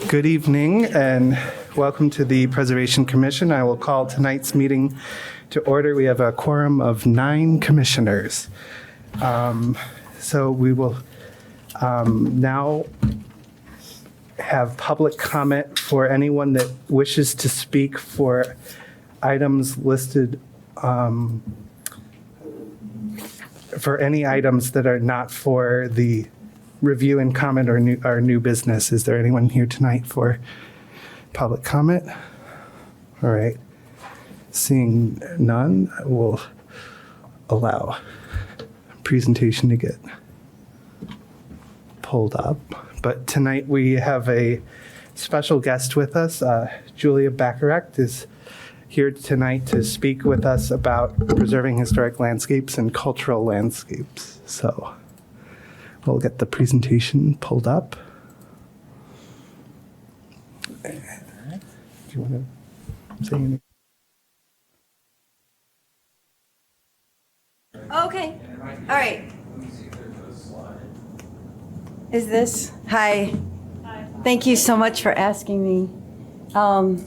Good evening and welcome to the Preservation Commission. I will call tonight's meeting to order. We have a quorum of 9 commissioners. So we will now have public comment for anyone that wishes to speak for items listed, for any items that are not for the review and comment or new business. Is there anyone here tonight for public comment? All right. Seeing none, I will allow presentation to get pulled up. But tonight we have a special guest with us. Julia Bacharach is here tonight to speak with us about preserving historic landscapes and cultural landscapes. So we'll get the presentation pulled up. Do you want to say anything? Okay. All right. Is this? Hi. Hi. Thank you so much for asking me. I'm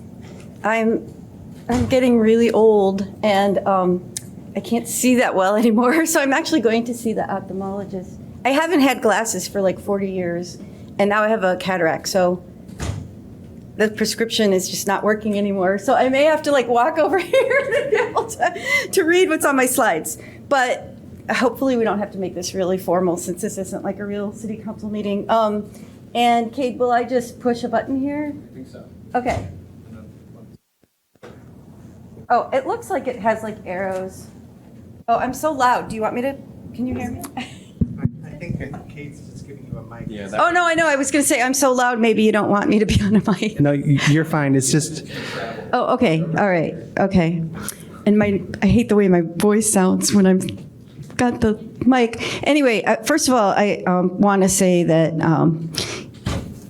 getting really old and I can't see that well anymore, so I'm actually going to see the ophthalmologist. I haven't had glasses for like 40 years, and now I have a cataract, so the prescription is just not working anymore. So I may have to like walk over here to be able to read what's on my slides. But hopefully we don't have to make this really formal since this isn't like a real city council meeting. And Kate, will I just push a button here? I think so. Okay. Oh, it looks like it has like arrows. Oh, I'm so loud. Do you want me to, can you hear me? I think Kate's just giving you a mic. Yeah. Oh, no, I know. I was going to say, I'm so loud. Maybe you don't want me to be on a mic. No, you're fine. It's just, Oh, okay. All right. Okay. And I hate the way my voice sounds when I'm got the mic. Anyway, first of all, I want to say that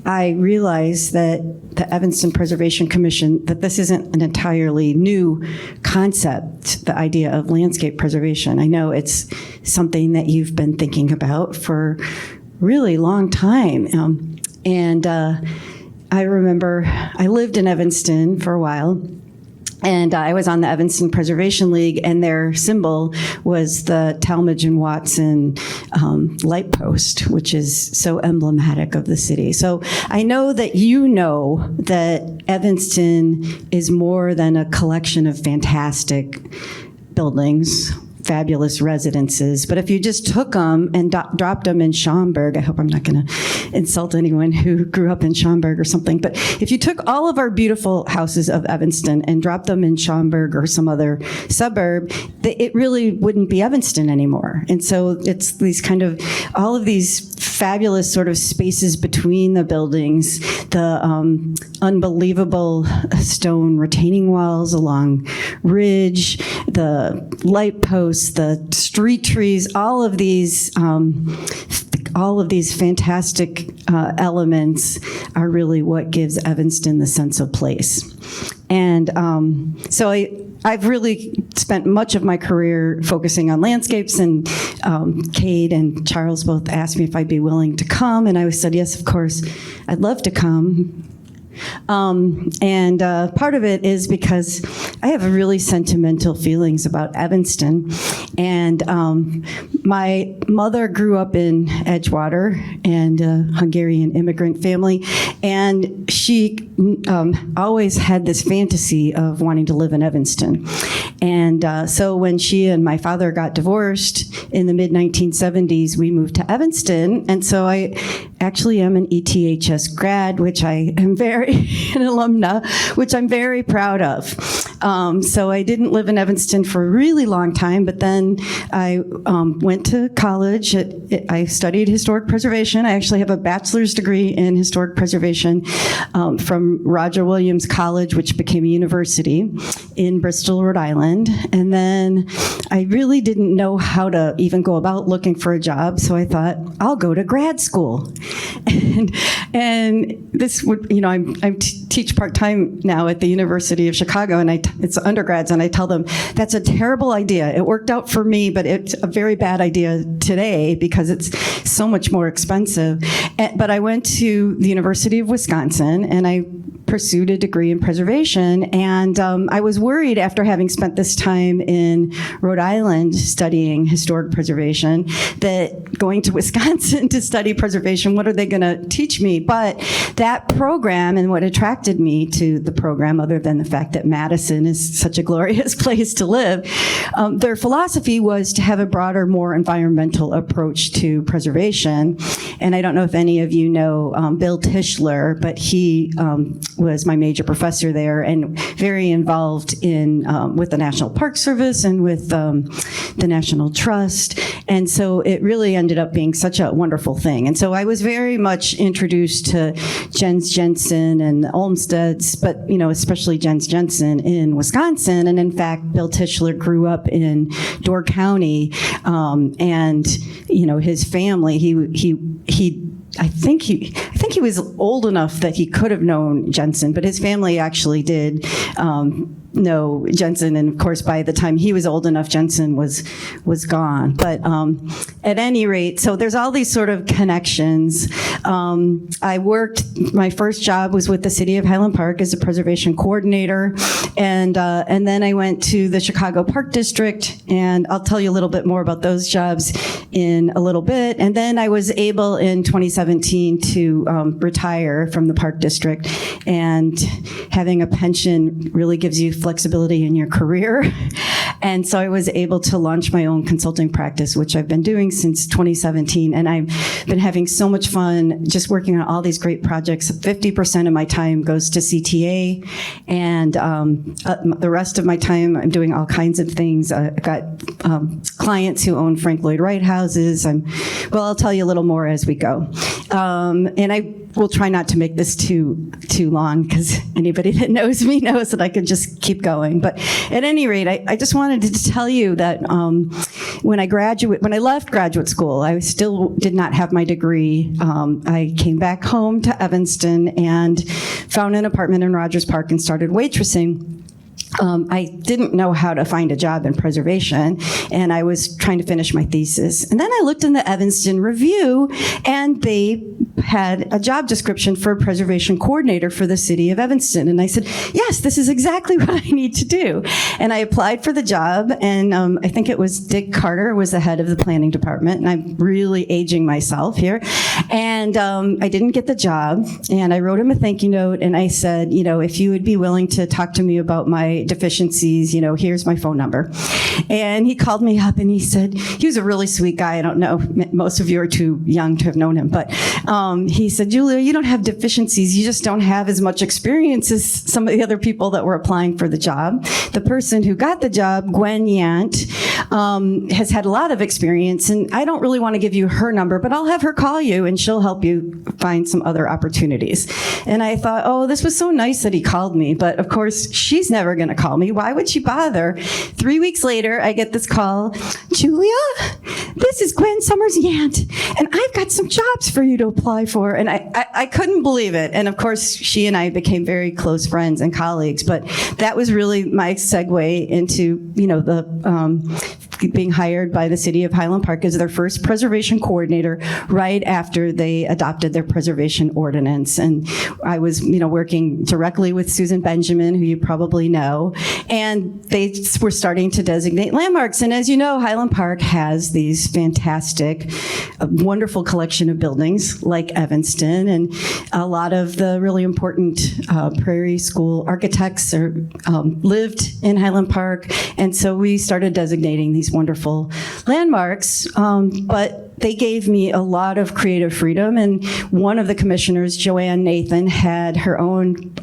I realize that the Evanston Preservation Commission, that this isn't an entirely new concept, the idea of landscape preservation. I know it's something that you've been thinking about for really long time. And I remember I lived in Evanston for a while, and I was on the Evanston Preservation League, and their symbol was the Talmadge and Watson light post, which is so emblematic of the city. So I know that you know that Evanston is more than a collection of fantastic buildings, fabulous residences. But if you just took them and dropped them in Schaumburg, I hope I'm not going to insult anyone who grew up in Schaumburg or something, but if you took all of our beautiful houses of Evanston and dropped them in Schaumburg or some other suburb, it really wouldn't be Evanston anymore. And so it's these kind of, all of these fabulous sort of spaces between the buildings, the unbelievable stone retaining walls along Ridge, the light posts, the street trees, all of these fantastic elements are really what gives Evanston the sense of place. And so I've really spent much of my career focusing on landscapes, and Kate and Charles both asked me if I'd be willing to come, and I said, yes, of course, I'd love to come. And part of it is because I have really sentimental feelings about Evanston. And my mother grew up in Edgewater and a Hungarian immigrant family. And she always had this fantasy of wanting to live in Evanston. And so when she and my father got divorced in the mid-1970s, we moved to Evanston. And so I actually am an ETHS grad, which I am an alumna, which I'm very proud of. So I didn't live in Evanston for a really long time, but then I went to college. I studied historic preservation. I actually have a bachelor's degree in historic preservation from Roger Williams College, which became a university in Bristol, Rhode Island. And then I really didn't know how to even go about looking for a job, so I thought, I'll go to grad school. And this would, I teach part-time now at the University of Chicago, and I it's undergrads, and I tell them, that's a terrible idea. It worked out for me, but it's a very bad idea today because it's so much more expensive. But I went to the University of Wisconsin, and I pursued a degree in preservation. And I was worried after having spent this time in Rhode Island studying historic preservation that going to Wisconsin to study preservation, what are they going to teach me? But that program, and what attracted me to the program, other than the fact that Madison is such a glorious place to live, their philosophy was to have a broader, more environmental approach to preservation. And I don't know if any of you know Bill Tischler, but he was my major professor there and very involved in with the National Park Service and with the National Trust. And so it really ended up being such a wonderful thing. And so I was very much introduced to Jens Jensen and the Olmsteds, but especially Jens Jensen in Wisconsin. And in fact, Bill Tischler grew up in Door County, and his family. I think he was old enough that he could have known Jensen, but his family actually did know Jensen, and of course, by the time he was old enough, Jensen was gone. But at any rate, so there's all these sort of connections. My first job was with the City of Highland Park as a preservation coordinator, and then I went to the Chicago Park District, and I'll tell you a little bit more about those jobs in a little bit. And then I was able in 2017 to retire from the Park District, and having a pension really gives you flexibility in your career. And so I was able to launch my own consulting practice, which I've been doing since 2017. And I've been having so much fun just working on all these great projects. 50% of my time goes to CTA, and the rest of my time I'm doing all kinds of things. I've got clients who own Frank Lloyd Wright houses. I'll tell you a little more as we go. And I will try not to make this too long, because anybody that knows me knows that I could just keep going. But at any rate, I just wanted to tell you that when I left graduate school, I still did not have my degree. I came back home to Evanston and found an apartment in Rogers Park and started waitressing. I didn't know how to find a job in preservation, and I was trying to finish my thesis. And then I looked in the Evanston Review, and they had a job description for a preservation coordinator for the city of Evanston. And I said, yes, this is exactly what I need to do. And I applied for the job, and I think it was Dick Carter was the head of the planning department, and I'm really aging myself here. And I didn't get the job, and I wrote him a thank you note, and I said, if you would be willing to talk to me about my deficiencies, here's my phone number. And he called me up, and he said, he was a really sweet guy. I don't know, most of you are too young to have known him, but he said, Julia, you don't have deficiencies. You just don't have as much experience as some of the other people that were applying for the job. The person who got the job, Gwen Yant, has had a lot of experience, and I don't really want to give you her number, but I'll have her call you, and she'll help you find some other opportunities. And I thought, oh, this was so nice that he called me, but of course, she's never going to call me. Why would she bother? 3 weeks later, I get this call, Julia, this is Gwen Summers Yant, and I've got some jobs for you to apply for. And I couldn't believe it. And of course, she and I became very close friends and colleagues, but that was really my segue into, being hired by the City of Highland Park as their first preservation coordinator right after they adopted their preservation ordinance. And I was, working directly with Susan Benjamin, who you probably know, and they were starting to designate landmarks. And as you know, Highland Park has these fantastic, wonderful collection of buildings like Evanston, and a lot of the really important Prairie School architects lived in Highland Park. And so we started designating these wonderful landmarks, but they gave me a lot of creative freedom. And one of the commissioners, Joanne Nathan, had her own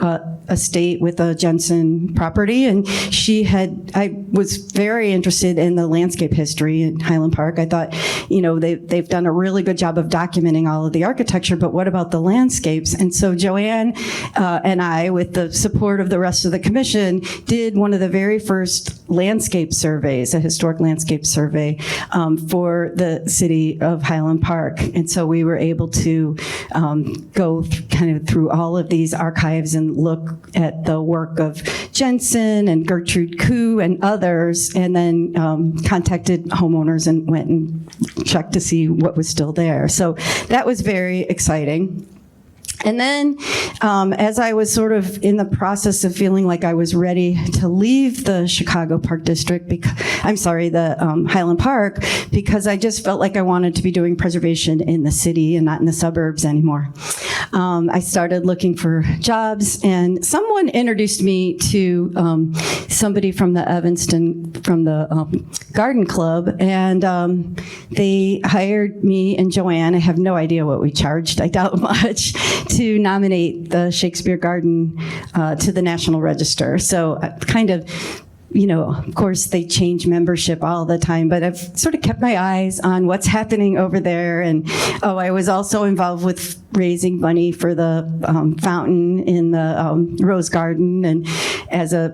estate with a Jensen property, and I was very interested in the landscape history in Highland Park. I thought, they've done a really good job of documenting all of the architecture, but what about the landscapes? And so Joanne and I, with the support of the rest of the commission, did one of the very first landscape surveys, a historic landscape survey for the city of Highland Park. And so we were able to go kind of through all of these archives and look at the work of Jensen and Gertrude Koo and others, and then contacted homeowners and went and checked to see what was still there. So that was very exciting. And then, as I was sort of in the process of feeling like I was ready to leave the Chicago Park District, the Highland Park, because I just felt like I wanted to be doing preservation in the city and not in the suburbs anymore. I started looking for jobs, and someone introduced me to somebody from the Evanston, from the Garden Club, and they hired me and Joanne. I have no idea what we charged, I doubt much, to nominate the Shakespeare Garden to the National Register. So kind of, of course, they change membership all the time, but I've sort of kept my eyes on what's happening over there. And, I was also involved with raising money for the fountain in the Rose Garden, and as a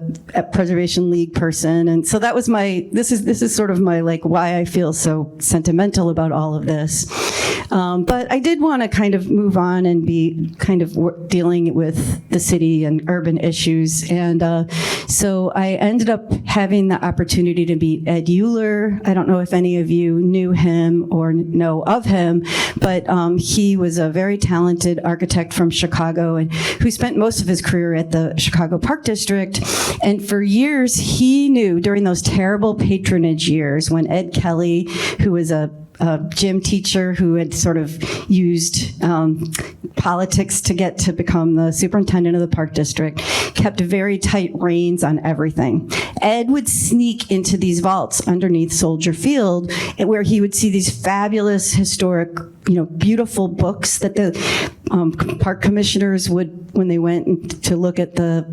Preservation League person. And so that was this is sort of my, why I feel so sentimental about all of this. But I did want to kind of move on and be kind of dealing with the city and urban issues. And so I ended up having the opportunity to meet Ed Euler. I don't know if any of you knew him or know of him, but he was a very talented architect from Chicago and who spent most of his career at the Chicago Park District. And for years, he knew during those terrible patronage years when Ed Kelly, who was a gym teacher who had sort of used politics to get to become the superintendent of the Park District, kept very tight reins on everything. Ed would sneak into these vaults underneath Soldier Field, where he would see these fabulous historic, beautiful books that the park commissioners would, when they went to look at the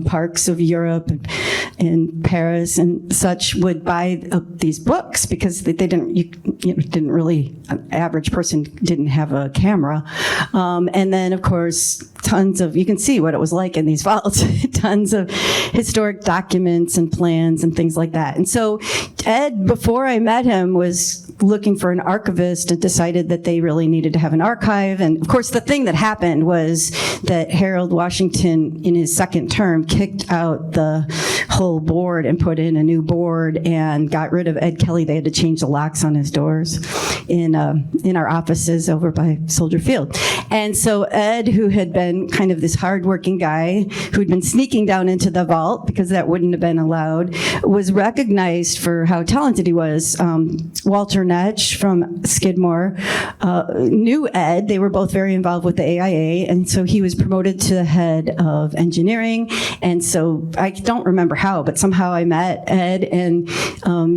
parks of Europe and Paris and such, would buy these books because they didn't, didn't really, an average person didn't have a camera. And then, of course, you can see what it was like in these vaults, tons of historic documents and plans and things like that. And so Ed, before I met him, was looking for an archivist and decided that they really needed to have an archive. And of course, the thing that happened was that Harold Washington, in his second term, kicked out the whole board and put in a new board and got rid of Ed Kelly. They had to change the locks on his doors in our offices over by Soldier Field. And so Ed, who had been kind of this hardworking guy who'd been sneaking down into the vault because that wouldn't have been allowed, was recognized for how talented he was. Walter Netsch from Skidmore knew Ed. They were both very involved with the AIA, and so he was promoted to the head of engineering. And so I don't remember how, but somehow I met Ed, and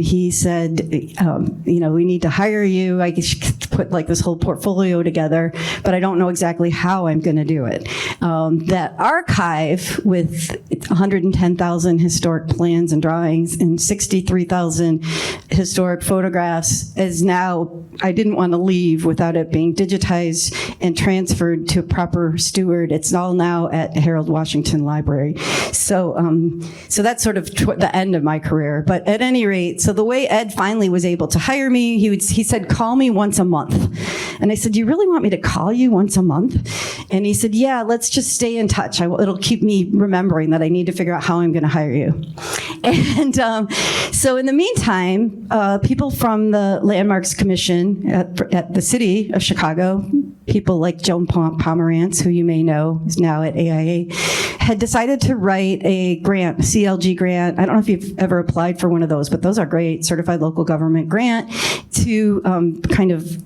he said, we need to hire you. I should put this whole portfolio together, but I don't know exactly how I'm going to do it. That archive with 110,000 historic plans and drawings and 63,000 historic photographs is now, I didn't want to leave without it being digitized and transferred to a proper steward. It's all now at Harold Washington Library. So that's sort of the end of my career. But at any rate, so the way Ed finally was able to hire me, he said, call me once a month. And I said, you really want me to call you once a month? And he said, yeah, let's just stay in touch. It'll keep me remembering that I need to figure out how I'm going to hire you. And so in the meantime, people from the Landmarks Commission at the city of Chicago, people like Joan Pomerantz, who you may know is now at AIA, had decided to write a grant, a CLG grant. I don't know if you've ever applied for one of those, but those are great, certified local government grant, to kind of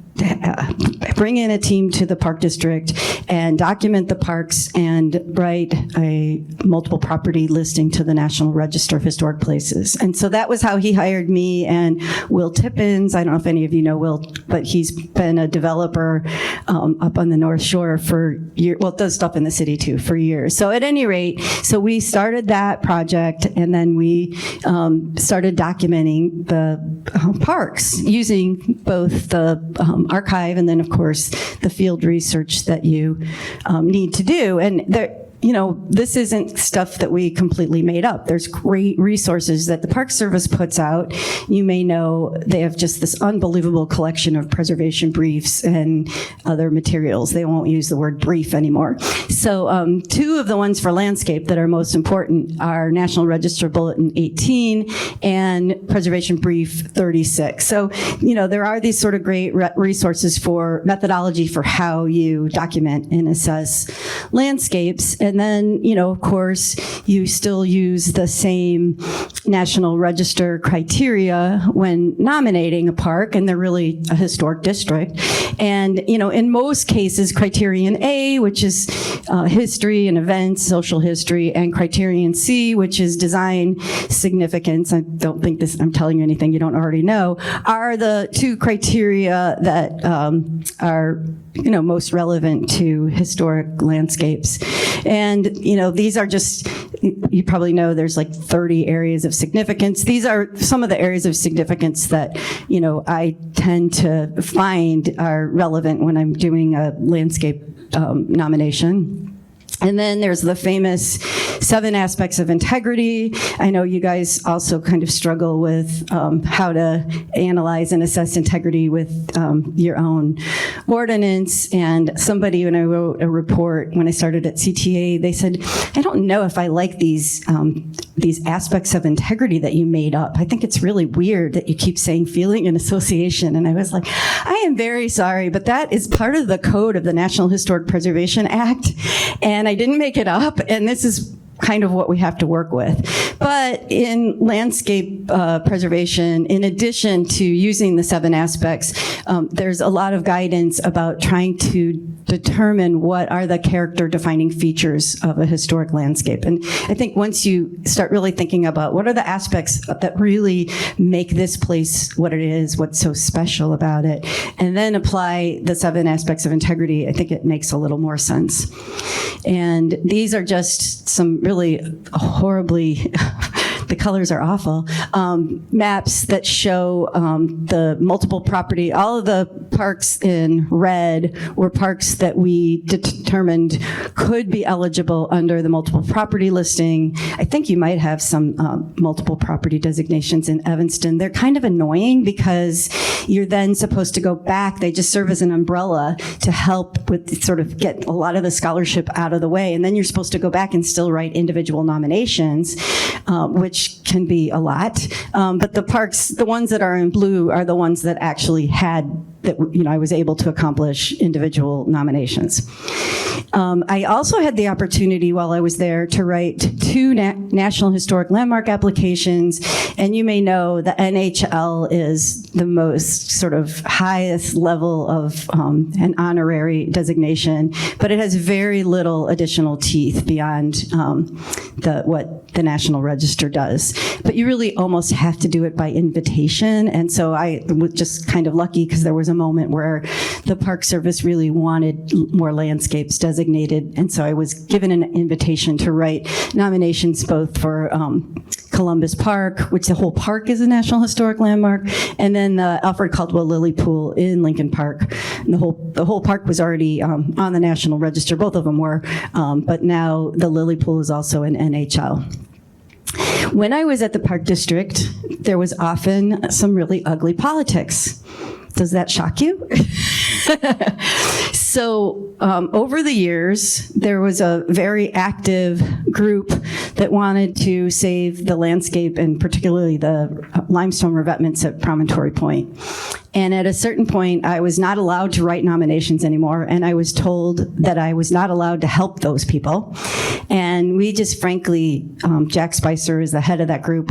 bring in a team to the Park District and document the parks and write a multiple property listing to the National Register of Historic Places. And so that was how he hired me and Will Tippins. I don't know if any of you know Will, but he's been a developer up on the North Shore for years. Well, does stuff in the city too for years. So at any rate, so we started that project, and then we started documenting the parks using both the archive and then, of course, the field research that you need to do. And this isn't stuff that we completely made up. There's great resources that the Park Service puts out. You may know they have just this unbelievable collection of preservation briefs and other materials. They won't use the word brief anymore. So two of the ones for landscape that are most important are National Register Bulletin 18 and Preservation Brief 36. So, there are these sort of great resources for methodology for how you document and assess landscapes. And then, of course, you still use the same National Register criteria when nominating a park, and they're really a historic district. And, in most cases, criterion A, which is history and events, social history, and criterion C, which is design significance, I don't think I'm telling you anything you don't already know, are the two criteria that are most relevant to historic landscapes. And, these are just, you probably know there's like 30 areas of significance. These are some of the areas of significance that, I tend to find are relevant when I'm doing a landscape nomination. And then there's the famous 7 aspects of integrity. I know you guys also kind of struggle with how to analyze and assess integrity with your own ordinance. And somebody, when I wrote a report when I started at CTA, they said, I don't know if I like these aspects of integrity that you made up. I think it's really weird that you keep saying feeling and association. And I was like, I am very sorry, but that is part of the code of the National Historic Preservation Act. And I didn't make it up, and this is kind of what we have to work with. But in landscape preservation, in addition to using the 7 aspects, there's a lot of guidance about trying to determine what are the character defining features of a historic landscape. And I think once you start really thinking about what are the aspects that really make this place what it is, what's so special about it, and then apply the 7 aspects of integrity, I think it makes a little more sense. And these are just some really horribly, the colors are awful, maps that show the multiple property. All of the parks in red were parks that we determined could be eligible under the multiple property listing. I think you might have some multiple property designations in Evanston. They're kind of annoying because you're then supposed to go back. They just serve as an umbrella to help with sort of get a lot of the scholarship out of the way. And then you're supposed to go back and still write individual nominations, which can be a lot. But the parks, the ones that are in blue are the ones that actually had that, I was able to accomplish individual nominations. I also had the opportunity while I was there to write 2 National Historic Landmark applications, and you may know the NHL is the most sort of highest level of an honorary designation, but it has very little additional teeth beyond what the National Register does. But you really almost have to do it by invitation, and so I was just kind of lucky because there was a moment where the Park Service really wanted more landscapes designated, and so I was given an invitation to write nominations both for Columbus Park, which the whole park is a National Historic Landmark, and then the Alfred Caldwell Lily Pool in Lincoln Park. And the whole park was already on the National Register, both of them were, but now the Lily Pool is also an NHL. When I was at the Park District, there was often some really ugly politics. Does that shock you? So over the years, there was a very active group that wanted to save the landscape and particularly the limestone revetments at Promontory Point. And at a certain point, I was not allowed to write nominations anymore, and I was told that I was not allowed to help those people. And we just frankly, Jack Spicer is the head of that group,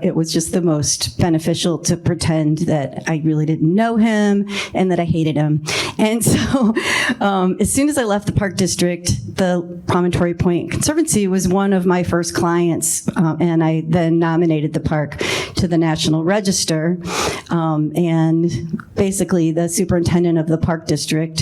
it was just the most beneficial to pretend that I really didn't know him and that I hated him. And so as soon as I left the Park District, the Promontory Point Conservancy was one of my first clients, and I then nominated the park to the National Register. And basically the superintendent of the Park District,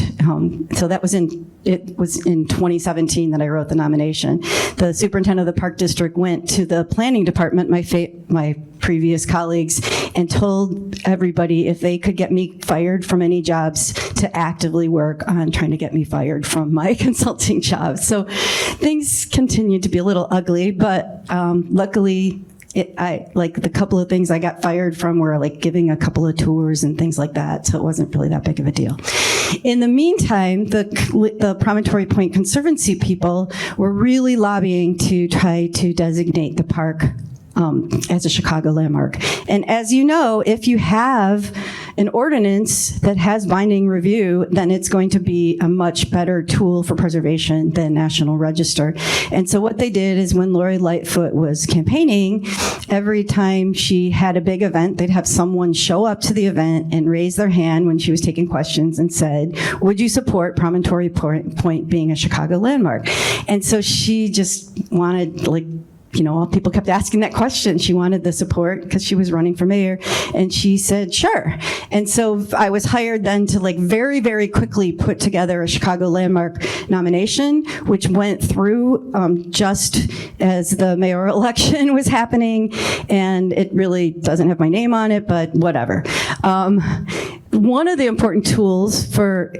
so that was it was in 2017 that I wrote the nomination. The superintendent of the Park District went to the planning department, my my previous colleagues and told everybody if they could get me fired from any jobs to actively work on trying to get me fired from my consulting jobs. So things continued to be a little ugly, but luckily, like the couple of things I got fired from were like giving a couple of tours and things like that, so it wasn't really that big of a deal. In the meantime, the Promontory Point Conservancy people were really lobbying to try to designate the park as a Chicago landmark. And as you know, if you have an ordinance that has binding review, then it's going to be a much better tool for preservation than National Register. And so what they did is when Lori Lightfoot was campaigning, every time she had a big event, they'd have someone show up to the event and raise their hand when she was taking questions and said, would you support Promontory Point being a Chicago landmark? And so she just wanted, like, you know, people kept asking that question. She wanted the support because she was running for mayor, and she said, sure. And so I was hired then to like very, very quickly put together a Chicago landmark nomination, which went through just as the mayoral election was happening, and it really doesn't have my name on it, but whatever. One of the important tools for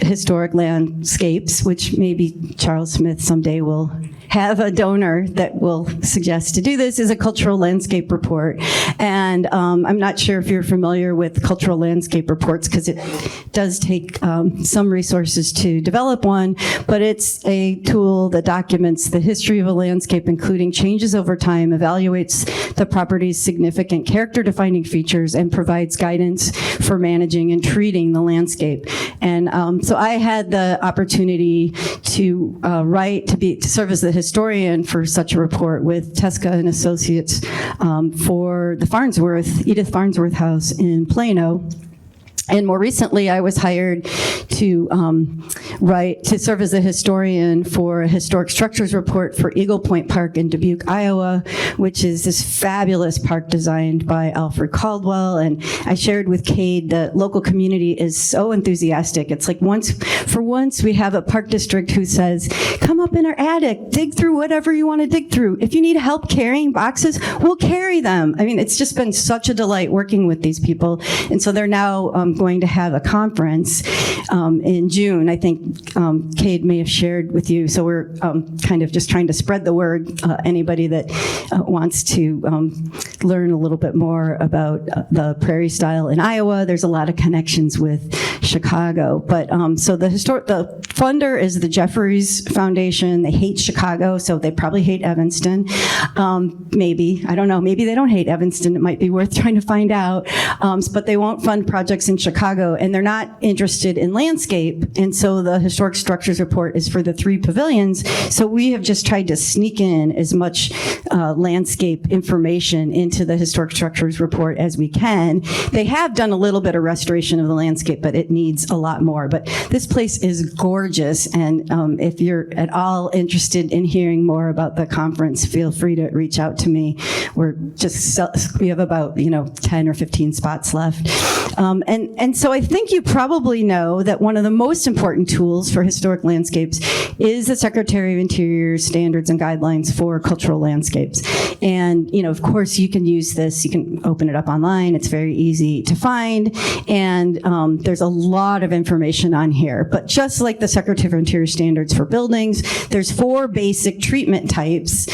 historic landscapes, which maybe Charles Smith someday will have a donor that will suggest to do this, is a cultural landscape report. And I'm not sure if you're familiar with cultural landscape reports, because it does take some resources to develop one, but it's a tool that documents the history of a landscape, including changes over time, evaluates the property's significant character-defining features, and provides guidance for managing and treating the landscape. And so I had the opportunity to serve as the historian for such a report with Tesca and Associates for the Edith Farnsworth House in Plano. And more recently, I was hired to serve as a historian for a historic structures report for Eagle Point Park in Dubuque, Iowa, which is this fabulous park designed by Alfred Caldwell. And I shared with Cade that local community is so enthusiastic. It's like for once we have a park district who says, come up in our attic, dig through whatever you want to dig through. If you need help carrying boxes, we'll carry them. I mean, it's just been such a delight working with these people. And so they're now going to have a conference in June. I think Cade may have shared with you. So we're kind of just trying to spread the word. Anybody that wants to learn a little bit more about the prairie style in Iowa, there's a lot of connections with Chicago. But so the funder is the Jeffries Foundation. They hate Chicago, so they probably hate Evanston. Maybe, I don't know, maybe they don't hate Evanston. It might be worth trying to find out. But they won't fund projects in Chicago, and they're not interested in landscape. And so the historic structures report is for the 3 pavilions. So we have just tried to sneak in as much landscape information into the historic structures report as we can. They have done a little bit of restoration of the landscape, but it needs a lot more. But this place is gorgeous, and if you're at all interested in hearing more about the conference, feel free to reach out to me. We have about 10 or 15 spots left. And so I think you probably know that one of the most important tools for historic landscapes is the Secretary of Interior's standards and guidelines for cultural landscapes. And, of course, you can use this. You can open it up online. It's very easy to find. And there's a lot of information on here. But just like the Secretary of Interior standards for buildings, there's 4 basic treatment types: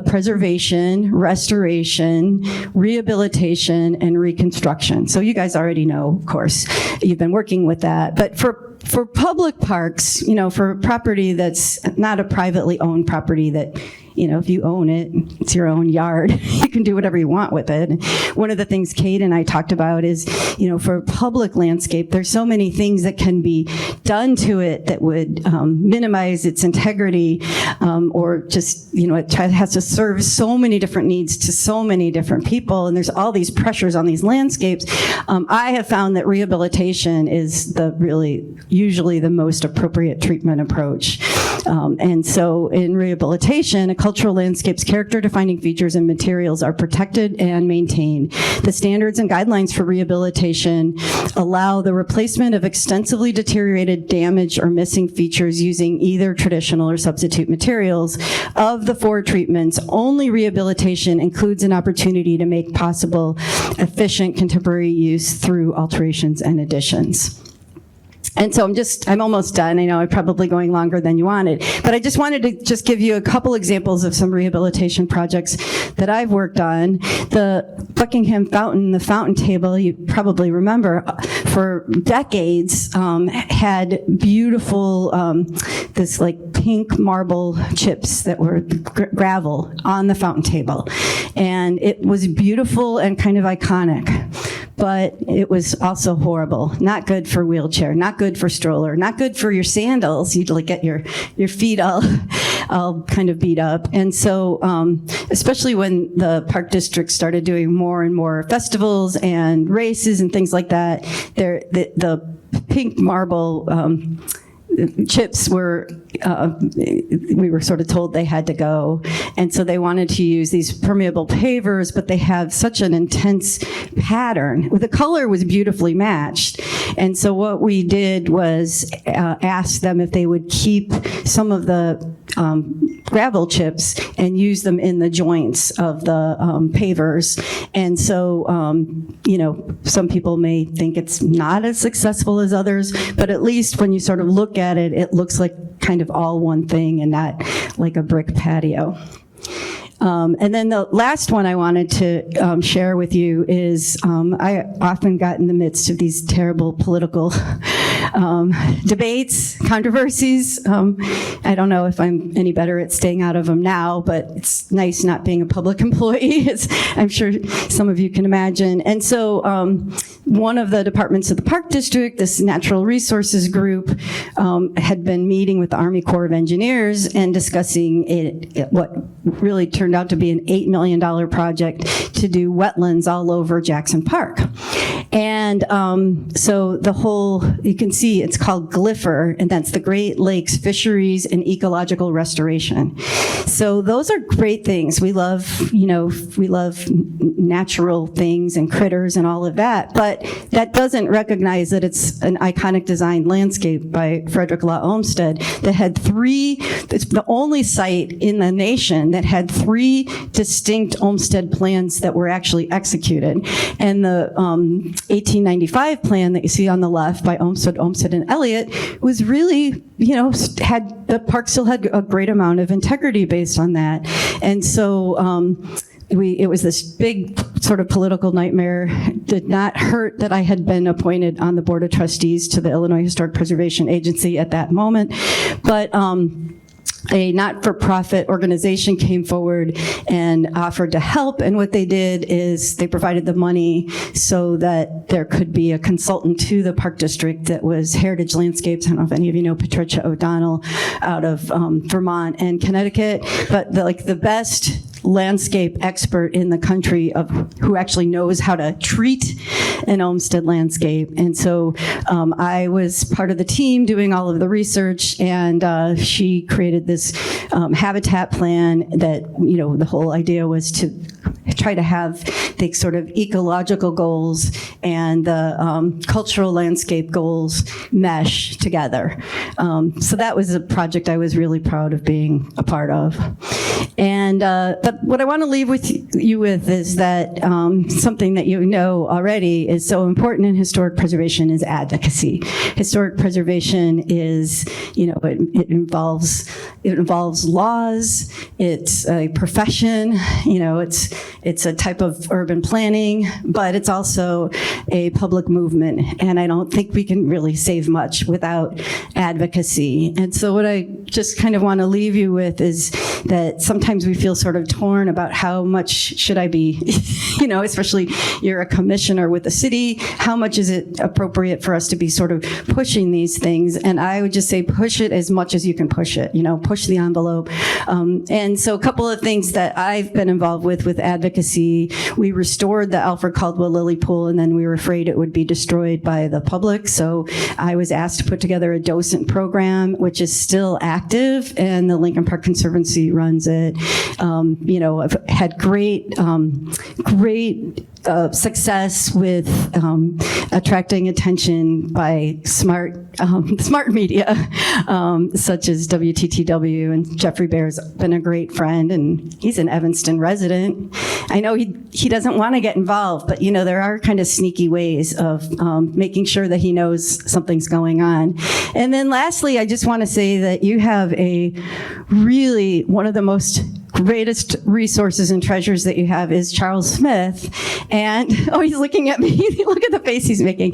preservation, restoration, rehabilitation, and reconstruction. So you guys already know, of course. You've been working with that. But for public parks, for property that's not a privately owned property that, if you own it, it's your own yard. You can do whatever you want with it. One of the things Cade and I talked about is, for public landscape, there's so many things that can be done to it that would minimize its integrity, or just, it has to serve so many different needs to so many different people, and there's all these pressures on these landscapes. I have found that rehabilitation is usually the most appropriate treatment approach. And so in rehabilitation, a cultural landscape's character-defining features and materials are protected and maintained. The standards and guidelines for rehabilitation allow the replacement of extensively deteriorated, damaged, or missing features using either traditional or substitute materials. Of the 4 treatments, only rehabilitation includes an opportunity to make possible efficient contemporary use through alterations and additions. And so I'm almost done. I know I'm probably going longer than you wanted, but I just wanted to just give you a couple examples of some rehabilitation projects that I've worked on. The Buckingham Fountain, the fountain table, you probably remember, for decades had beautiful, this like pink marble chips that were gravel on the fountain table. And it was beautiful and kind of iconic. But it was also horrible. Not good for wheelchair, not good for stroller, not good for your sandals. You'd like get your feet all kind of beat up. And so, especially when the Park District started doing more and more festivals and races and things like that, the pink marble chips were, we were sort of told they had to go. And so they wanted to use these permeable pavers, but they have such an intense pattern. The color was beautifully matched. And so what we did was ask them if they would keep some of the gravel chips and use them in the joints of the pavers. And so, some people may think it's not as successful as others, but at least when you sort of look at it, it looks like kind of all one thing and not like a brick patio. And then the last one I wanted to share with you is I often got in the midst of these terrible political debates, controversies. I don't know if I'm any better at staying out of them now, but it's nice not being a public employee, as I'm sure some of you can imagine. And so one of the departments of the Park District, this natural resources group, had been meeting with the Army Corps of Engineers and discussing what really turned out to be an $8 million project to do wetlands all over Jackson Park. And so the whole, you can see it's called GLIFR, and that's the Great Lakes Fisheries and Ecological Restoration. So those are great things. We love, we love natural things and critters and all of that, but that doesn't recognize that it's an iconic design landscape by Frederick Law Olmsted that had it's the only site in the nation that had 3 distinct Olmsted plans that were actually executed. And the 1895 plan that you see on the left by Olmsted, and Elliott was really, the park still had a great amount of integrity based on that. And so it was this big sort of political nightmare. Did not hurt that I had been appointed on the Board of Trustees to the Illinois Historic Preservation Agency at that moment. But a not-for-profit organization came forward and offered to help, and what they did is they provided the money so that there could be a consultant to the Park District that was Heritage Landscapes. I don't know if any of you know Patricia O'Donnell out of Vermont and Connecticut, but the best landscape expert in the country who actually knows how to treat an Olmsted landscape. And so I was part of the team doing all of the research, and she created this habitat plan that, the whole idea was to try to have the sort of ecological goals and the cultural landscape goals mesh together. So that was a project I was really proud of being a part of. And but what I want to leave you with is that something that you know already is so important in historic preservation is advocacy. Historic preservation is, it involves laws. It's a profession. It's a type of urban planning, but it's also a public movement. And I don't think we can really save much without advocacy. And so what I just kind of want to leave you with is that sometimes we feel sort of torn about how much should I be, especially you're a commissioner with the city, how much is it appropriate for us to be sort of pushing these things? And I would just say push it as much as you can push it, push the envelope. And so a couple of things that I've been involved with advocacy advocacy. We restored the Alfred Caldwell Lily Pool, and then we were afraid it would be destroyed by the public. So I was asked to put together a docent program, which is still active, and the Lincoln Park Conservancy runs it. I've had great success with attracting attention by smart media, such as WTTW, and Jeffrey Bear's been a great friend, and he's an Evanston resident. I know he doesn't want to get involved, but there are kind of sneaky ways of making sure that he knows something's going on. And then lastly, I just want to say that you have one of the most greatest resources and treasures that you have is Charles Smith. And, he's looking at me. Look at the face he's making.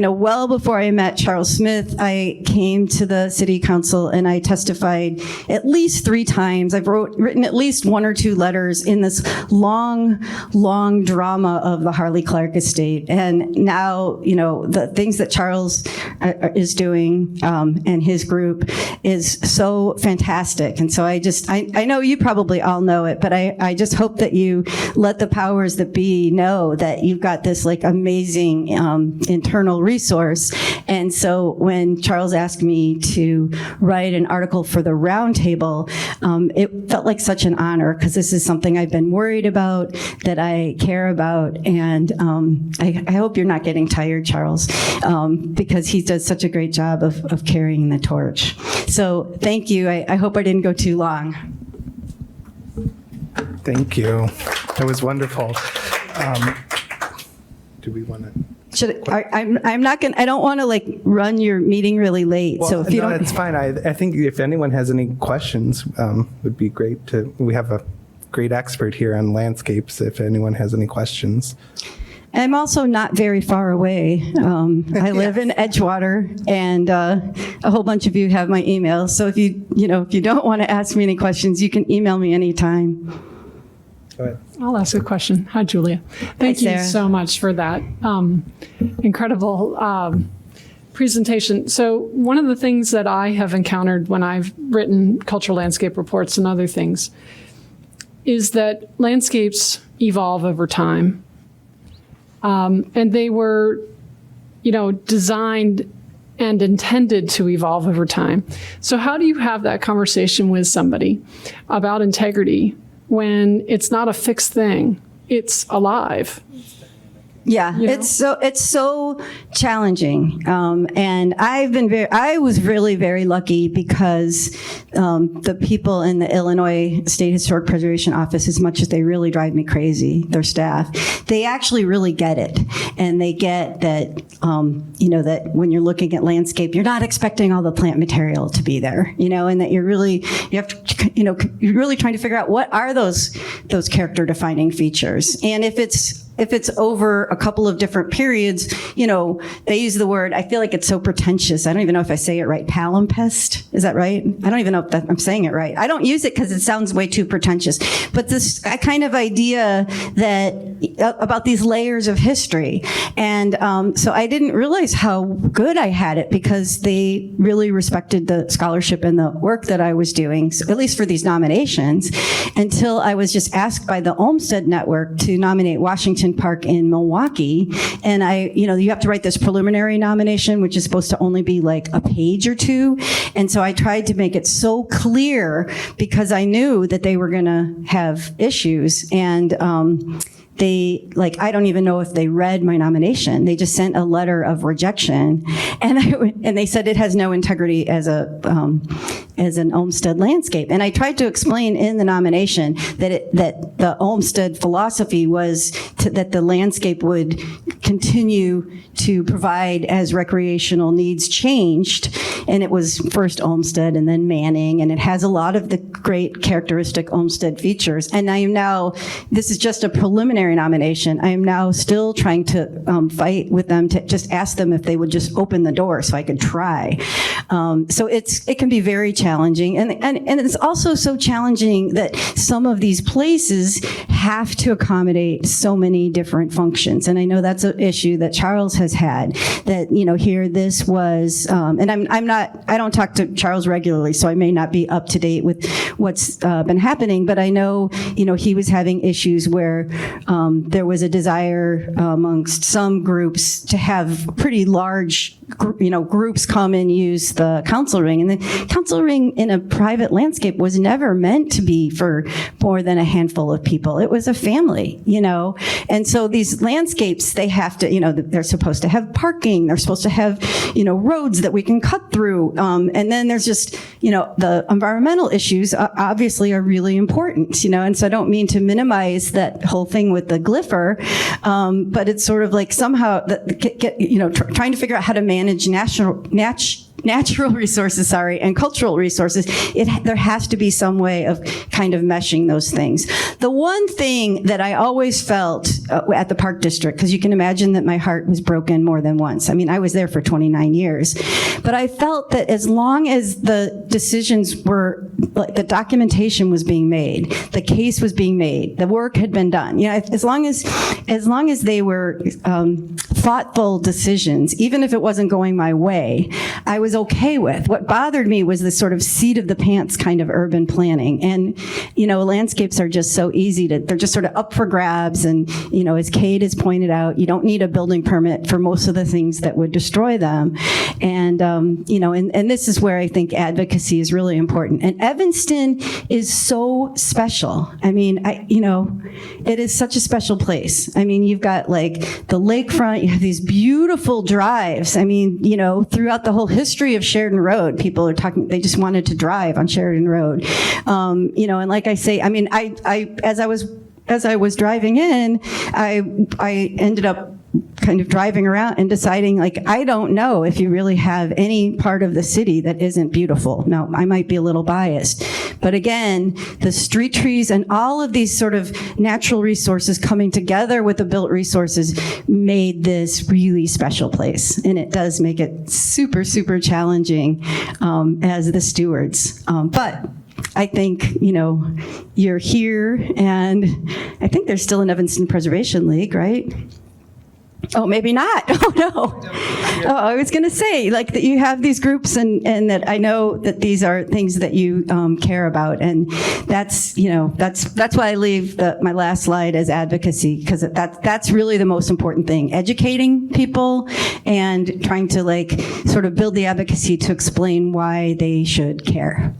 Well before I met Charles Smith, I came to the city council and I testified at least 3 times. I've written at least 1 or 2 letters in this long, long drama of the Harley Clark estate. And now, the things that Charles is doing and his group is so fantastic. And so I know you probably all know it, but I just hope that you let the powers that be know that you've got this amazing internal resource. And so when Charles asked me to write an article for the Roundtable, it felt like such an honor, because this is something I've been worried about, that I care about. And I hope you're not getting tired, Charles, because he does such a great job of carrying the torch. So thank you. I hope I didn't go too long. Thank you. That was wonderful. Do we want to? I'm not going to, I don't want to run your meeting really late. Well, so if you no, don't. it's fine. I think if anyone has any questions, would be great we have a great expert here on landscapes if anyone has any questions. I'm also not very far away. I live in Edgewater, and a whole bunch of you have my email. So if you don't want to ask me any questions, you can email me anytime. Go ahead. I'll ask a question. Hi, Julia. Thank you so much for that incredible presentation. So one of the things that I have encountered when I've written cultural landscape reports and other things is that landscapes evolve over time. And they were, designed and intended to evolve over time. So how do you have that conversation with somebody about integrity when it's not a fixed thing? It's alive. Yeah, it's so challenging, and I was really very lucky because the people in the Illinois State Historic Preservation Office, as much as they really drive me crazy, their staff, they actually really get it, and they get that that when you're looking at landscape, you're not expecting all the plant material to be there, and that you're really trying to figure out what are those character defining features, and if it's over a couple of different periods, they use the word, I feel like it's so pretentious. I don't even know if I say it right. Palimpsest, is that right? I don't even know if I'm saying it right. I don't use it because it sounds way too pretentious. But this kind of idea about these layers of history. And so I didn't realize how good I had it because they really respected the scholarship and the work that I was doing, so at least for these nominations, until I was just asked by the Olmsted Network to nominate Washington Park in Milwaukee. And you have to write this preliminary nomination, which is supposed to only be like a page or 2. And so I tried to make it so clear because I knew that they were going to have issues. And I don't even know if they read my nomination. They just sent a letter of rejection, and they said it has no integrity as an Olmsted landscape. And I tried to explain in the nomination that the Olmsted philosophy was that the landscape would continue to provide as recreational needs changed. And it was first Olmsted and then Manning, and it has a lot of the great characteristic Olmsted features. And this is just a preliminary nomination. I am now still trying to fight with them to just ask them if they would just open the door so I could try. So it can be very challenging. And it's also so challenging that some of these places have to accommodate so many different functions. And I know that's an issue that Charles has had, that, here this was, and I don't talk to Charles regularly, so I may not be up to date with what's been happening, but I know, he was having issues where there was a desire amongst some groups to have pretty large, groups come and use the council ring. And the council ring in a private landscape was never meant to be for more than a handful of people. It was a family, And so these landscapes, they have to, they're supposed to have parking. They're supposed to have, roads that we can cut through. And then there's just, the environmental issues obviously are really important, And so I don't mean to minimize that whole thing with the glypher, but it's sort of like somehow, trying to figure out how to manage natural resources, and cultural resources. There has to be some way of kind of meshing those things. The one thing that I always felt at the Park District, because you can imagine that my heart was broken more than once. I mean, I was there for 29 years, but I felt that as long as the decisions were, like, the documentation was being made, the case was being made, the work had been done. As long as they were thoughtful decisions, even if it wasn't going my way, I was okay with. What bothered me was this sort of seat of the pants kind of urban planning. And, landscapes are just so easy they're just sort of up for grabs. And, as Kate has pointed out, you don't need a building permit for most of the things that would destroy them. And, and this is where I think advocacy is really important. And Evanston is so special. I mean, it is such a special place. I mean, you've got like the lakefront, you have these beautiful drives. I mean, throughout the whole history of Sheridan Road, people are talking, they just wanted to drive on Sheridan Road. And like I say, I mean, as I was driving in, I ended up kind of driving around and deciding, like, I don't know if you really have any part of the city that isn't beautiful. Now, I might be a little biased, but again, the street trees and all of these sort of natural resources coming together with the built resources made this really special place. And it does make it super, super challenging as the stewards. But I think, you're here, and I think there's still an Evanston Preservation League, right? Oh, maybe not. Oh, no. Oh, I was going to say, like, that you have these groups, and that I know that these are things that you care about. And that's why I leave my last slide as advocacy, because that's really the most important thing. Educating people and trying to, like, sort of build the advocacy to explain why they should care.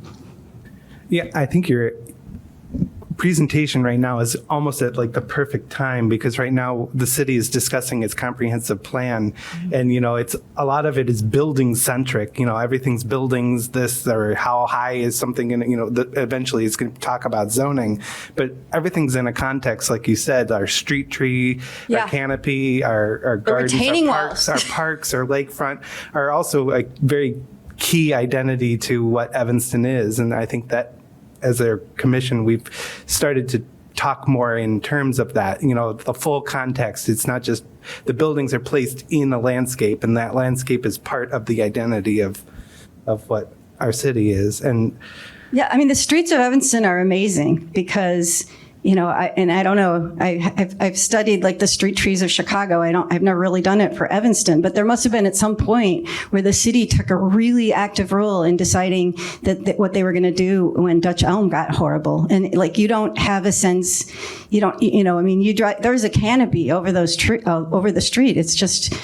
Yeah, I think your presentation right now is almost at like the perfect time, because right now the city is discussing its comprehensive plan, and it's a lot of it is building centric. Everything's buildings, this or how high is something, and eventually it's going to talk about zoning, but everything's in a context, like you said, our street tree, our canopy, our gardens, retaining our parks, walls. our parks, our lakefront are also a very key identity to what Evanston is, and I think that as a commission, we've started to talk more in terms of that, the full context. It's not just the buildings are placed in a landscape, and that landscape is part of the identity of what our city is. And yeah, I mean, the streets of Evanston are amazing because, I don't know, I've studied like the street trees of Chicago. I've never really done it for Evanston, but there must have been at some point where the city took a really active role in deciding that what they were going to do when Dutch Elm got horrible. And like, you don't have a sense, you drive, there's a canopy over over the street. It's just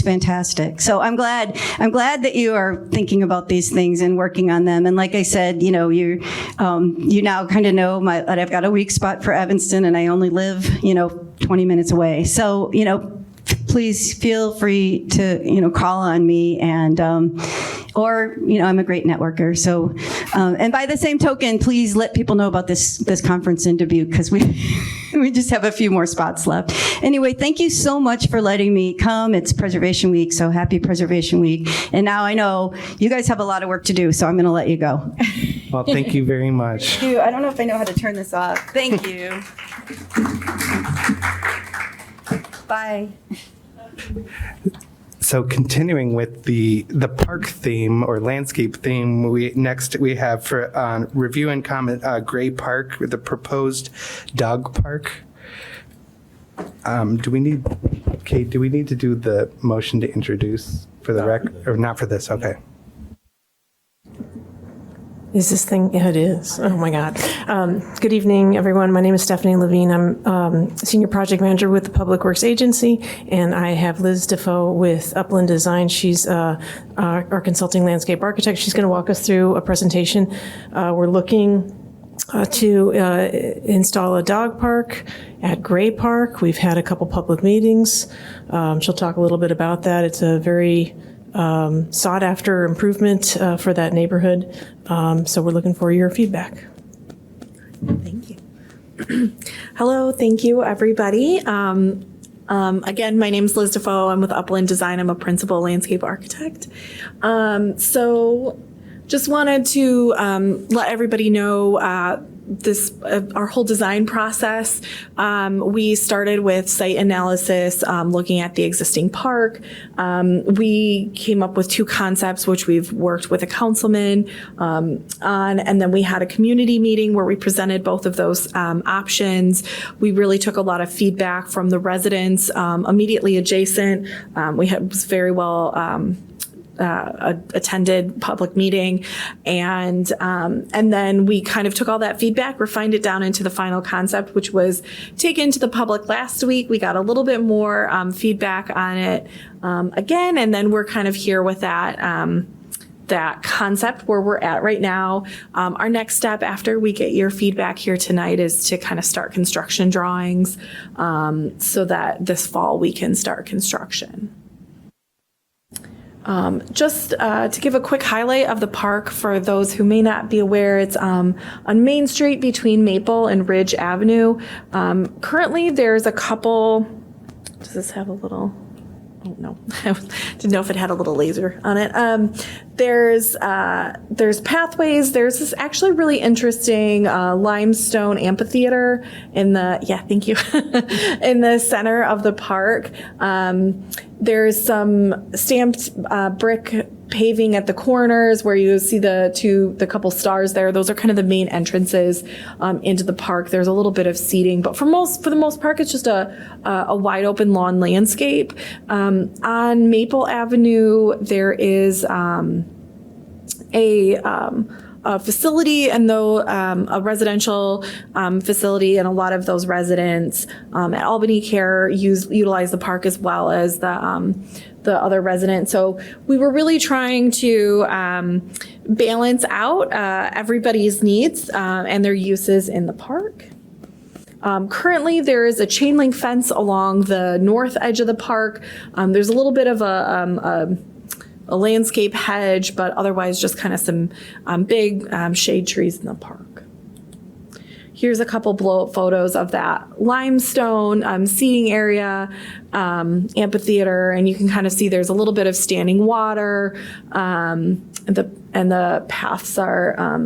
fantastic. So I'm glad that you are thinking about these things and working on them. And like I said, you now kind of know that I've got a weak spot for Evanston, and I only live, 20 minutes away. So, please feel free to, call on me, and, or, I'm a great networker. So, and by the same token, please let people know about this conference in Dubuque, because we just have a few more spots left. Anyway, thank you so much for letting me come. It's Preservation Week, so happy Preservation Week. And now I know you guys have a lot of work to do, so I'm going to let you go. well, thank you very much. I don't know if I know how to turn this off. Thank you. Bye. So continuing with the park theme or landscape theme, we have for review and comment Gray Park, the proposed dog park. Do we need to do the motion to introduce for the record, or not for this? Okay. Is this thing? Yeah, it is. Oh my God. Good evening, everyone. My name is Stephanie Levine. I'm Senior Project Manager with the Public Works Agency, and I have Liz Defoe with Upland Design. She's our consulting landscape architect. She's going to walk us through a presentation. We're looking to install a dog park at Gray Park. We've had a couple public meetings. She'll talk a little bit about that. It's a very sought after improvement for that neighborhood. So we're looking for your feedback. Thank you. Hello, thank you, everybody. Again, my name is Liz Defoe. I'm with Upland Design. I'm a principal landscape architect. So just wanted to let everybody know our whole design process. We started with site analysis, looking at the existing park. We came up with two concepts, which we've worked with a councilman on, and then we had a community meeting where we presented both of those options. We really took a lot of feedback from the residents immediately adjacent. Was very well attended public meeting, and then we kind of took all that feedback, refined it down into the final concept, which was taken to the public last week. We got a little bit more feedback on it again, and then we're kind of here with that concept where we're at right now. Our next step after we get your feedback here tonight is to kind of start construction drawings so that this fall we can start construction. Just to give a quick highlight of the park for those who may not be aware, it's on Main Street between Maple and Ridge Avenue. Currently, there's a couple. Does this have a little? Oh no, I didn't know if it had a little laser on it. There's pathways. There's this actually really interesting limestone amphitheater in the thank you in the center of the park. There's some stamped brick paving at the corners where you see the couple stars there. Those are kind of the main entrances into the park. There's a little bit of seating, but for the most part, it's just a wide open lawn landscape. On Maple Avenue, there is a facility, and though a residential facility, and a lot of those residents at Albany Care utilize the park as well as the other residents. So we were really trying to balance out everybody's needs and their uses in the park. Currently, there is a chain link fence along the north edge of the park. There's a little bit of a landscape hedge, but otherwise just kind of some big shade trees in the park. Here's a couple blow-up photos of that limestone seating area, amphitheater, and you can kind of see there's a little bit of standing water, and the paths are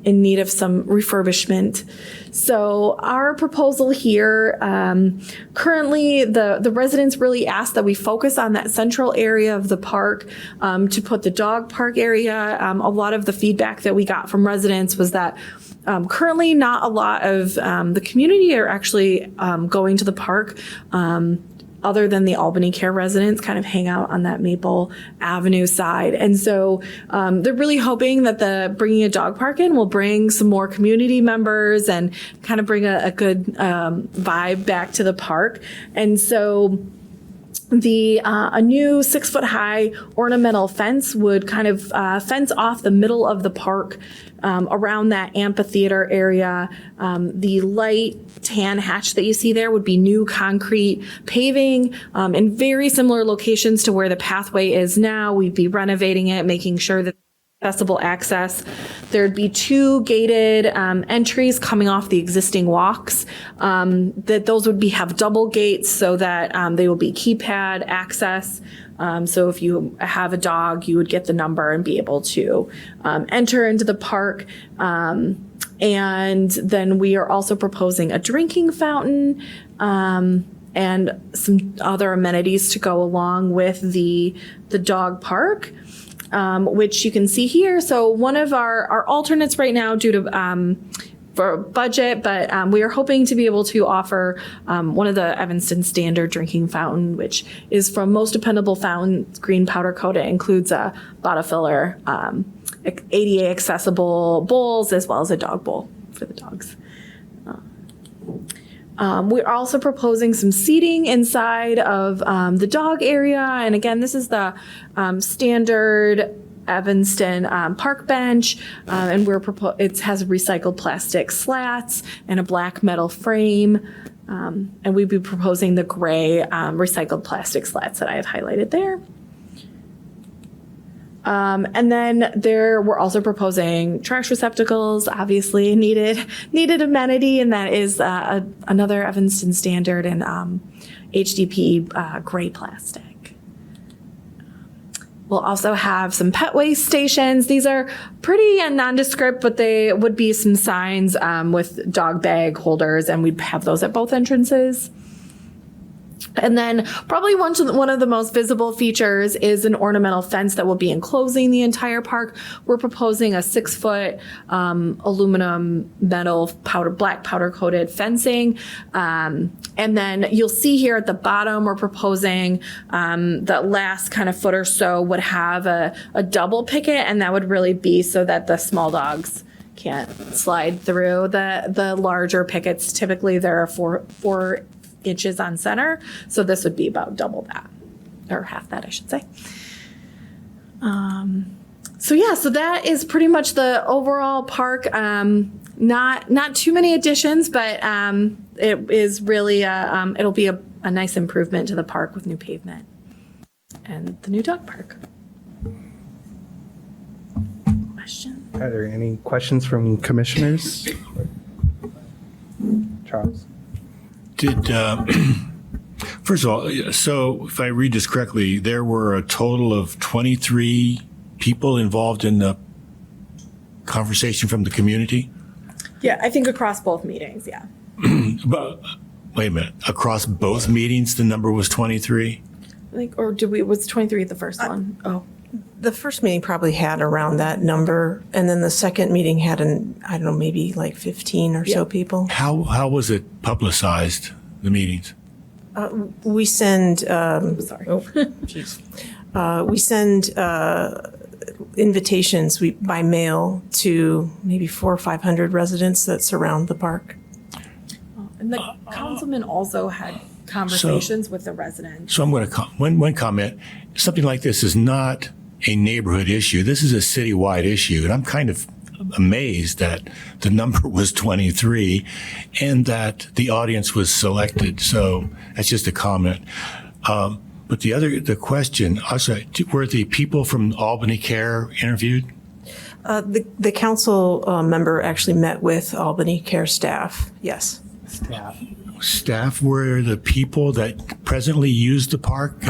in need of some refurbishment. So our proposal here, currently the residents really asked that we focus on that central area of the park to put the dog park area. A lot of the feedback that we got from residents was that currently not a lot of the community are actually going to the park. Other than the Albany Care residents kind of hang out on that Maple Avenue side. And so they're really hoping that bringing a dog park in will bring some more community members and kind of bring a good vibe back to the park. And so a new 6-foot high ornamental fence would kind of fence off the middle of the park around that amphitheater area. The light tan hatch that you see there would be new concrete paving in very similar locations to where the pathway is now. We'd be renovating it, making sure that accessible access. There'd be 2 gated entries coming off the existing walks. That those would have double gates so that they will be keypad access. So if you have a dog, you would get the number and be able to enter into the park. And then we are also proposing a drinking fountain. and some other amenities to go along with the dog park, which you can see here. So one of our alternates right now due to for budget, but we are hoping to be able to offer one of the Evanston Standard drinking fountain, which is from Most Dependable Fountains, green powder coat. It includes a bottle filler, ADA accessible bowls, as well as a dog bowl for the dogs. We're also proposing some seating inside of the dog area. And again, this is the standard Evanston park bench, and it has recycled plastic slats and a black metal frame, and we'd be proposing the gray recycled plastic slats that I have highlighted there. And then we're also proposing trash receptacles, obviously a needed amenity, and that is another Evanston Standard and HDP gray plastic. We'll also have some pet waste stations. These are pretty nondescript, but they would be some signs with dog bag holders, and we'd have those at both entrances. And then probably one of the most visible features is an ornamental fence that will be enclosing the entire park. We're proposing a 6-foot aluminum metal black powder coated fencing. And then you'll see here at the bottom, we're proposing that last kind of foot or so would have a double picket, and that would really be so that the small dogs can't slide through. The larger pickets, typically there are 4 inches on center, so this would be about double that, or half that, I should say. So that is pretty much the overall park. Not too many additions, but it is really it'll be a nice improvement to the park with new pavement and the new dog park. Question? Are there any questions from commissioners? Charles? First of all, so if I read this correctly, there were a total of 23 people involved in the conversation from the community? Yeah, I think across both meetings, yeah. But wait a minute, across both meetings, the number was 23? I think, or was 23 at the first one? Oh. The first meeting probably had around that number, and then the second meeting had I don't know, maybe like 15 or so people. How was it publicized, the meetings? We send, Sorry. we send invitations by mail to maybe 400 or 500 residents that surround the park. And the councilman also had conversations with the residents. So I'm going to one comment. Something like this is not a neighborhood issue. This is a citywide issue, and I'm kind of amazed that the number was 23 and that the audience was selected. So that's just a comment. But the question, also, were the people from Albany Care interviewed? The council member actually met with Albany Care staff, yes. Staff were the people that presently use the park?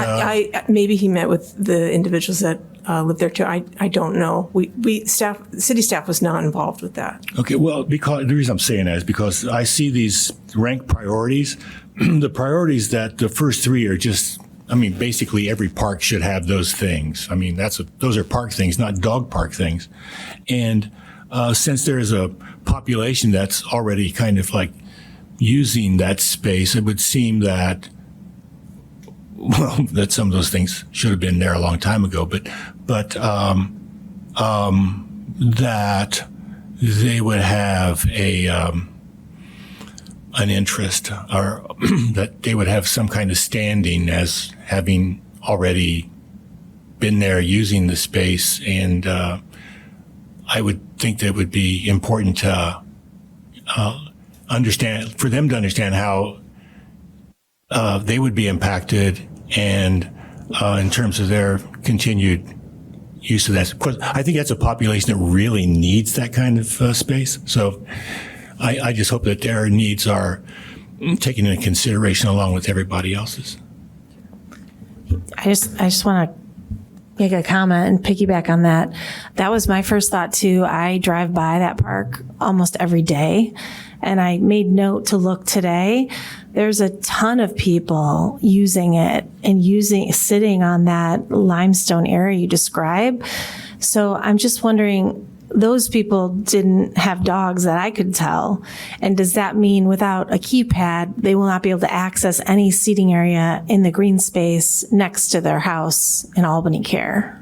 Maybe he met with the individuals that live there too. I don't know. City staff was not involved with that. Okay, well, because the reason I'm saying that is because I see these ranked priorities. The priorities that the first 3 are just, basically every park should have those things. Those are park things, not dog park things. And since there is a population that's already kind of like using that space, it would seem that that some of those things should have been there a long time ago, but that they would have an interest, or that they would have some kind of standing as having already been there using the space. And I would think that it would be important to for them to understand how they would be impacted, and in terms of their continued use of that. Of course, I think that's a population that really needs that kind of space. So I just hope that their needs are taken into consideration along with everybody else's. I just want to make a comment and piggyback on that. That was my first thought too. I drive by that park almost every day, and I made note to look today. There's a ton of people using it and sitting on that limestone area you describe. So I'm just wondering, those people didn't have dogs that I could tell. And does that mean without a keypad, they will not be able to access any seating area in the green space next to their house in Albany Care?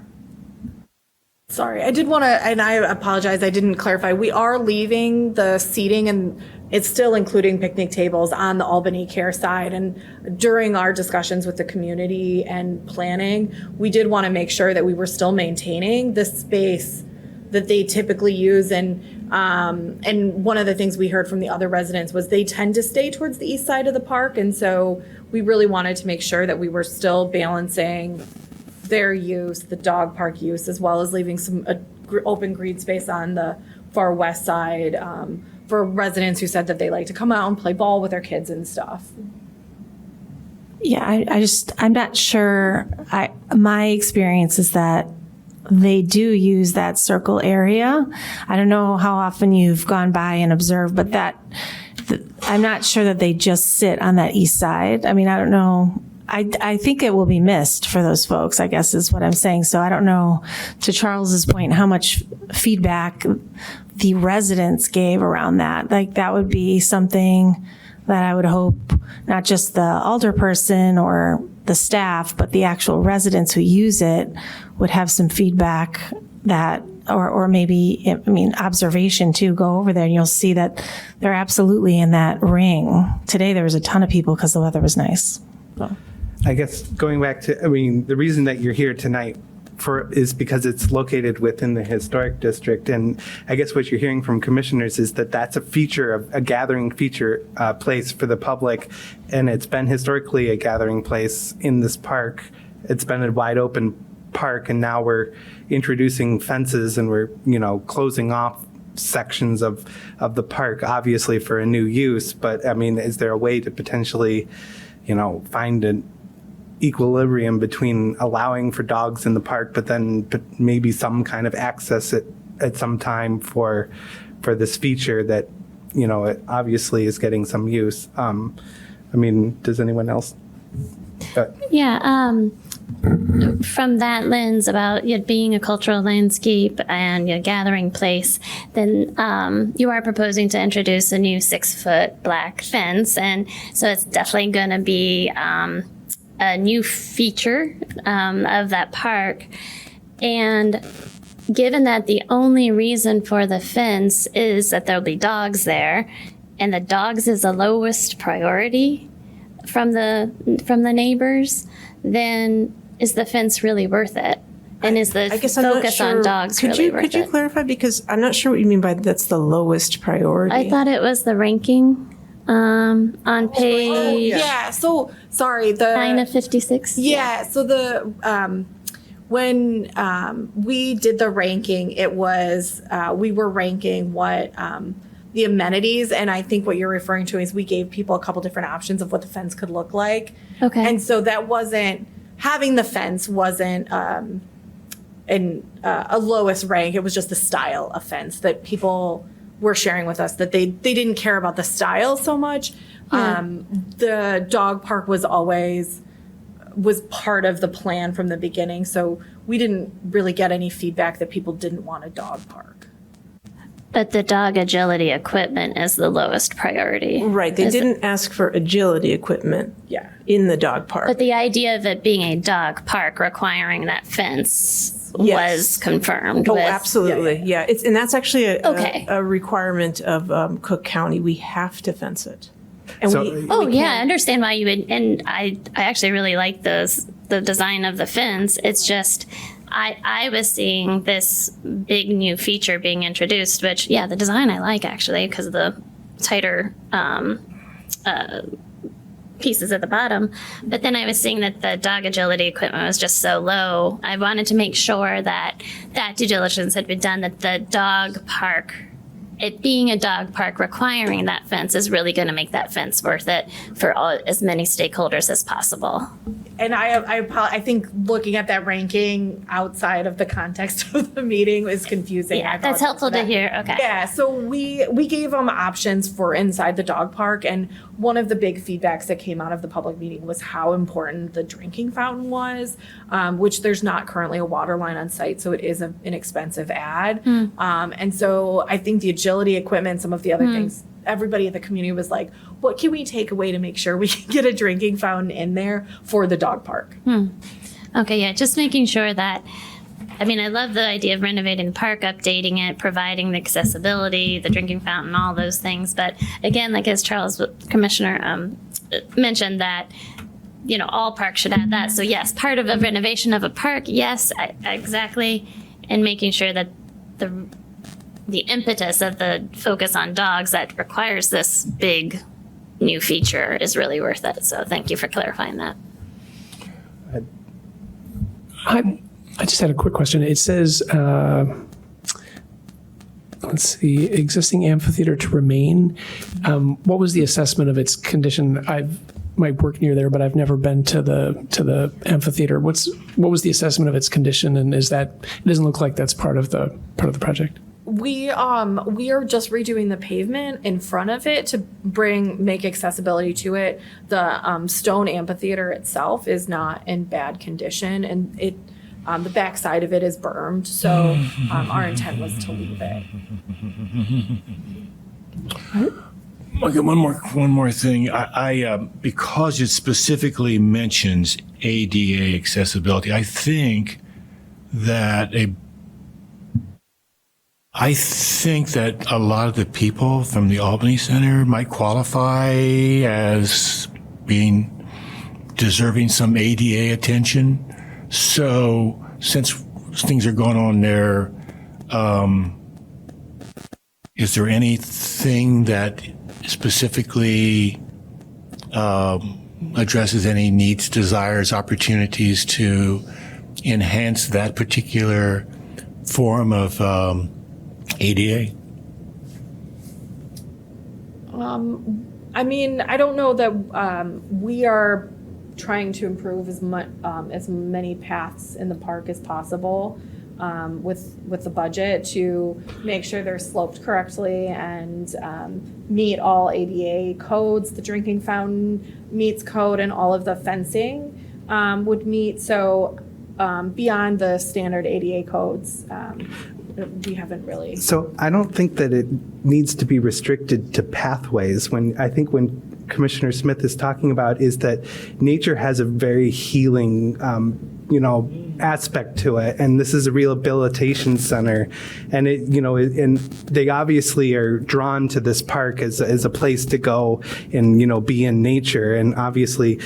Sorry, I did want to, and I apologize, I didn't clarify. We are leaving the seating, and it's still including picnic tables on the Albany Care side. And during our discussions with the community and planning, we did want to make sure that we were still maintaining the space that they typically use. And one of the things we heard from the other residents was they tend to stay towards the east side of the park. And so we really wanted to make sure that we were still balancing their use, the dog park use, as well as leaving some open green space on the far west side for residents who said that they like to come out and play ball with their kids and stuff. Yeah, I'm not sure. My experience is that they do use that circle area. I don't know how often you've gone by and observed, but I'm not sure that they just sit on that east side. I mean, I don't know. I think it will be missed for those folks, I guess is what I'm saying. So I don't know, to Charles's point, how much feedback the residents gave around that. Like, that would be something that I would hope not just the alderperson or the staff, but the actual residents who use it would have some feedback that, or maybe, I mean, observation too. Go over there and you'll see that they're absolutely in that ring. Today there was a ton of people because the weather was nice. So. I guess going back to, I mean, the reason that you're here tonight is because it's located within the historic district. And I guess what you're hearing from commissioners is that that's a feature of a gathering feature place for the public. And it's been historically a gathering place in this park. It's been a wide open park, and now we're introducing fences and we're, closing off sections of the park, obviously for a new use. But I mean, is there a way to potentially, find an equilibrium between allowing for dogs in the park, but then maybe some kind of access at some time for this feature that, it obviously is getting some use. I mean, does anyone else? Yeah, from that lens about it being a cultural landscape and a gathering place, then you are proposing to introduce a new 6-foot black fence. And so it's definitely going to be a new feature of that park. And given that the only reason for the fence is that there'll be dogs there, and the dogs is the lowest priority from the neighbors, then is the fence really worth it? And is the focus on dogs really worth it? Could you clarify? Because I'm not sure what you mean by that's the lowest priority. I thought it was the ranking on page Yeah, so sorry, 9 of 56. Yeah, so the when we did the ranking, it was we were ranking what the amenities, and I think what you're referring to is we gave people a couple different options of what the fence could look like. Okay. And so that wasn't, having the fence wasn't in a lowest rank. It was just the style of fence that people were sharing with us, that they didn't care about the style so much. Yeah. The dog park was part of the plan from the beginning, so we didn't really get any feedback that people didn't want a dog park. But the dog agility equipment is the lowest priority. Right. They didn't ask for agility equipment in the dog park. But the idea of it being a dog park requiring that fence was confirmed. Oh, absolutely. Yeah. And that's actually Okay. a requirement of Cook County. We have to fence it. And I understand why you would, and I actually really like the design of the fence. It's just, I was seeing this big new feature being introduced, which, the design I like actually because of the tighter pieces at the bottom. But then I was seeing that the dog agility equipment was just so low. I wanted to make sure that due diligence had been done, that the dog park, it being a dog park requiring that fence, is really going to make that fence worth it for as many stakeholders as possible. And I think looking at that ranking outside of the context of the meeting is confusing. Yeah, I that's apologize helpful for to that. hear. Okay. Yeah, so we gave them options for inside the dog park, and one of the big feedbacks that came out of the public meeting was how important the drinking fountain was, which there's not currently a water line on site, so it is an expensive add. And so I think the agility equipment, some of the other things, everybody in the community was like, what can we take away to make sure we can get a drinking fountain in there for the dog park? Okay, yeah, just making sure that, I mean, I love the idea of renovating the park, updating it, providing the accessibility, the drinking fountain, all those things. But again, like as Charles, Commissioner, mentioned that, you know, all parks should have that. So yes, part of a renovation of a park, yes, exactly. And making sure that the impetus of the focus on dogs that requires this big new feature is really worth it. So thank you for clarifying that. I just had a quick question. It says, let's see, existing amphitheater to remain. What was the assessment of its condition? Might work near there, but I've never been to the amphitheater. What was the assessment of its condition, and is that, it doesn't look like that's part of the project? We are just redoing the pavement in front of it to make accessibility to it. The stone amphitheater itself is not in bad condition, and it the back side of it is bermed. So our intent was to leave it. Okay, one more thing. I because it specifically mentions ADA accessibility, I think that a lot of the people from the Albany Center might qualify as being deserving some ADA attention. So since things are going on there, is there anything that specifically addresses any needs, desires, opportunities to enhance that particular form of ADA? I mean, I don't know that we are trying to improve as many paths in the park as possible with the budget to make sure they're sloped correctly and meet all ADA codes. The drinking fountain meets code, and all of the fencing would meet. So beyond the standard ADA codes, we haven't really. So I don't think that it needs to be restricted to pathways. When Commissioner Smith is talking about is that nature has a very healing, aspect to it, and this is a rehabilitation center, and and they obviously are drawn to this park as a place to go and be in nature, and obviously,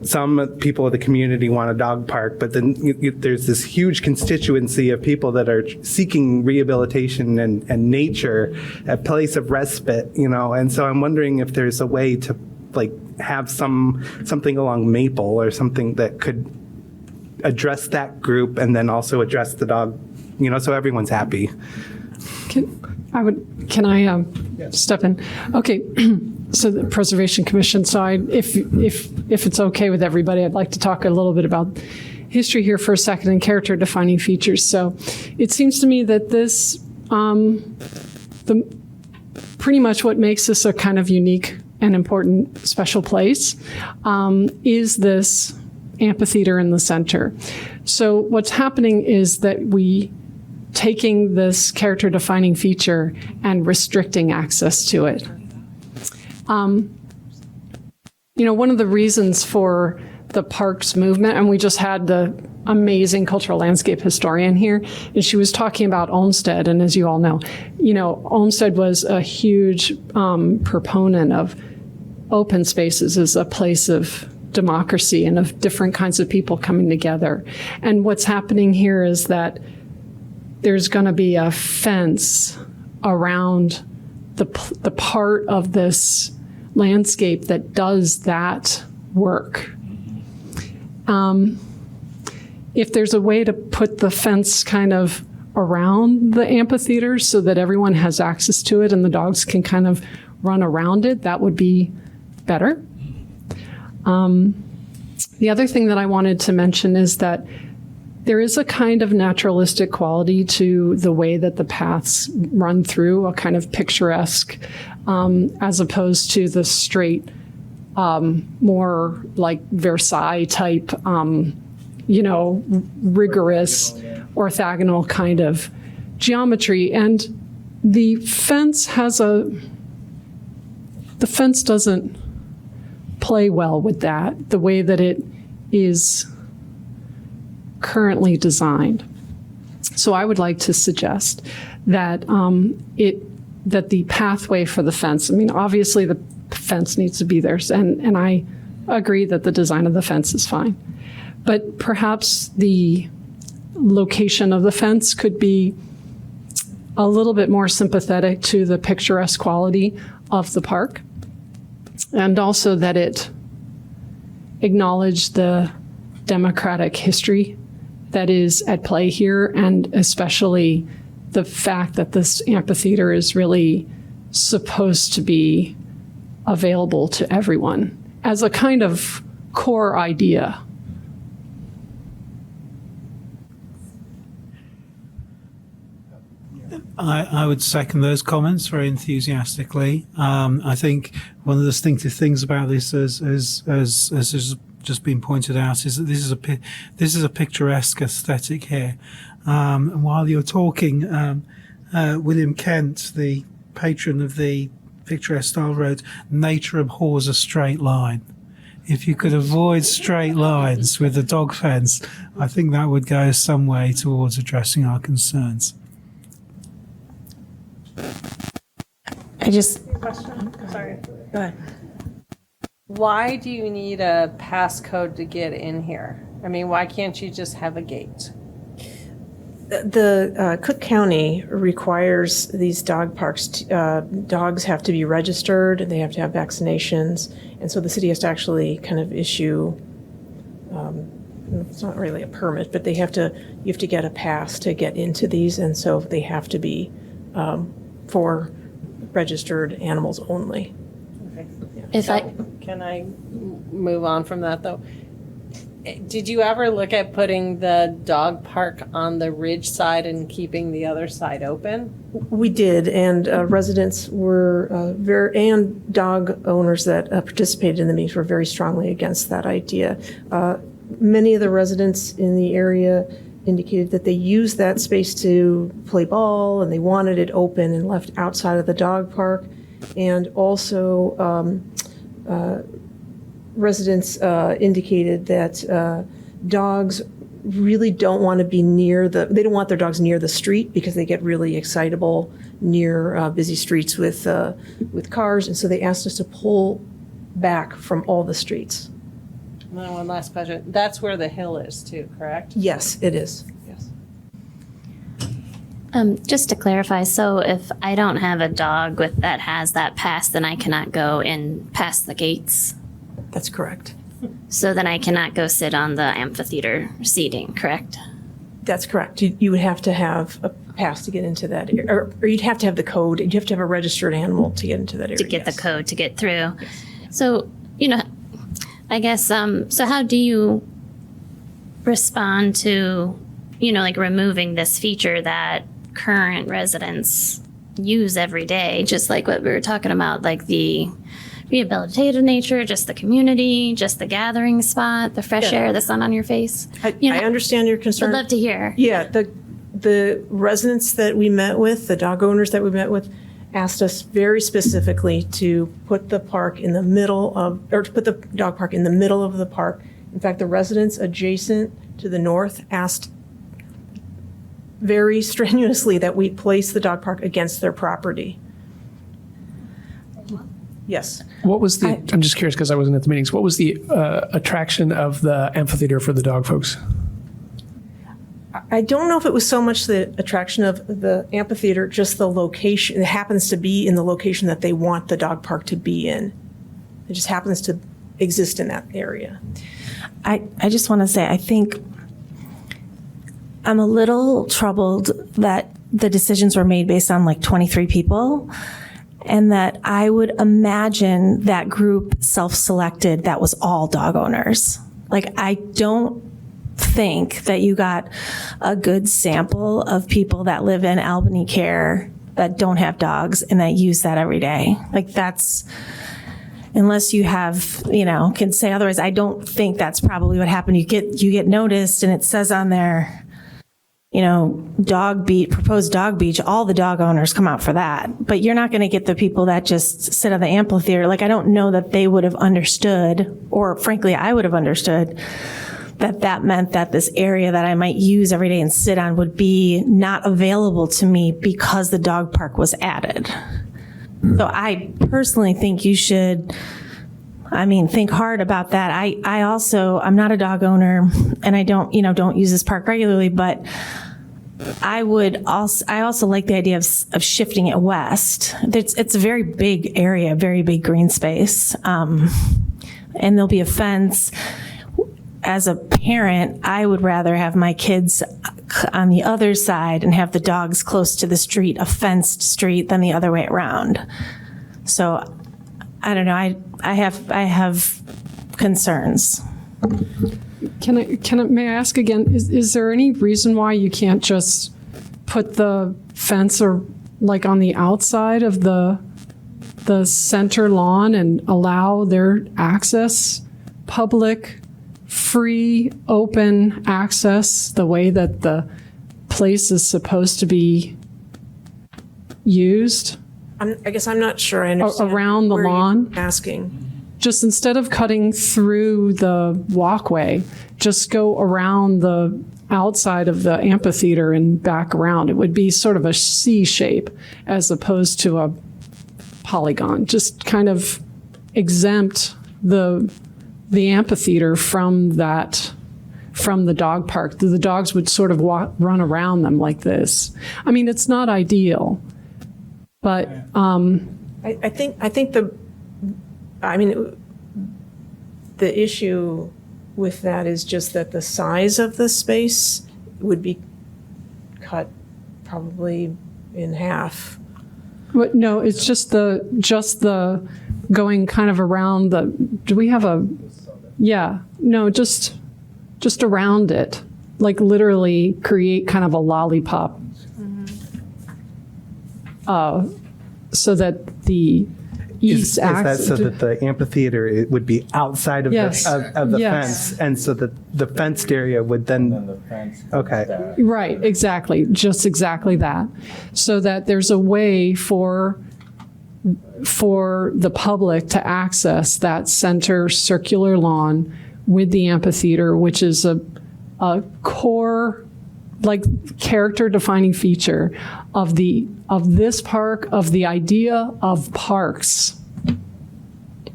some people of the community want a dog park, but then there's this huge constituency of people that are seeking rehabilitation and nature, a place of respite, and so I'm wondering if there's a way to have something along Maple or something that could address that group and then also address the dog, so everyone's happy. Can I step in? Okay. So the Preservation Commission side, if it's okay with everybody, I'd like to talk a little bit about history here for a second and character defining features. So it seems to me that this, pretty much what makes this a kind of unique and important special place is this amphitheater in the center. So what's happening is that we taking this character defining feature and restricting access to it. One of the reasons for the parks movement, and we just had the amazing cultural landscape historian here, is she was talking about Olmsted. And as you all know, Olmsted was a huge proponent of open spaces as a place of democracy and of different kinds of people coming together. And what's happening here is that there's going to be a fence around the part of this landscape that does that work. If there's a way to put the fence kind of around the amphitheater so that everyone has access to it and the dogs can kind of run around it, that would be better. The other thing that I wanted to mention is that there is a kind of naturalistic quality to the way that the paths run through, a kind of picturesque, as opposed to the straight, more like Versailles type, rigorous orthogonal kind of geometry. And the fence doesn't play well with that, the way that it is currently designed. So I would like to suggest that that the pathway for the fence, I mean, obviously the fence needs to be there, and I agree that the design of the fence is fine. But perhaps the location of the fence could be a little bit more sympathetic to the picturesque quality of the park, and also that it acknowledged the democratic history that is at play here, and especially the fact that this amphitheater is really supposed to be available to everyone as a kind of core idea. I would second those comments very enthusiastically. I think one of the distinctive things about this, as has just been pointed out, is that this is a picturesque aesthetic here. And while you're talking, William Kent, the patron of the picturesque style, wrote, "Nature abhors a straight line." If you could avoid straight lines with the dog fence, I think that would go some way towards addressing our concerns. Sorry. Go ahead. Why do you need a passcode to get in here? I mean, why can't you just have a gate? The Cook County requires these dog parks, dogs have to be registered, and they have to have vaccinations, and so the city has to actually kind of issue, it's not really a permit, but you have to get a pass to get into these, and so they have to be for registered animals only. Okay. Can I move on from that, though? Did you ever look at putting the dog park on the ridge side and keeping the other side open? We did, and residents were and dog owners that participated in the meetings were very strongly against that idea. Many of the residents in the area indicated that they used that space to play ball, and they wanted it open and left outside of the dog park. And also, residents indicated that dogs really don't want to be they don't want their dogs near the street because they get really excitable near busy streets with cars, and so they asked us to pull back from all the streets. And then one last question. That's where the hill is too, correct? Yes, it is. Yes. Just to clarify, so if I don't have a dog that has that pass, then I cannot go in past the gates? That's correct. So then I cannot go sit on the amphitheater seating, correct? That's correct. You would have to have a pass to get into that area, or you'd have to have the code. You'd have to have a registered animal to get into that area. To get yes. the code to get through. So, I guess, so how do you respond to, like removing this feature that current residents use every day, just like what we were talking about, like the rehabilitative nature, just the community, just the gathering spot, the fresh air, the sun on your face? I understand your concern. I'd love to hear. Yeah, the residents that we met with, the dog owners that we met with, asked us very specifically to put the park in the middle of, or to put the dog park in the middle of the park. In fact, the residents adjacent to the north asked very strenuously that we place the dog park against their property. Yes. What was the, I'm just curious because I wasn't at the meetings, what was the attraction of the amphitheater for the dog folks? I don't know if it was so much the attraction of the amphitheater, just the location. It happens to be in the location that they want the dog park to be in. It just happens to exist in that area. I just want to say, I think I'm a little troubled that the decisions were made based on like 23 people. and that I would imagine that group self-selected that was all dog owners. Like, I don't think that you got a good sample of people that live in Albany Care that don't have dogs and that use that every day. Like, that's, unless you have, can say otherwise, I don't think that's probably what happened. You get noticed and it says on there, proposed dog beach, all the dog owners come out for that. But you're not going to get the people that just sit on the amphitheater. Like, I don't know that they would have understood, or frankly, I would have understood that meant that this area that I might use every day and sit on would be not available to me because the dog park was added. So I personally think you should, think hard about that. I'm not a dog owner and I don't use this park regularly, but I also like the idea of shifting it west. It's a very big area, very big green space. And there'll be a fence. As a parent, I would rather have my kids on the other side and have the dogs close to the street, a fenced street, than the other way around. So I don't know. I have concerns. May I ask again, is there any reason why you can't just put the fence or like on the outside of the center lawn and allow their access, public, free, open access, the way that the place is supposed to be used? I guess I'm not sure I understand. Around the where you're lawn? asking. Just instead of cutting through the walkway, just go around the outside of the amphitheater and back around. It would be sort of a C shape as opposed to a polygon. Just kind of exempt the amphitheater from the dog park. The dogs would sort of run around them like this. It's not ideal, but I think the issue with that is just that the size of the space would be cut probably in half. But no, it's just the going kind of around the. Do we have a? Yeah, no, just around it, like literally create kind of a lollipop, so that the Is east that so that the amphitheater it would be outside of Yes. the Yes. fence, and so that the fenced area would then. Okay. Right, exactly, just exactly that, so that there's a way for the public to access that center circular lawn with the amphitheater, which is a core, like, character defining feature of this park, of the idea of parks.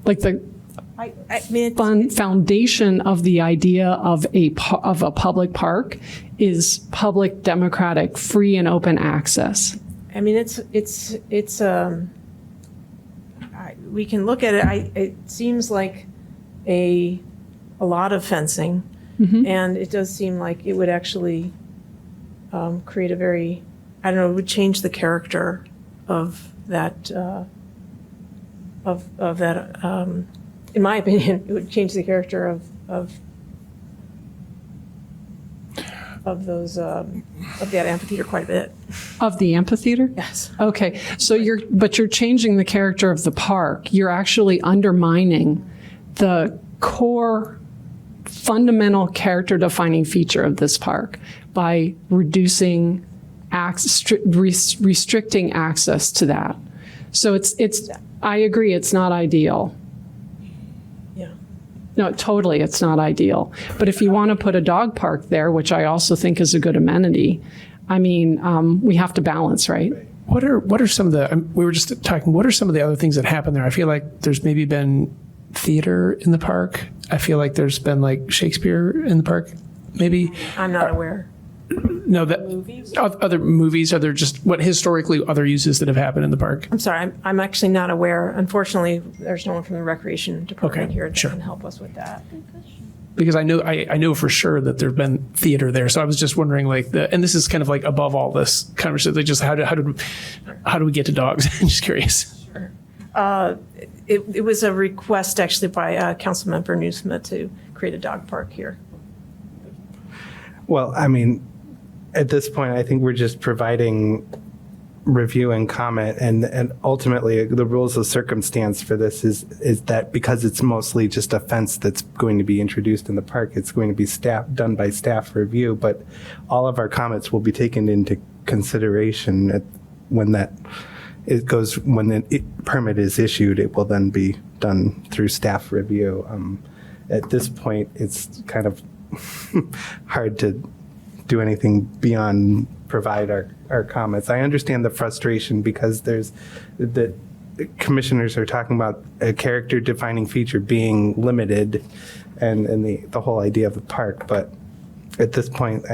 Like the foundation of the idea of a public park is public, democratic, free and open access. We can look at it. It seems like a lot of fencing, and it does seem like it would actually create a very, it would change the character of that. Of that, in my opinion, it would change the character of that amphitheater quite a bit. Of the amphitheater? Yes. Okay, so you're changing the character of the park. You're actually undermining the core fundamental character defining feature of this park by reducing restricting access to that. So I agree, it's not ideal. Yeah. No, totally, it's not ideal. But if you want to put a dog park there, which I also think is a good amenity, we have to balance, right? What are some of the, we were just talking, what are some of the other things that happen there? I feel like there's maybe been theater in the park. I feel like there's been like Shakespeare in the park, maybe. I'm not aware. No, other movies. Are there just what historically other uses that have happened in the park? I'm sorry, I'm actually not aware. Unfortunately, there's no one from the recreation department Okay, here that sure. can help us with that. Because I know for sure that there's been theater there. So I was just wondering, and this is kind of like above all this conversation, like just how do we get to dogs? I'm just curious. Sure. It was a request actually by Councilmember Newsma to create a dog park here. Well, I mean, at this point, I think we're just providing review and comment, and ultimately the rules of circumstance for this is that because it's mostly just a fence that's going to be introduced in the park, it's going to be done by staff review, but all of our comments will be taken into consideration when the permit is issued. It will then be done through staff review. At this point, it's kind of hard to do anything beyond provide our comments. I understand the frustration because there's the commissioners are talking about a character defining feature being limited and the whole idea of the park. But at this point,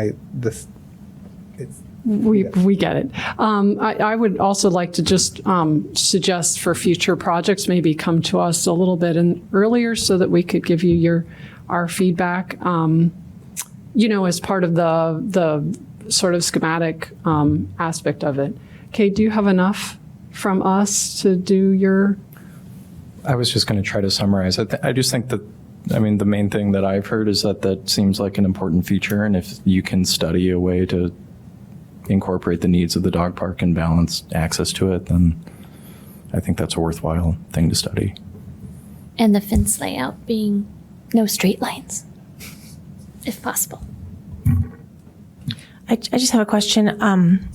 We get it. I would also like to just suggest for future projects, maybe come to us a little bit earlier so that we could give you our feedback. As part of the sort of schematic aspect of it. Kate, do you have enough from us to do your? I was just going to try to summarize. I just think that, the main thing that I've heard is that seems like an important feature, and if you can study a way to incorporate the needs of the dog park and balance access to it, then I think that's a worthwhile thing to study. And the fence layout being no straight lines, if possible. I just have a question.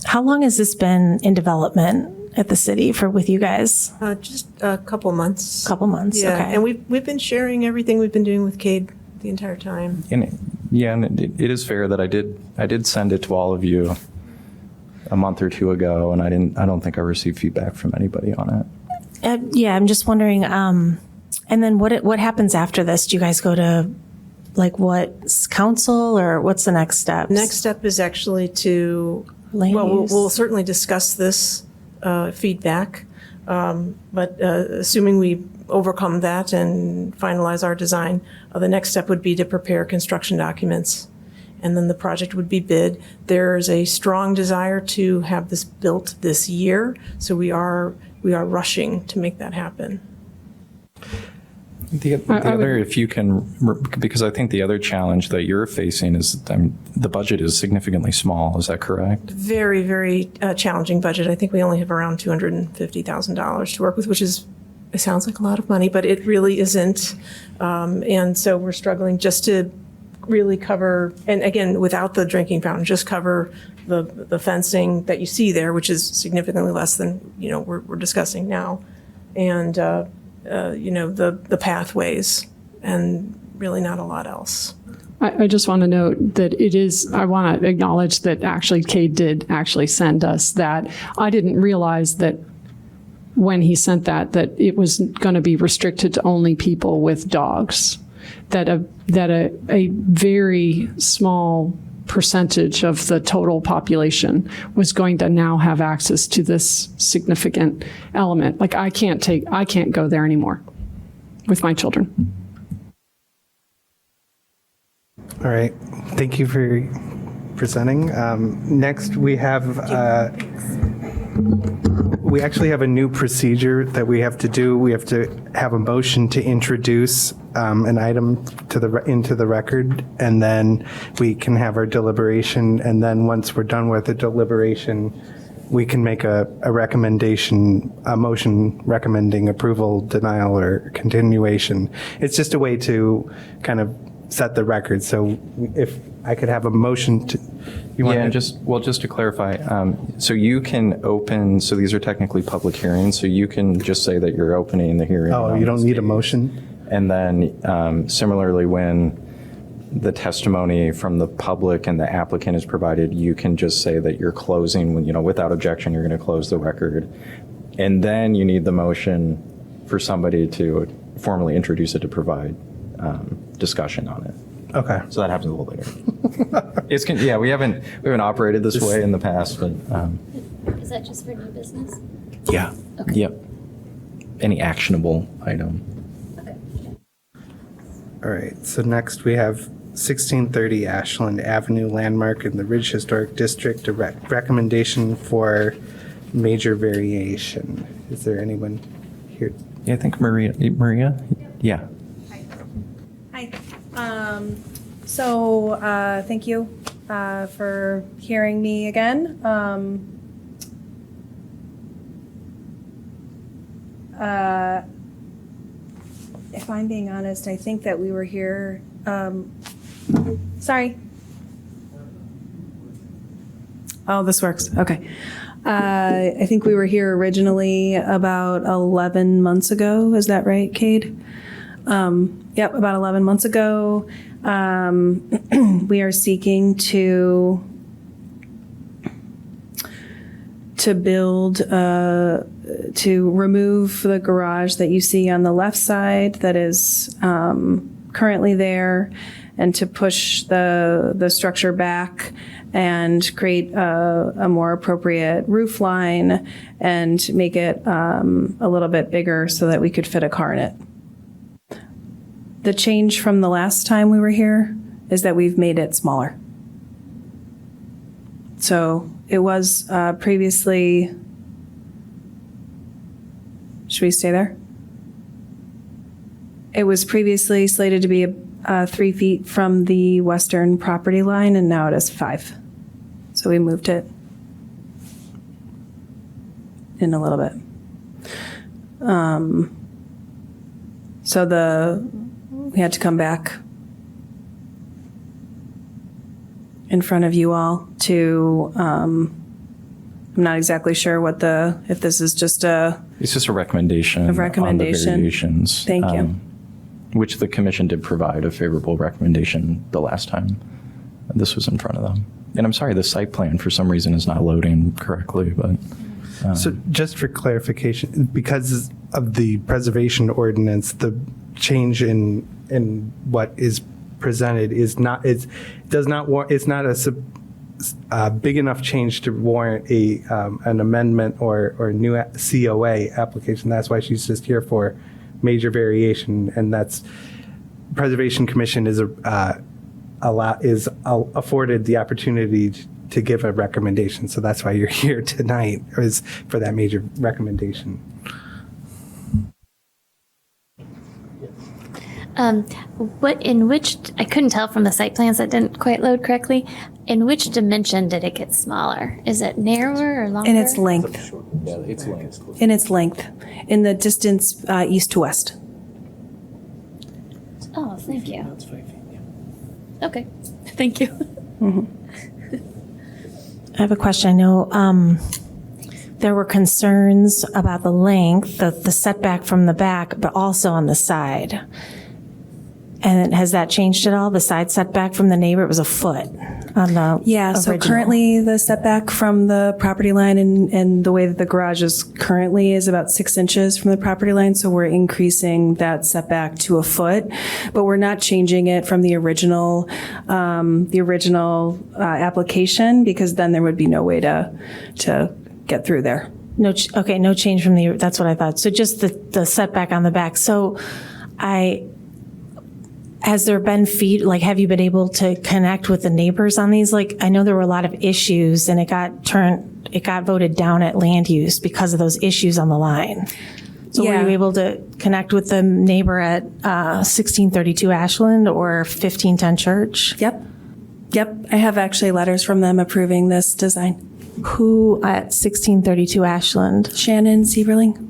How long has this been in development at the city with you guys? Just a couple months. Couple months, Yeah, okay. and we've been sharing everything we've been doing with Cade the entire time. And it is fair that I did send it to all of you a month or two ago, and I don't think I received feedback from anybody on it. Yeah, I'm just wondering. And then what happens after this? Do you guys go to council, or what's the next step? Next step is actually to, we'll certainly discuss this feedback, but assuming we overcome that and finalize our design, the next step would be to prepare construction documents, and then the project would be bid. There's a strong desire to have this built this year, so we are rushing to make that happen. The other, if you can, because I think the other challenge that you're facing is the budget is significantly small. Is that correct? Very, very challenging budget. I think we only have around $250,000 to work with, which it sounds like a lot of money, but it really isn't. And so we're struggling just to really cover, and again, without the drinking fountain, just cover the fencing that you see there, which is significantly less than we're discussing now, and the pathways, and really not a lot else. I just want to note that I want to acknowledge that actually Cade did actually send us that. I didn't realize that when he sent that it was going to be restricted to only people with dogs, that a very small percentage of the total population was going to now have access to this significant element. Like I can't go there anymore with my children. All right. Thank you for presenting. Next, we actually have a new procedure that we have to do. We have to have a motion to introduce an item into the record, and then we can have our deliberation. And then once we're done with the deliberation, we can make a motion recommending approval, denial, or continuation. It's just a way to kind of set the record. So if I could have a motion to, just to clarify, so you can open, so these are technically public hearings, so you can just say that you're opening the hearing. Oh, you don't need a motion? And then similarly, when the testimony from the public and the applicant is provided, you can just say that you're closing, without objection, you're going to close the record. And then you need the motion for somebody to formally introduce it to provide discussion on it. Okay. So that happens a little later. We haven't operated this way in the past, but. Is that just for new business? Yeah. Okay. Yep. Any actionable item. Okay. All right. So next we have 1630 Ashland Avenue landmark in the Ridge Historic District, a recommendation for major variation. Is there anyone here. Yeah, I think Maria, yeah. Hi. Thank you for hearing me again. If I'm being honest, I think that we were here. Sorry. Oh, this works. Okay. I think we were here originally about 11 months ago. Is that right, Cade? Yep, about 11 months ago. We are seeking to build, to remove the garage that you see on the left side that is currently there, and to push the structure back and create a more appropriate roof line and make it a little bit bigger so that we could fit a car in it. The change from the last time we were here is that we've made it smaller. So it was previously, should we stay there? It was previously slated to be 3 feet from the western property line, and now it is 5. So we moved it in a little bit. We had to come back in front of you all to, I'm not exactly sure if this is just It's just a recommendation. A recommendation. On the variations. Thank you. Which the commission did provide a favorable recommendation the last time this was in front of them. And I'm sorry, the site plan for some reason is not loading correctly, but. So just for clarification, because of the preservation ordinance, the change in what is presented is not, it's not a big enough change to warrant an amendment or new COA application. That's why she's just here for major variation, and that's Preservation Commission is afforded the opportunity to give a recommendation. So that's why you're here tonight, is for that major recommendation. I couldn't tell from the site plans that didn't quite load correctly. In which dimension did it get smaller? Is it narrower or longer? in its length. Yeah, it's length. In its length, in the distance east to west. Oh, thank you. Okay, thank you. I have a question. I know there were concerns about the length, the setback from the back, but also on the side. And has that changed at all? The side setback from the neighbor, it was a foot on the Yeah, so original. currently the setback from the property line and the way that the garage is currently is about 6 inches from the property line. So we're increasing that setback to a foot, but we're not changing it from the original application, because then there would be no way to get through there. No change from the, that's what I thought. So just the setback on the back. So has there been have you been able to connect with the neighbors on these? Like, I know there were a lot of issues and it got voted down at land use because of those issues on the line. So Yeah. were you able to connect with the neighbor at 1632 Ashland or 1510 Church? Yep. I have actually letters from them approving this design. Who at 1632 Ashland? Shannon Sieberling.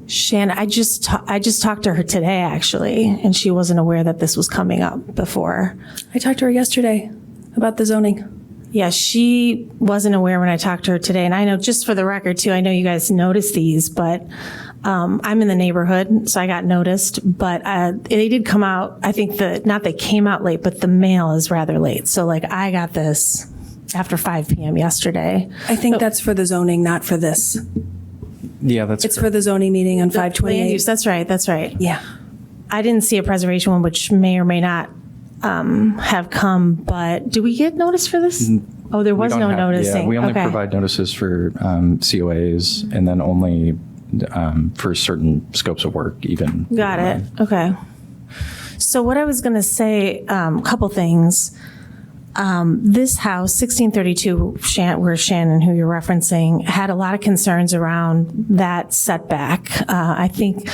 Shannon, I just talked to her today, actually, and she wasn't aware that this was coming up before. I talked to her yesterday about the zoning. Yeah, she wasn't aware when I talked to her today. And I know, just for the record, too, I know you guys noticed these, but I'm in the neighborhood, so I got noticed. But they did come out, I think not they came out late, but the mail is rather late. So, I got this after 5 p.m. yesterday. I think that's for the zoning, not for this. Yeah, that's It's for the zoning meeting on Land 528. use, that's right. Yeah. I didn't see a preservation one, which may or may not have come, but do we get notice for this? Oh, there was no noticing. Yeah, we only Okay. provide notices for COAs, and then only for certain scopes of work, even. Got it. Okay. So what I was going to say, a couple things. This house, 1632, where Shannon, who you're referencing, had a lot of concerns around that setback. I think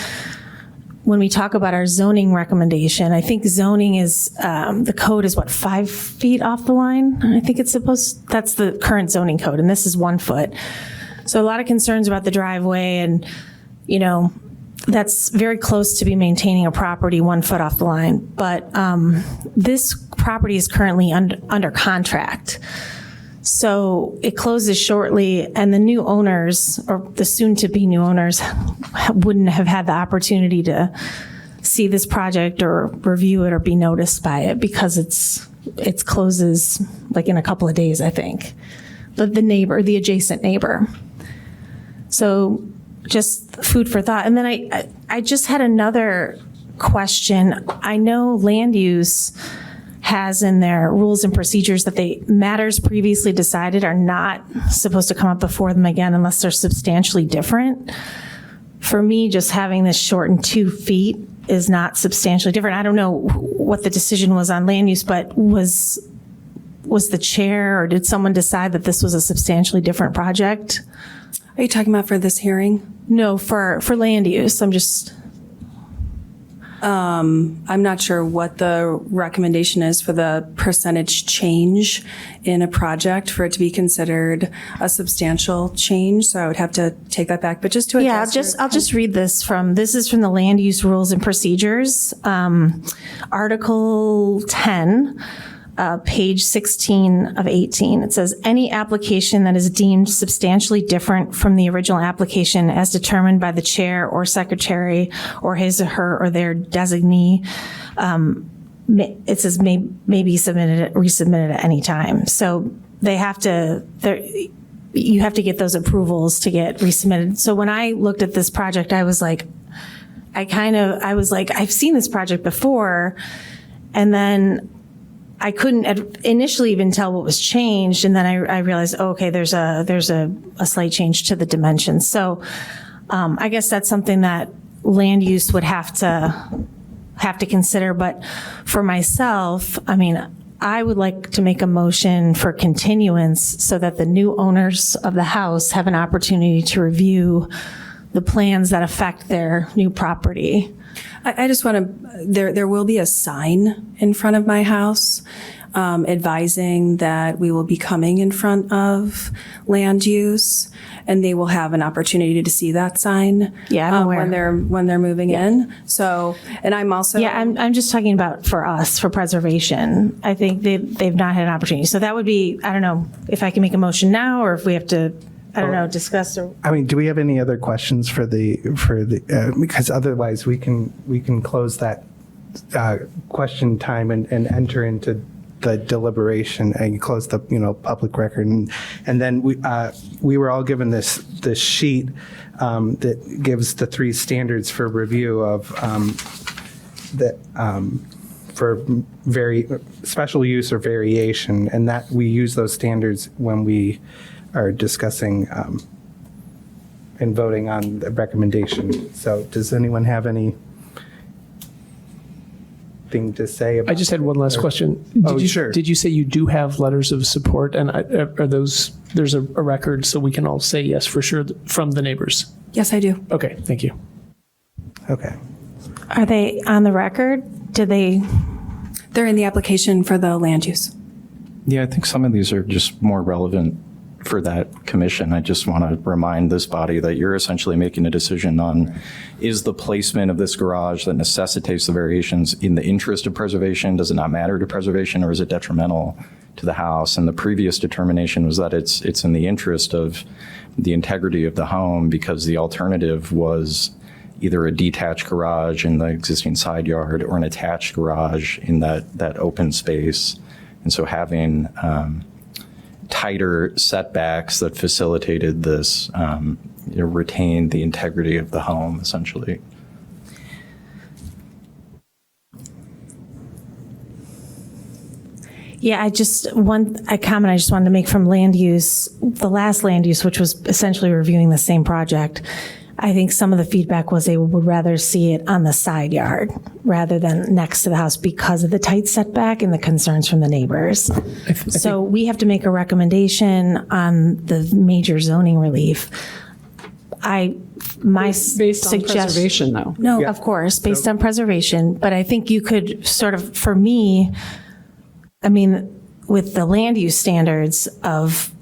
when we talk about our zoning recommendation, I think zoning is, the code is 5 feet off the line? I think it's that's the current zoning code, and this is 1 foot. So a lot of concerns about the driveway, and, that's very close to be maintaining a property 1 foot off the line. But this property is currently under contract. So it closes shortly, and the new owners, or the soon-to-be new owners, wouldn't have had the opportunity to see this project or review it or be noticed by it because it closes like in a couple of days, I think. The adjacent neighbor. So just food for thought. And then I just had another question. I know land use has in their rules and procedures that matters previously decided are not supposed to come up before them again unless they're substantially different. For me, just having this shortened 2 feet is not substantially different. I don't know what the decision was on land use, but was the chair or did someone decide that this was a substantially different project? Are you talking about for this hearing? No, for land use. I'm not sure what the recommendation is for the percentage change in a project for it to be considered a substantial change. So I would have to take that back. But just to address I'll just read this from the land use rules and procedures, Article 10. Page 16 of 18. It says, any application that is deemed substantially different from the original application as determined by the chair or secretary or his or her or their designee, it says may be resubmitted at any time. So you have to get those approvals to get resubmitted. So when I looked at this project, I was like, I've seen this project before. And then I couldn't initially even tell what was changed, and then I realized, okay, there's a slight change to the dimensions. So I guess that's something that land use would have to consider. But for myself, I would like to make a motion for continuance so that the new owners of the house have an opportunity to review the plans that affect their new property. I just want to, there will be a sign in front of my house advising that we will be coming in front of land use, and they will have an opportunity to see that sign. Yeah, I'm aware. when they're moving in. So, and I'm also I'm just talking about for us, for preservation. I think they've not had an opportunity. So that would be, I don't know if I can make a motion now or if we have to, discuss. Or do we have any other questions for the because otherwise we can close that question time and enter into the deliberation and close the public record, and then we were all given this sheet that gives the 3 standards for review of for very special use or variation, and that we use those standards when we are discussing and voting on the recommendation. So does anyone have anything to say about I just had one last question. Sure. Did you say you do have letters of support, and are those, there's a record so we can all say yes for sure from the neighbors? Yes, I do. Okay, thank you. Okay. are they on the record? They're in the application for the land use. Yeah, I think some of these are just more relevant for that commission. I just want to remind this body that you're essentially making a decision on, is the placement of this garage that necessitates the variations in the interest of preservation? Does it not matter to preservation, or is it detrimental to the house? And the previous determination was that it's in the interest of the integrity of the home, because the alternative was either a detached garage in the existing side yard or an attached garage in that open space. And so having tighter setbacks that facilitated this retained the integrity of the home, essentially. Yeah, a comment I just wanted to make from land use, the last land use, which was essentially reviewing the same project. I think some of the feedback was they would rather see it on the side yard rather than next to the house because of the tight setback and the concerns from the neighbors. So we have to make a recommendation on the major zoning relief. My Based on suggestion. preservation, though. No, of course, based on preservation, but I think you could sort of, for me, I mean, with the land use standards of,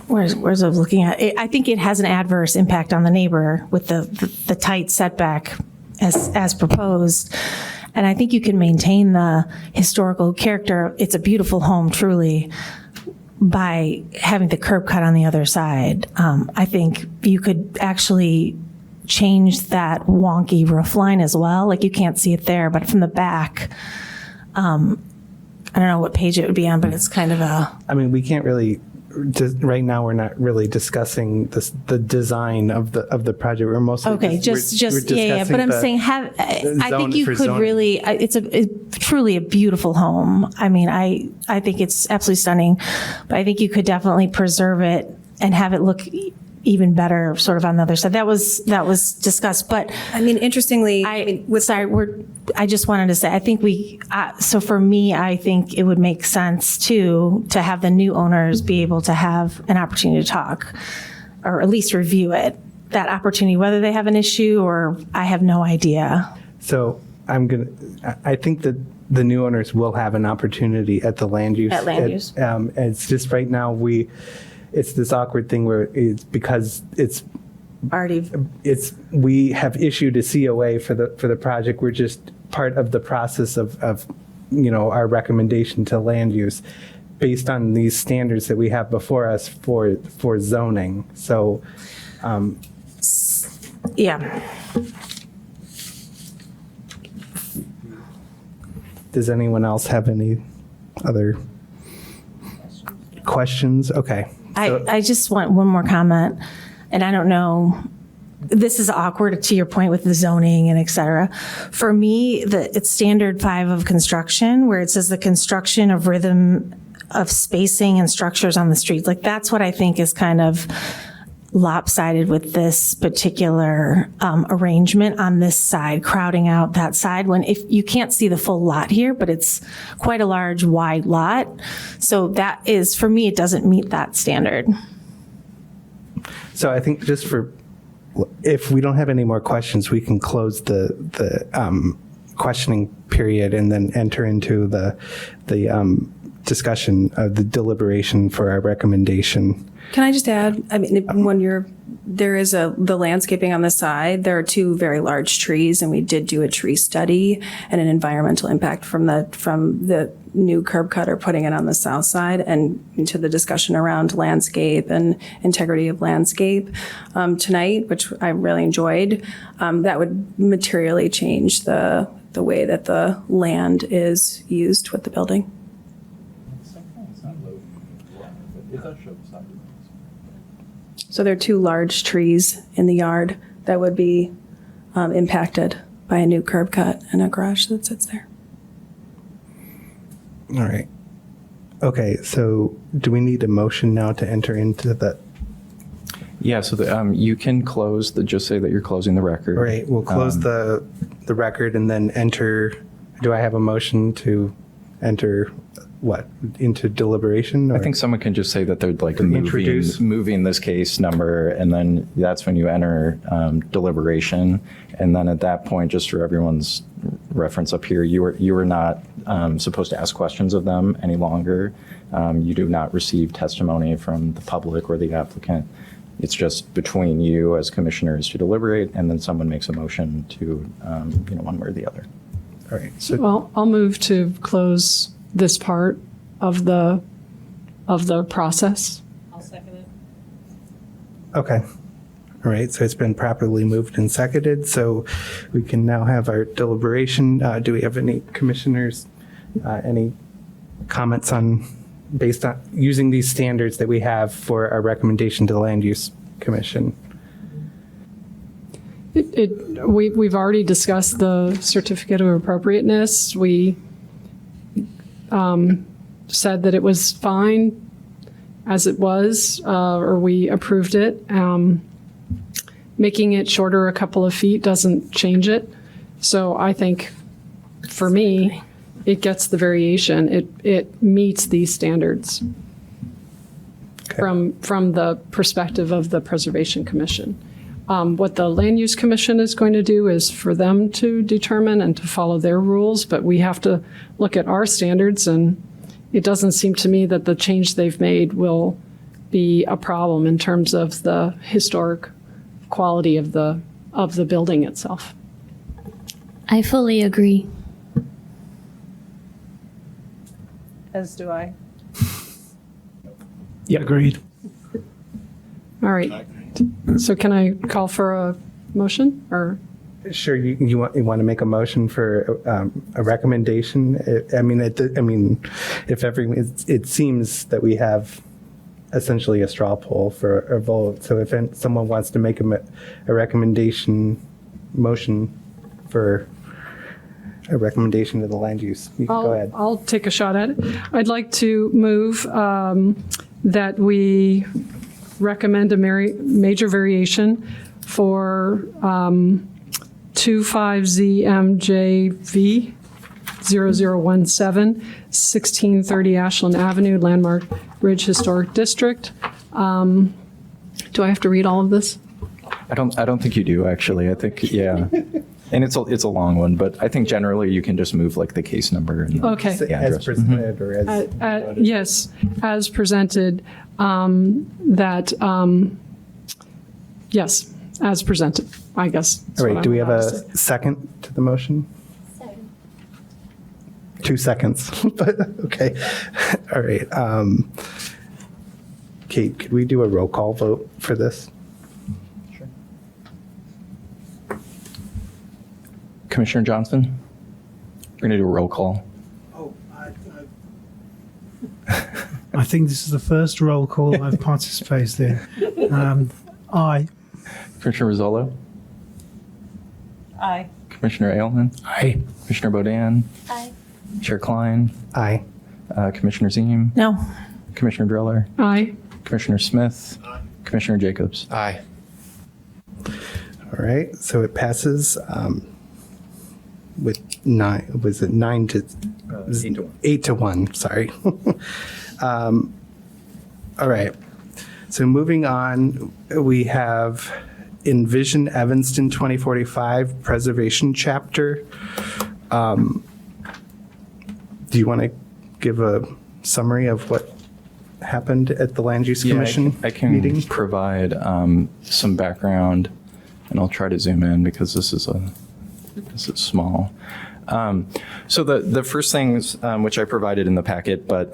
where's I was looking at, I think it has an adverse impact on the neighbor with the tight setback as proposed. And I think you can maintain the historical character. It's a beautiful home, truly, by having the curb cut on the other side. I think you could actually change that wonky roof line as well. Like you can't see it there, but from the back, I don't know what page it would be on, but it's kind of a. I mean, we can't really. Right now, we're not really discussing the design of the project. We're mostly Okay, yeah. But I'm saying, I think you could really. It's truly a beautiful home. I mean, I think it's absolutely stunning, but I think you could definitely preserve it and have it look even better, sort of on the other side. That was discussed, but I mean, interestingly, I just wanted to say, I think so for me, I think it would make sense too, to have the new owners be able to have an opportunity to talk, or at least review it, that opportunity, whether they have an issue or I have no idea. So I think that the new owners will have an opportunity at the land use. At land use. It's just right now it's this awkward thing where it's because we have issued a COA for the project. We're just part of the process of our recommendation to land use based on these standards that we have before us for zoning. So, yeah. Does anyone else have any other questions? Okay. I just want one more comment, and I don't know, this is awkward to your point with the zoning and et cetera. For me, it's standard 5 of construction, where it says the construction of rhythm of spacing and structures on the streets. Like that's what I think is kind of lopsided with this particular arrangement on this side, crowding out that side, when if you can't see the full lot here, but it's quite a large, wide lot. So that is, for me, it doesn't meet that standard. So I think if we don't have any more questions, we can close the questioning period and then enter into the discussion of the deliberation for our recommendation. Can I just add? I mean, there is the landscaping on the side. There are 2 very large trees, and we did do a tree study and an environmental impact from the new curb cut or putting it on the south side, and into the discussion around landscape and integrity of landscape tonight, which I really enjoyed. That would materially change the way that the land is used with the building. So there are 2 large trees in the yard that would be impacted by a new curb cut and a garage that sits there. All right. Okay, so do we need a motion now to enter into the? Yeah, so you can close just say that you're closing the record. All right, we'll close the record and then enter. Do I have a motion to enter into deliberation? Or? I think someone can just say that they're like moving this case number, and then that's when you enter deliberation. And then at that point, just for everyone's reference up here, you were not supposed to ask questions of them any longer. You do not receive testimony from the public or the applicant. It's just between you as commissioners to deliberate, and then someone makes a motion to, one way or the other. All right. Well, I'll move to close this part of the process. I'll second it. Okay. All right. So it's been properly moved and seconded. So we can now have our deliberation. Do we have any commissioners, any comments based on using these standards that we have for our recommendation to the Land Use Commission? We've already discussed the certificate of appropriateness. We said that it was fine as it was, or we approved it. making it shorter a couple of feet doesn't change it. So I think, for me, it gets the variation. It meets these standards from the perspective of the Preservation Commission. What the Land Use Commission is going to do is for them to determine and to follow their rules, but we have to look at our standards, and it doesn't seem to me that the change they've made will be a problem in terms of the historic quality of the building itself. I fully agree. As do I. Yeah, agreed. All right. So can I call for a motion, or? Sure, you want to make a motion for a recommendation? It seems that we have essentially a straw poll for a vote. So if someone wants to make a recommendation motion for a recommendation to the land use, you can go ahead. I'll take a shot at it. I'd like to move that we recommend a major variation for 25ZMJV 0017, 1630 Ashland Avenue, Landmark Ridge Historic District. Do I have to read all of this? I don't think you do, actually. I think, yeah. And it's a long one, but I think generally you can just move like the case number and Okay. the As address. presented or as Yes, as presented, yes, as presented, I guess. that's All what right, do we I'm have allowed a to say. second to the motion? 2 seconds, but okay. All right. Kate, could we do a roll call vote for this? Commissioner Johnston? We're going to do a roll call. I think this is the first roll call I've participated in. Aye. Commissioner Rizzolo? Aye. Commissioner Ailman? Aye. Commissioner Bodan? Aye. Chair Klein? Aye. Commissioner Ziem? No. Commissioner Driller? Aye. Commissioner Smith? Commissioner Jacobs? Aye. All right, so it passes with 9, was it 9 to? 8 to 1. 8 to 1, sorry. All right, so moving on, we have Envision Evanston 2045 Preservation Chapter. Do you want to give a summary of what happened at the Land Use Commission I can meeting? provide some background, and I'll try to zoom in because this is small. So the first things which I provided in the packet, but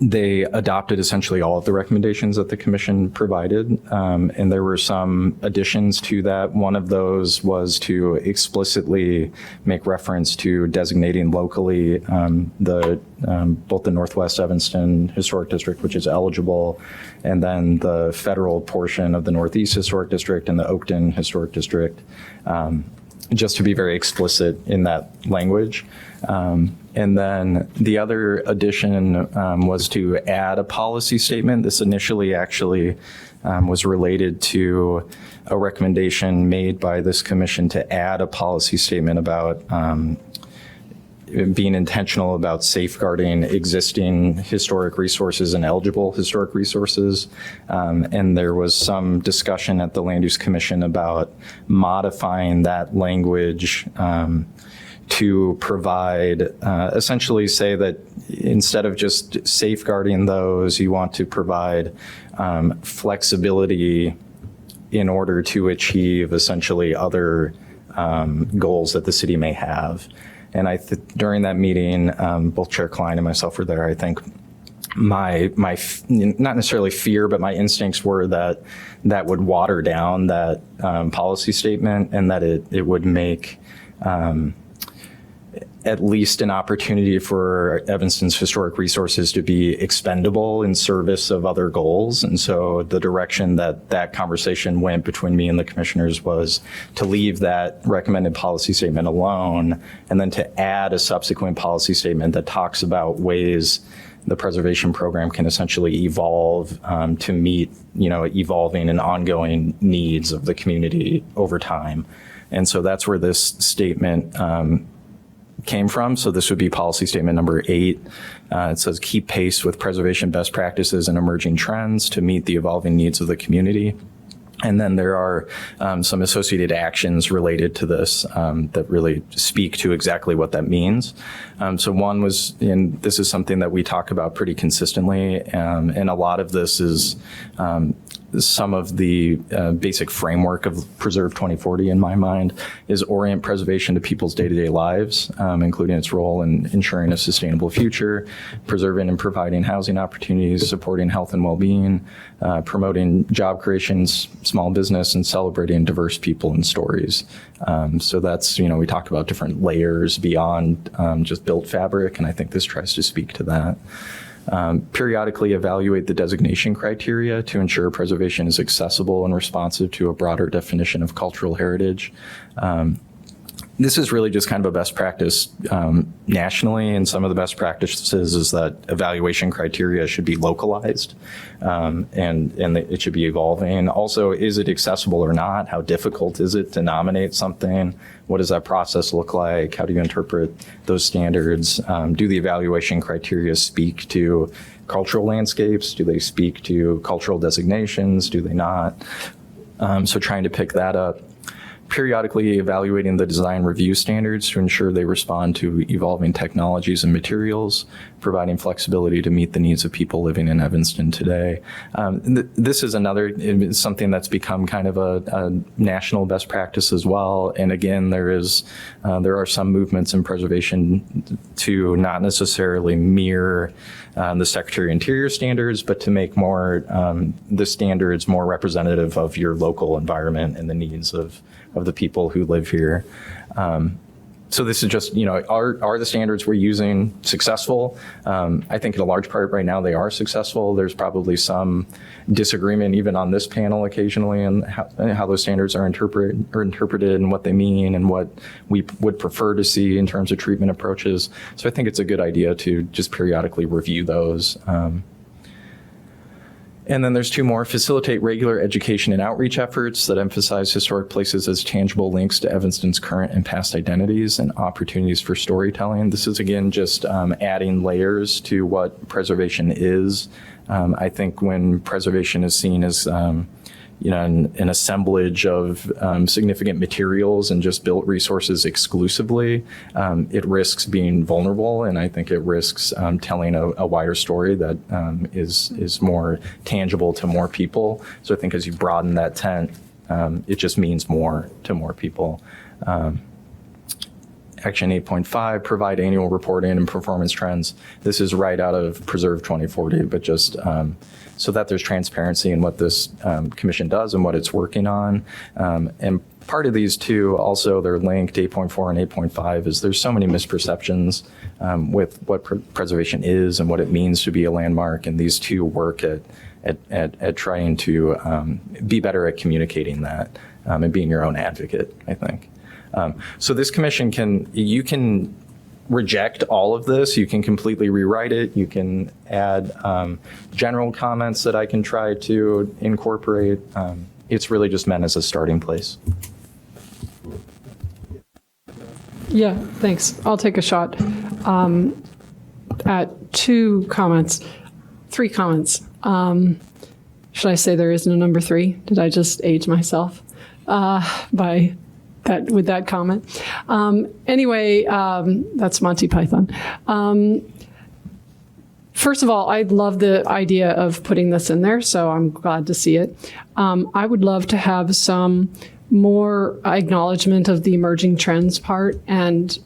they adopted essentially all of the recommendations that the commission provided, and there were some additions to that. One of those was to explicitly make reference to designating locally both the Northwest Evanston Historic District, which is eligible, and then the federal portion of the Northeast Historic District and the Oakton Historic District, just to be very explicit in that language. And then the other addition was to add a policy statement. This initially actually was related to a recommendation made by this commission to add a policy statement about being intentional about safeguarding existing historic resources and eligible historic resources. And there was some discussion at the Land Use Commission about modifying that language to provide, essentially say that instead of just safeguarding those, you want to provide flexibility in order to achieve essentially other goals that the city may have. And during that meeting, both Chair Klein and myself were there. I think my not necessarily fear, but my instincts were that that would water down that policy statement, and that it would make at least an opportunity for Evanston's historic resources to be expendable in service of other goals. And so the direction that conversation went between me and the commissioners was to leave that recommended policy statement alone, and then to add a subsequent policy statement that talks about ways the preservation program can essentially evolve to meet, evolving and ongoing needs of the community over time. And so that's where this statement came from. So this would be policy statement number 8. It says keep pace with preservation best practices and emerging trends to meet the evolving needs of the community. And then there are some associated actions related to this that really speak to exactly what that means. So one was, and this is something that we talk about pretty consistently, and a lot of this is some of the basic framework of Preserve 2040 in my mind is orient preservation to people's day-to-day lives, including its role in ensuring a sustainable future, preserving and providing housing opportunities, supporting health and well-being, promoting job creations, small business, and celebrating diverse people and stories. So that's, we talked about different layers beyond just built fabric, and I think this tries to speak to that. Periodically evaluate the designation criteria to ensure preservation is accessible and responsive to a broader definition of cultural heritage. This is really just kind of a best practice nationally, and some of the best practices is that evaluation criteria should be localized and it should be evolving. Also, is it accessible or not? How difficult is it to nominate something? What does that process look like? How do you interpret those standards? Do the evaluation criteria speak to cultural landscapes? Do they speak to cultural designations? Do they not? So trying to pick that up. Periodically evaluating the design review standards to ensure they respond to evolving technologies and materials, providing flexibility to meet the needs of people living in Evanston today. This is something that's become kind of a national best practice as well. And again, there are some movements in preservation to not necessarily mirror the Secretary of Interior standards, but to make the standards more representative of your local environment and the needs of the people who live here. So this is just, are the standards we're using successful? I think in a large part right now they are successful. There's probably some disagreement even on this panel occasionally on how those standards are interpreted and what they mean and what we would prefer to see in terms of treatment approaches. So I think it's a good idea to just periodically review those. And then there's 2 more. Facilitate regular education and outreach efforts that emphasize historic places as tangible links to Evanston's current and past identities and opportunities for storytelling. This is, again, just adding layers to what preservation is. I think when preservation is seen as an assemblage of significant materials and just built resources exclusively, it risks being vulnerable, and I think it risks telling a wider story that is more tangible to more people. So I think as you broaden that tent, it just means more to more people. Action 8.5, provide annual reporting and performance trends. This is right out of Preserve 2040, but just so that there's transparency in what this commission does and what it's working on. And part of these two, also they're linked, 8.4 and 8.5, is there's so many misperceptions with what preservation is and what it means to be a landmark, and these two work at trying to be better at communicating that and being your own advocate, I think. So this commission you can reject all of this. You can completely rewrite it. You can add general comments that I can try to incorporate. It's really just meant as a starting place. Yeah, thanks. I'll take a shot at 3 comments. Should I say there isn't a number 3? Did I just age myself with that comment? Anyway, that's Monty Python. First of all, I love the idea of putting this in there, so I'm glad to see it. I would love to have some more acknowledgement of the emerging trends part and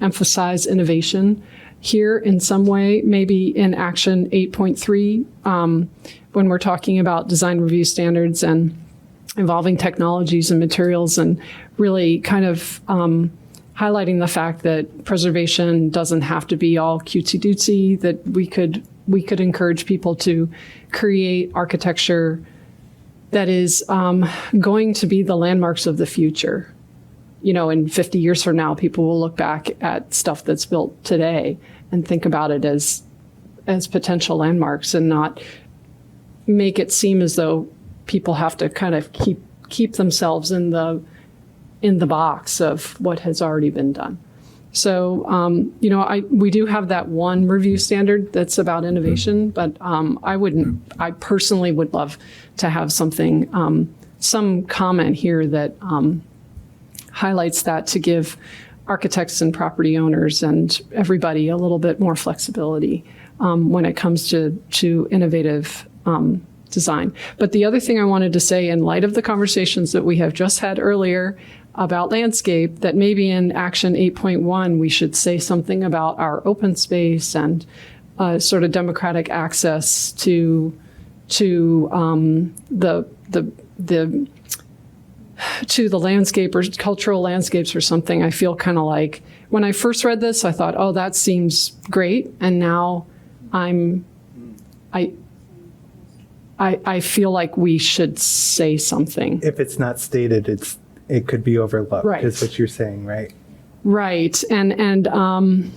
emphasize innovation here in some way, maybe in Action 8.3, when we're talking about design review standards and involving technologies and materials, and really kind of highlighting the fact that preservation doesn't have to be all cutesy-dootsy, that we could encourage people to create architecture that is going to be the landmarks of the future. In 50 years from now, people will look back at stuff that's built today and think about it as as potential landmarks and not make it seem as though people have to kind of keep themselves in the box of what has already been done. So, we do have that one review standard that's about innovation, but I personally would love to have something, some comment here that highlights that, to give architects and property owners and everybody a little bit more flexibility when it comes to innovative design. But the other thing I wanted to say, in light of the conversations that we have just had earlier about landscape, that maybe in Action 8.1 we should say something about our open space and sort of democratic access to the landscape or cultural landscapes or something. I feel kind of like, when I first read this, I thought, oh, that seems great, and now I feel like we should say something. If it's not stated, it could be overlooked, Right. is what you're saying, right? Right. And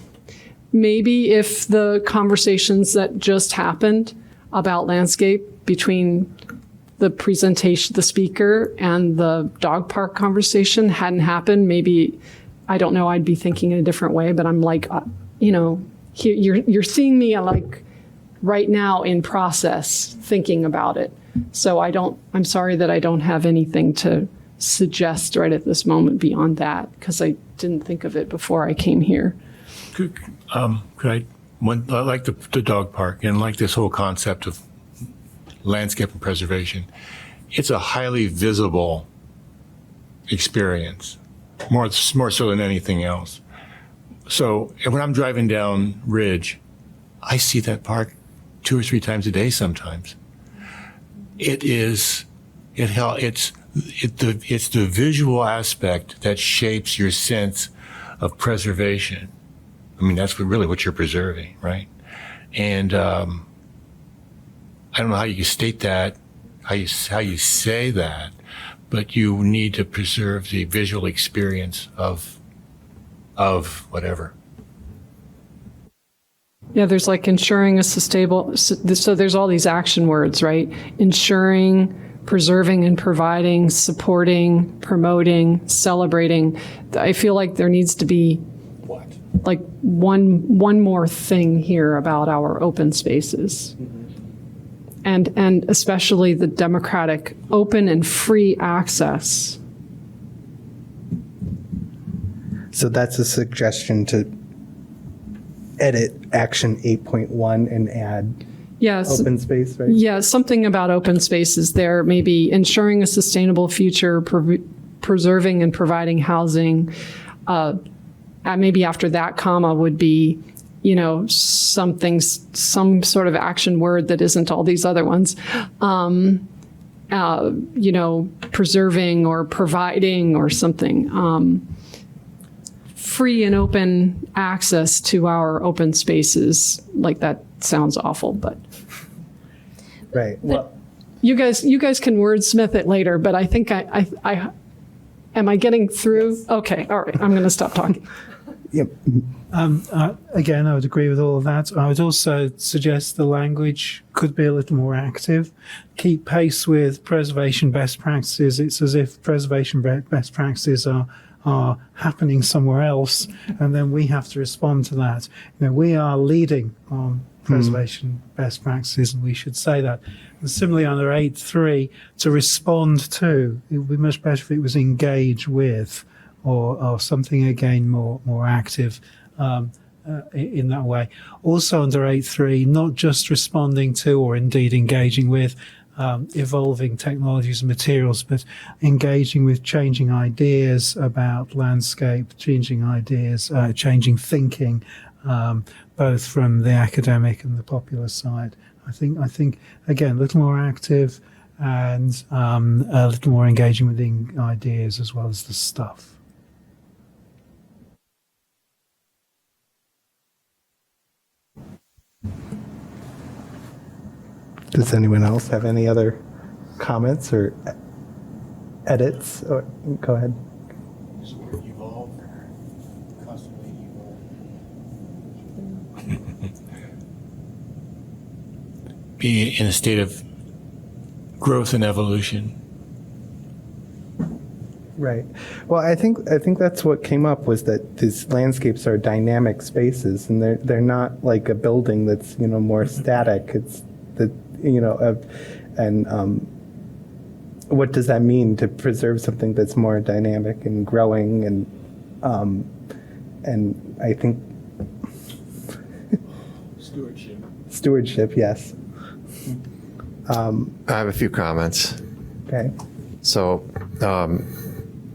maybe if the conversations that just happened about landscape between the presentation, the speaker, and the dog park conversation hadn't happened, maybe, I don't know, I'd be thinking in a different way. But I'm like, you're seeing me like right now in process thinking about it. So I'm sorry that I don't have anything to suggest right at this moment beyond that, because I didn't think of it before I came here. I like the dog park and like this whole concept of landscape and preservation. It's a highly visible experience, more so than anything else. So when I'm driving down Ridge, I see that park 2 or 3 times a day sometimes. It's the visual aspect that shapes your sense of preservation. I mean, that's what you're preserving, right? And I don't know how you state that, how you say that, but you need to preserve the visual experience of whatever. Yeah, there's like ensuring a sustainable, so there's all these action words, right? Ensuring, preserving and providing, supporting, promoting, celebrating. I feel like there needs to be like one more thing here about our open spaces. And especially the democratic, open and free access. So that's a suggestion to edit Action 8.1 and add Yes. open space, right? Yeah, something about open spaces there, maybe ensuring a sustainable future, preserving and providing housing. Maybe after that comma would be, some sort of action word that isn't all these other ones. Preserving or providing or something. Free and open access to our open spaces. Like, that sounds awful, but. Right. Well, you guys can wordsmith it later, but I think I am I getting through? Yes. Okay. All right. I'm going to stop talking. Yep. Again, I would agree with all of that. I would also suggest the language could be a little more active. Keep pace with preservation best practices. It's as if preservation best practices are happening somewhere else, and then we have to respond to that. We are leading on preservation best practices, and we should say that. And similarly, under 8.3, to respond to, it would be much better if it was engage with, or something again more active in that way. Also under 8.3, not just responding to or indeed engaging with evolving technologies and materials, but engaging with changing ideas about landscape, changing ideas, changing thinking, both from the academic and the popular side. I think again, a little more active and a little more engaging with the ideas as well as the stuff. Does anyone else have any other comments or edits? Or, go ahead. Evolve, constantly evolve. be in a state of growth and evolution. Right. Well, I think that's what came up, was that these landscapes are dynamic spaces, and they're not like a building that's, you know, more static. It's the, you know, what does that mean to preserve something that's more dynamic and growing, and I think stewardship, yes. I have a few comments. Okay. So,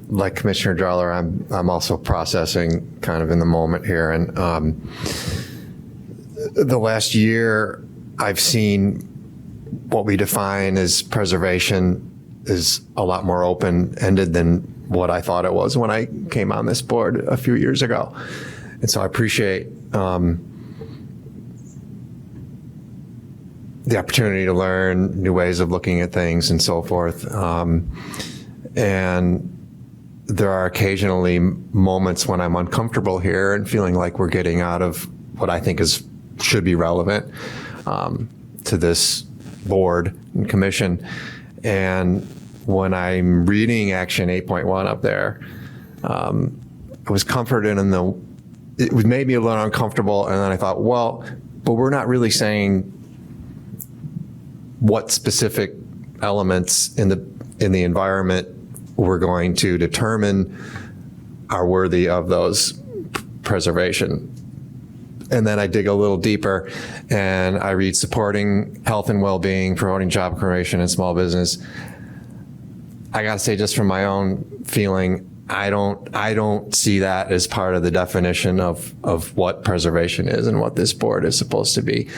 like Commissioner Dreller, I'm also processing kind of in the moment here, and the last year I've seen what we define as preservation is a lot more open-ended than what I thought it was when I came on this board a few years ago, and so I appreciate the opportunity to learn new ways of looking at things and so forth. And there are occasionally moments when I'm uncomfortable here and feeling like we're getting out of what I think should be relevant to this board and commission. And when I'm reading Action 8.1 up there, I was comforted it made me a little uncomfortable. And then I thought, well, but we're not really saying what specific elements in the environment we're going to determine are worthy of those preservation. And then I dig a little deeper and I read supporting health and well-being, promoting job creation and small business. I gotta say, just from my own feeling, I don't see that as part of the definition of what preservation is and what this board is supposed to be.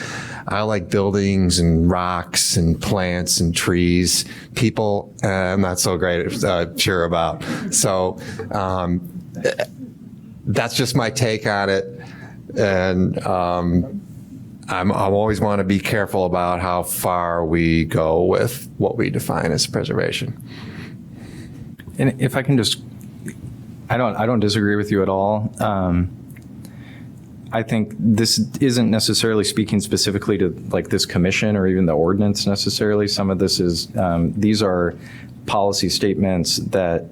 I like buildings and rocks and plants and trees. People, I'm not so sure about. So that's just my take on it. And I'm always want to be careful about how far we go with what we define as preservation. And if I can just, I don't disagree with you at all. I think this isn't necessarily speaking specifically to like this commission or even the ordinance necessarily. Some of this is, these are policy statements that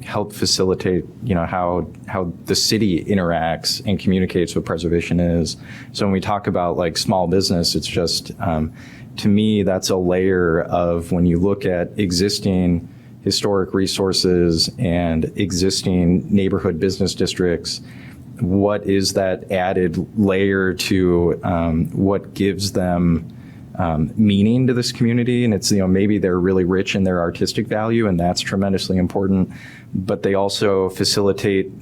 help facilitate, you know, how the city interacts and communicates what preservation is. So when we talk about like small business, it's just, to me, that's a layer of when you look at existing historic resources and existing neighborhood business districts, what is that added layer to what gives them meaning to this community? And it's, you know, maybe they're really rich in their artistic value, and that's tremendously important, but they also facilitate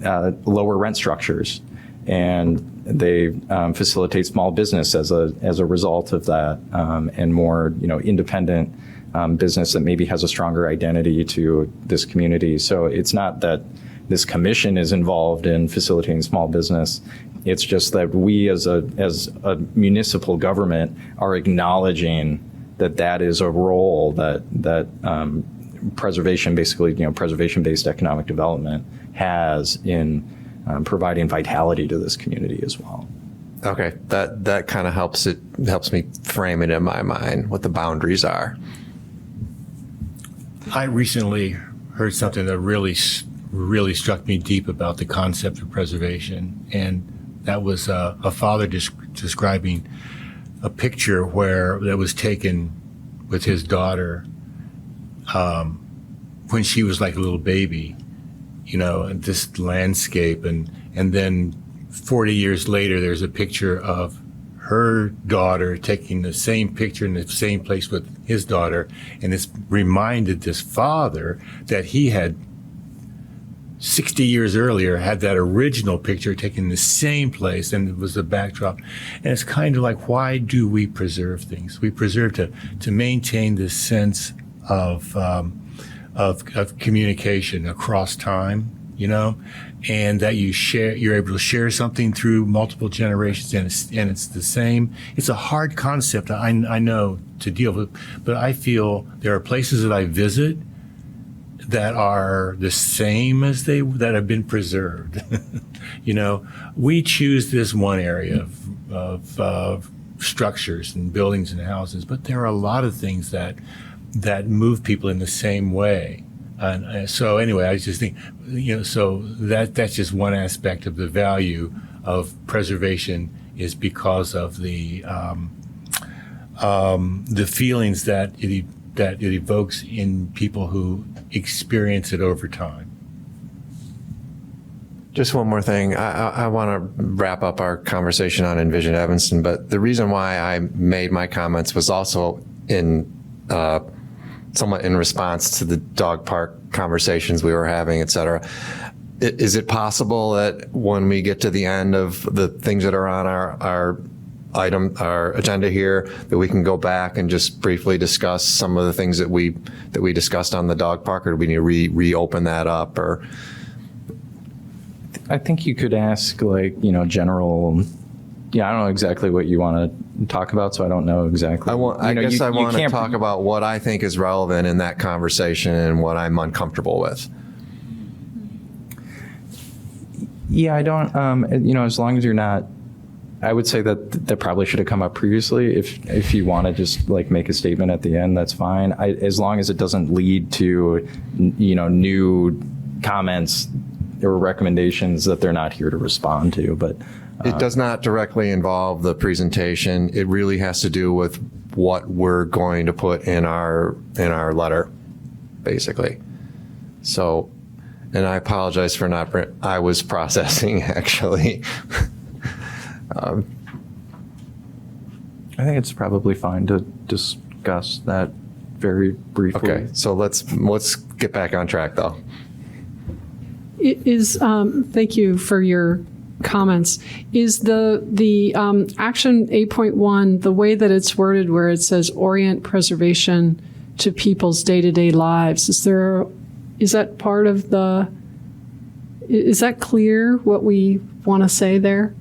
lower rent structures, and they facilitate small business as a result of that, and more, you know, independent business that maybe has a stronger identity to this community. So it's not that this commission is involved in facilitating small business. It's just that we as a municipal government are acknowledging that is a role that preservation, basically, you know, preservation-based economic development has in providing vitality to this community as well. Okay, that kind of helps me frame it in my mind what the boundaries are. I recently heard something that really struck me deep about the concept of preservation, and that was a father describing a picture that was taken with his daughter when she was like a little baby, you know, and this landscape, and then 40 years later, there's a picture of her daughter taking the same picture in the same place with his daughter, and it's reminded this father that he had 60 years earlier had that original picture taken in the same place, and it was the backdrop. And it's kind of like, why do we preserve things? We preserve to maintain this sense of communication across time, you know, and that you're able to share something through multiple generations, and it's the same. It's a hard concept, I know, to deal with, but I feel there are places that I visit that are the same as that have been preserved. You know, we choose this one area of structures and buildings and houses, but there are a lot of things that move people in the same way. And so anyway, I just think, so that's just one aspect of the value of preservation, is because of the feelings that it evokes in people who experience it over time. Just one more thing. I want to wrap up our conversation on Envision Evanston, but the reason why I made my comments was also somewhat in response to the dog park conversations we were having, et cetera. Is it possible that when we get to the end of the things that are on our agenda here, that we can go back and just briefly discuss some of the things that we discussed on the dog park, or do we need to reopen that up? Or I think you could ask, general. Yeah, I don't know exactly what you want to talk about, so I don't know exactly. I guess I want to talk about what I think is relevant in that conversation and what I'm uncomfortable with. Yeah, I don't. As long as you're not, I would say that probably should have come up previously. If you want to just make a statement at the end, that's fine. As long as it doesn't lead to, new comments or recommendations that they're not here to respond to. But it does not directly involve the presentation. It really has to do with what we're going to put in our letter, basically. So, and I apologize for not. I was processing actually. I think it's probably fine to discuss that very briefly. Okay, so let's get back on track though. Thank you for your comments. Is the action 8.1, the way that it's worded, where it says orient preservation to people's day-to-day lives, is that part of is that clear what we want to say there?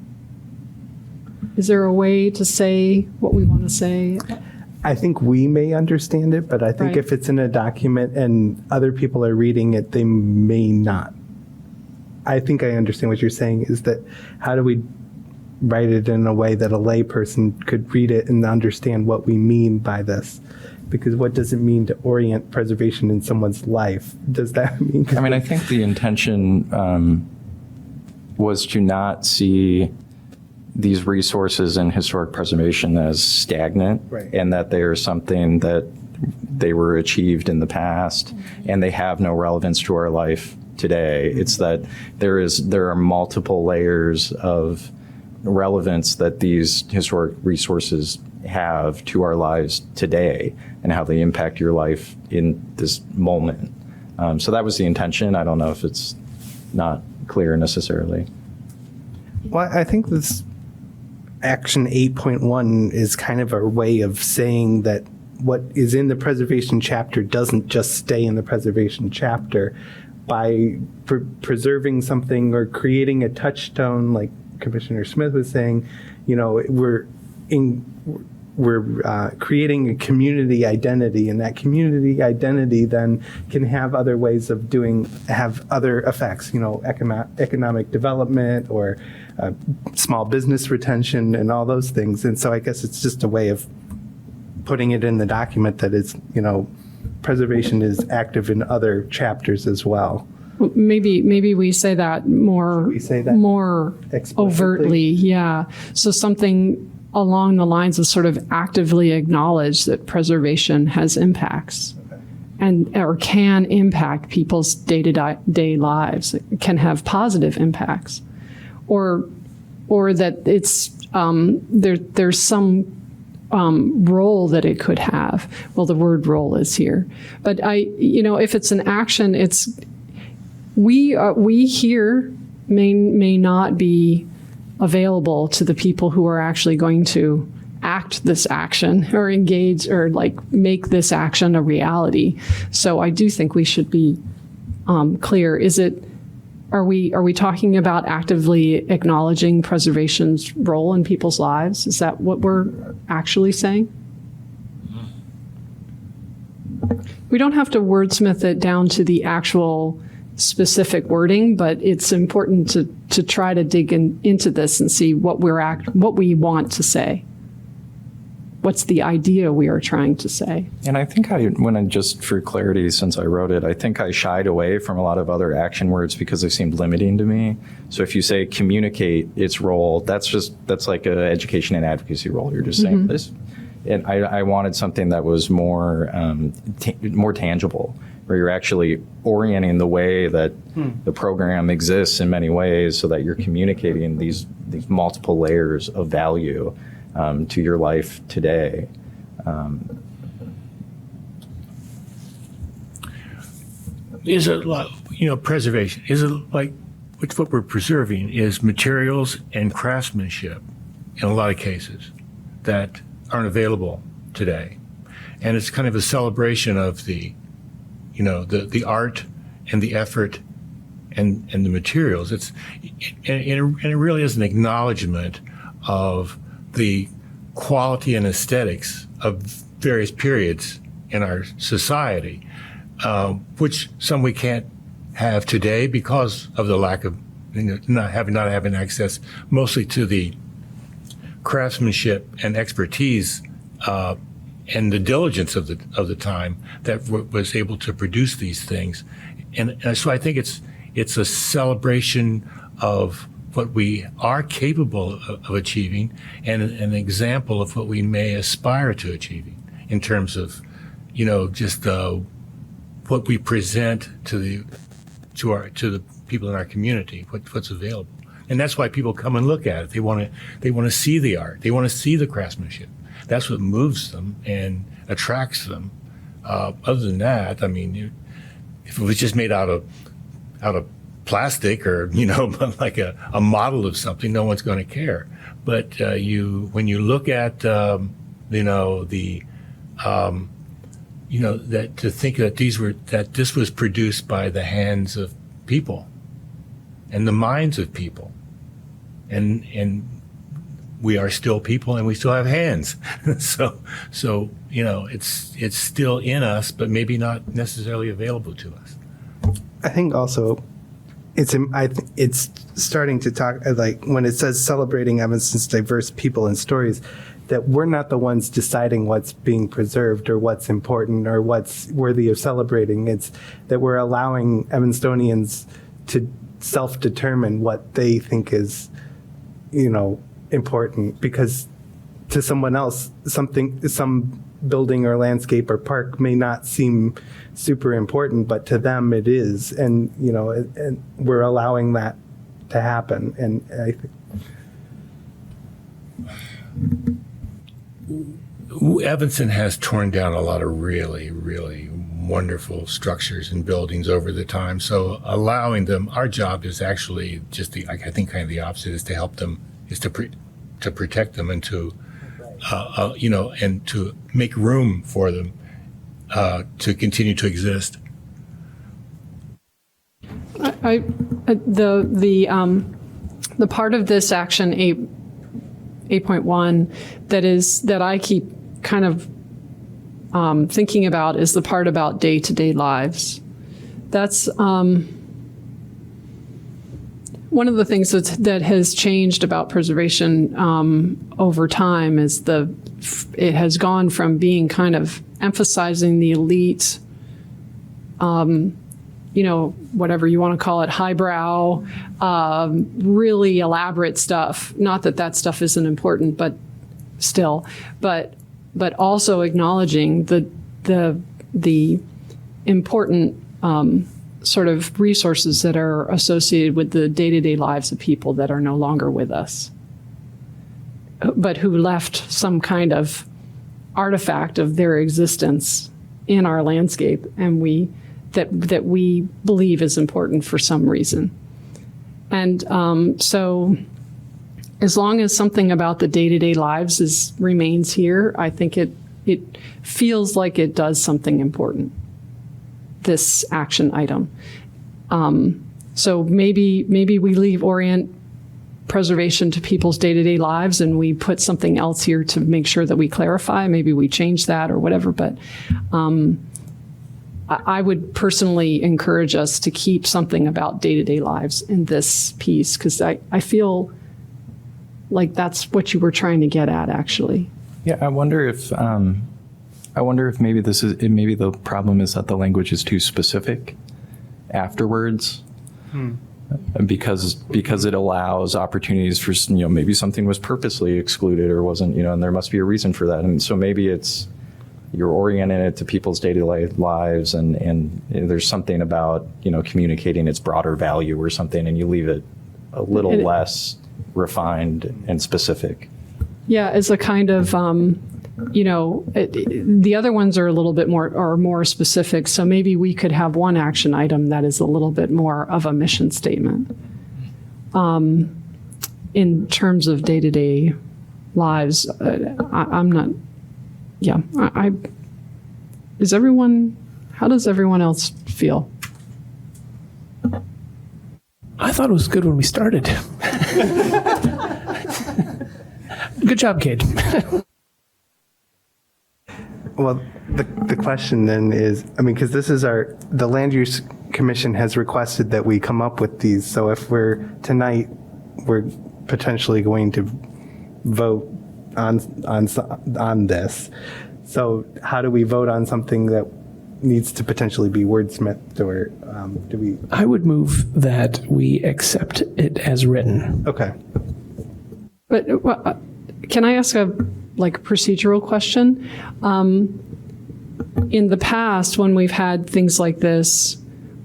Is there a way to say what we want to say? I think we may understand it, but I think Right. if it's in a document and other people are reading it, they may not. I think I understand what you're saying, is that how do we write it in a way that a layperson could read it and understand what we mean by this? Because what does it mean to orient preservation in someone's life? Does that mean? I think the intention was to not see these resources in historic preservation as stagnant, Right. and that they are something that they were achieved in the past and they have no relevance to our life today. It's that there are multiple layers of relevance that these historic resources have to our lives today and how they impact your life in this moment. So that was the intention. I don't know if it's not clear necessarily. Well, I think this action 8.1 is kind of a way of saying that what is in the preservation chapter doesn't just stay in the preservation chapter. By preserving something or creating a touchstone, like Commissioner Smith was saying, we're creating a community identity, and that community identity then can have other ways of have other effects, economic development or small business retention and all those things. And so I guess it's just a way of putting it in the document that it's, preservation is active in other chapters as well. Maybe we say that more explicitly? overtly, yeah. So something along the lines of sort of actively acknowledge that preservation has impacts, or can impact people's day-to-day lives. It can have positive impacts, or that it's there's some role that it could have. Well, the word role is here, but if it's an action, we here may not be available to the people who are actually going to act this action or engage or make this action a reality. So I do think we should be clear. Are we talking about actively acknowledging preservation's role in people's lives? Is that what we're actually saying? We don't have to wordsmith it down to the actual specific wording, but it's important to try to dig into this and see what we want to say. what's the idea we are trying to say. And I think just for clarity, since I wrote it, I think I shied away from a lot of other action words because they seemed limiting to me. So if you say communicate its role, that's like an education and advocacy role. You're just saying this. And I wanted something that was more tangible, where you're actually orienting the way that the program exists in many ways, so that you're communicating these multiple layers of value to your life today. Is it like, preservation? Is it like, what we're preserving is materials and craftsmanship in a lot of cases that aren't available today. And it's kind of a celebration of the art and the effort and the materials. And it really is an acknowledgement of the quality and aesthetics of various periods in our society, which some we can't have today because of the lack of not having access mostly to the craftsmanship and expertise and the diligence of the time that was able to produce these things, and so I think it's a celebration of what we are capable of achieving, and an example of what we may aspire to achieving in terms of, just what we present to the people in our community, what's available, and that's why people come and look at it. They want to see the art. They want to see the craftsmanship. That's what moves them and attracts them. Other than that, I mean, if it was just made out of plastic or like a model of something, no one's going to care. But when you look at that to think that this was produced by the hands of people and the minds of people, and we are still people and we still have hands. so it's still in us, but maybe not necessarily available to us. I think also it's starting to talk, like when it says celebrating Evanston's diverse people and stories, that we're not the ones deciding what's being preserved or what's important or what's worthy of celebrating. It's that we're allowing Evanstonians to self-determine what they think is, important, because to someone else, some building or landscape or park may not seem super important, but to them it is. And, and we're allowing that to happen. And I think Evanston has torn down a lot of really, really wonderful structures and buildings over the time. So allowing them, our job is actually just I think kind of the opposite, is to help them, is to protect them and to, and to make room for them to continue to exist. The part of this action 8.1 that I keep kind of thinking about is the part about day-to-day lives. That's one of the things that has changed about preservation over time is it has gone from being kind of emphasizing the elite, whatever you want to call it, highbrow, really elaborate stuff. Not that stuff isn't important, but still, but also acknowledging the important sort of resources that are associated with the day-to-day lives of people that are no longer with us, but who left some kind of artifact of their existence in our landscape, and that we believe is important for some reason. And so as long as something about the day-to-day lives remains here, I think it feels like it does something important, this action item. So maybe we orient preservation to people's day-to-day lives and we put something else here to make sure that we clarify. Maybe we change that or whatever, but I would personally encourage us to keep something about day-to-day lives in this piece, because I feel like that's what you were trying to get at, actually. Yeah, I wonder if maybe maybe the problem is that the language is too specific afterwards. Because it allows opportunities for, maybe something was purposely excluded or wasn't, and there must be a reason for that. And so maybe you're orienting it to people's day-to-day lives and there's something about, communicating its broader value or something, and you leave it a little less refined and specific. Yeah, as a kind of, the other ones are a little bit more specific. So maybe we could have one action item that is a little bit more of a mission statement in terms of day-to-day lives. I'm not. Yeah, how does everyone else feel? I thought it was good when we started. Good job, Kate. Well, the question then is, because this is the Land Use Commission has requested that we come up with these. So if we're potentially going to vote on this. So how do we vote on something that needs to potentially be wordsmithed, or do we? I would move that we accept it as written. Okay. But can I ask a procedural question? In the past, when we've had things like this,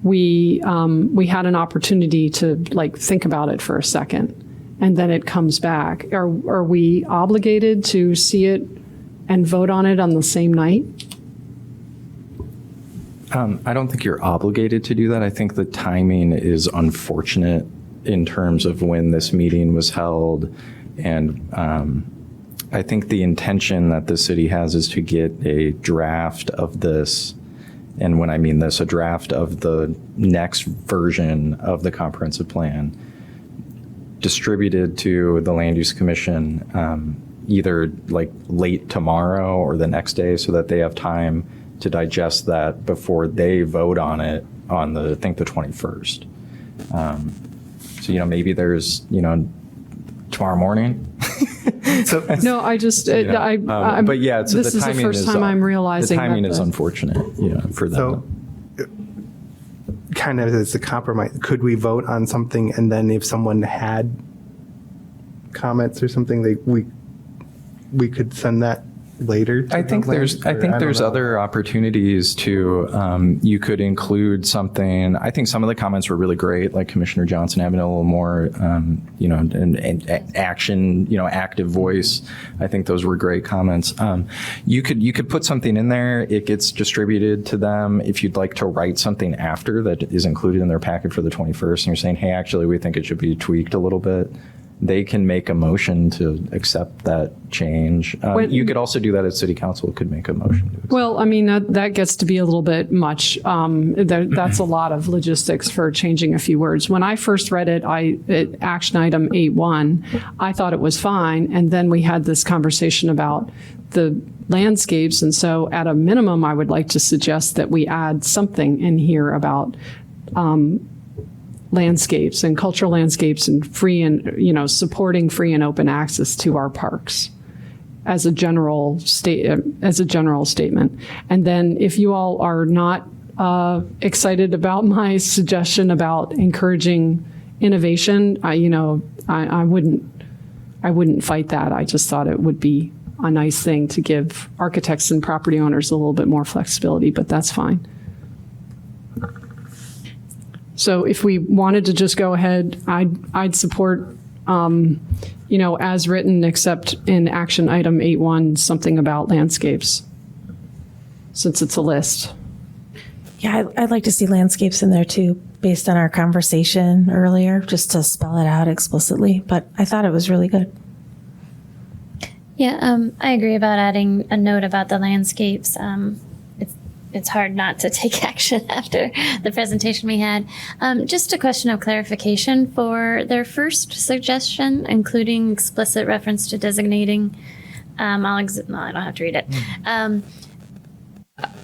we had an opportunity to think about it for a second, and then it comes back. Are we obligated to see it and vote on it on the same night? I don't think you're obligated to do that. I think the timing is unfortunate in terms of when this meeting was held, and I think the intention that the city has is to get a draft of this, and when I mean this, a draft of the next version of the comprehensive plan distributed to the Land Use Commission either late tomorrow or the next day, so that they have time to digest that before they vote on it on the 21st. So, maybe there's, tomorrow morning. No, I just, but yeah, this is the first time I'm realizing the timing that is unfortunate, for them. So, kind of as a compromise, could we vote on something and then if someone had comments or something, we could send that later? I think there's other opportunities to, you could include something. I think some of the comments were really great, like Commissioner Johnson having a little more, an action, active voice. I think those were great comments. You could put something in there. It gets distributed to them. If you'd like to write something after that is included in their packet for the 21st, and you're saying, hey, actually, we think it should be tweaked a little bit, they can make a motion to accept that change. You could also do that at City Council, could make a motion to accept. Well, that gets to be a little bit much. That's a lot of logistics for changing a few words. When I first read it, action item 8.1, I thought it was fine. And then we had this conversation about the landscapes. And so at a minimum, I would like to suggest that we add something in here about landscapes and cultural landscapes and free and, supporting free and open access to our parks as a general statement. And then if you all are not excited about my suggestion about encouraging innovation, I wouldn't fight that. I just thought it would be a nice thing to give architects and property owners a little bit more flexibility, but that's fine. So if we wanted to just go ahead, I'd support, as written, except in action item 8.1, something about landscapes, since it's a list. Yeah, I'd like to see landscapes in there too, based on our conversation earlier, just to spell it out explicitly. But I thought it was really good. Yeah, I agree about adding a note about the landscapes. It's hard not to take action after the presentation we had. Just a question of clarification for their first suggestion, including explicit reference to designating. I don't have to read it.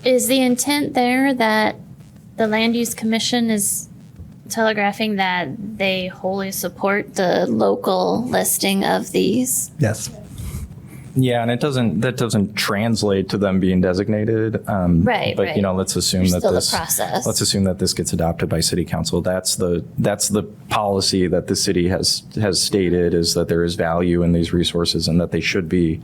Is the intent there that the Land Use Commission is telegraphing that they wholly support the local listing of these? Yes. Yeah, and that doesn't translate to them being designated. Right, But right. you know, let's assume There's that still the this process. let's assume that this gets adopted by City Council. That's the policy that the city has stated, is that there is value in these resources and that they should be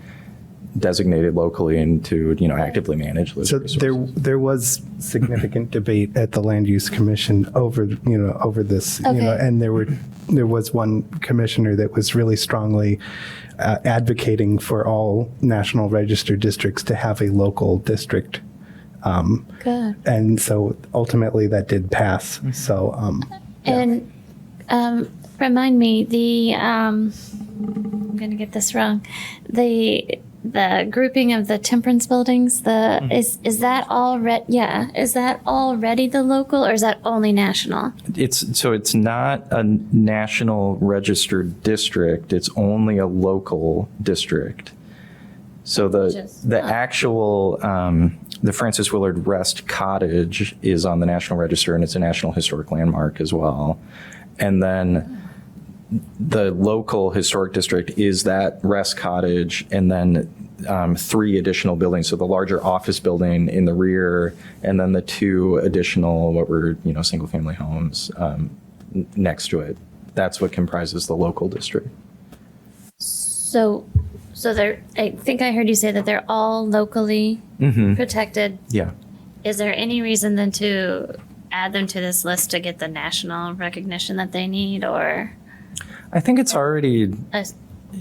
designated locally and to actively manage those So resources. there was significant debate at the Land Use Commission over this, Okay. and there was one commissioner that was really strongly advocating for all National Register districts to have a local district. Good. And so ultimately that did pass. So, And remind me, I'm going to get this wrong. The grouping of the temperance buildings, is that already the local, or is that only national? It's not a national registered district. It's only a local district. So the actual the Francis Willard Rest Cottage is on the National Register, and it's a National Historic Landmark as well. And then the local historic district is that Rest Cottage, and then 3 additional buildings. So the larger office building in the rear, and then the 2 additional single family homes next to it. That's what comprises the local district. So I think I heard you say that they're all locally protected. Yeah. Is there any reason then to add them to this list to get the national recognition that they need, or? I think it's already, I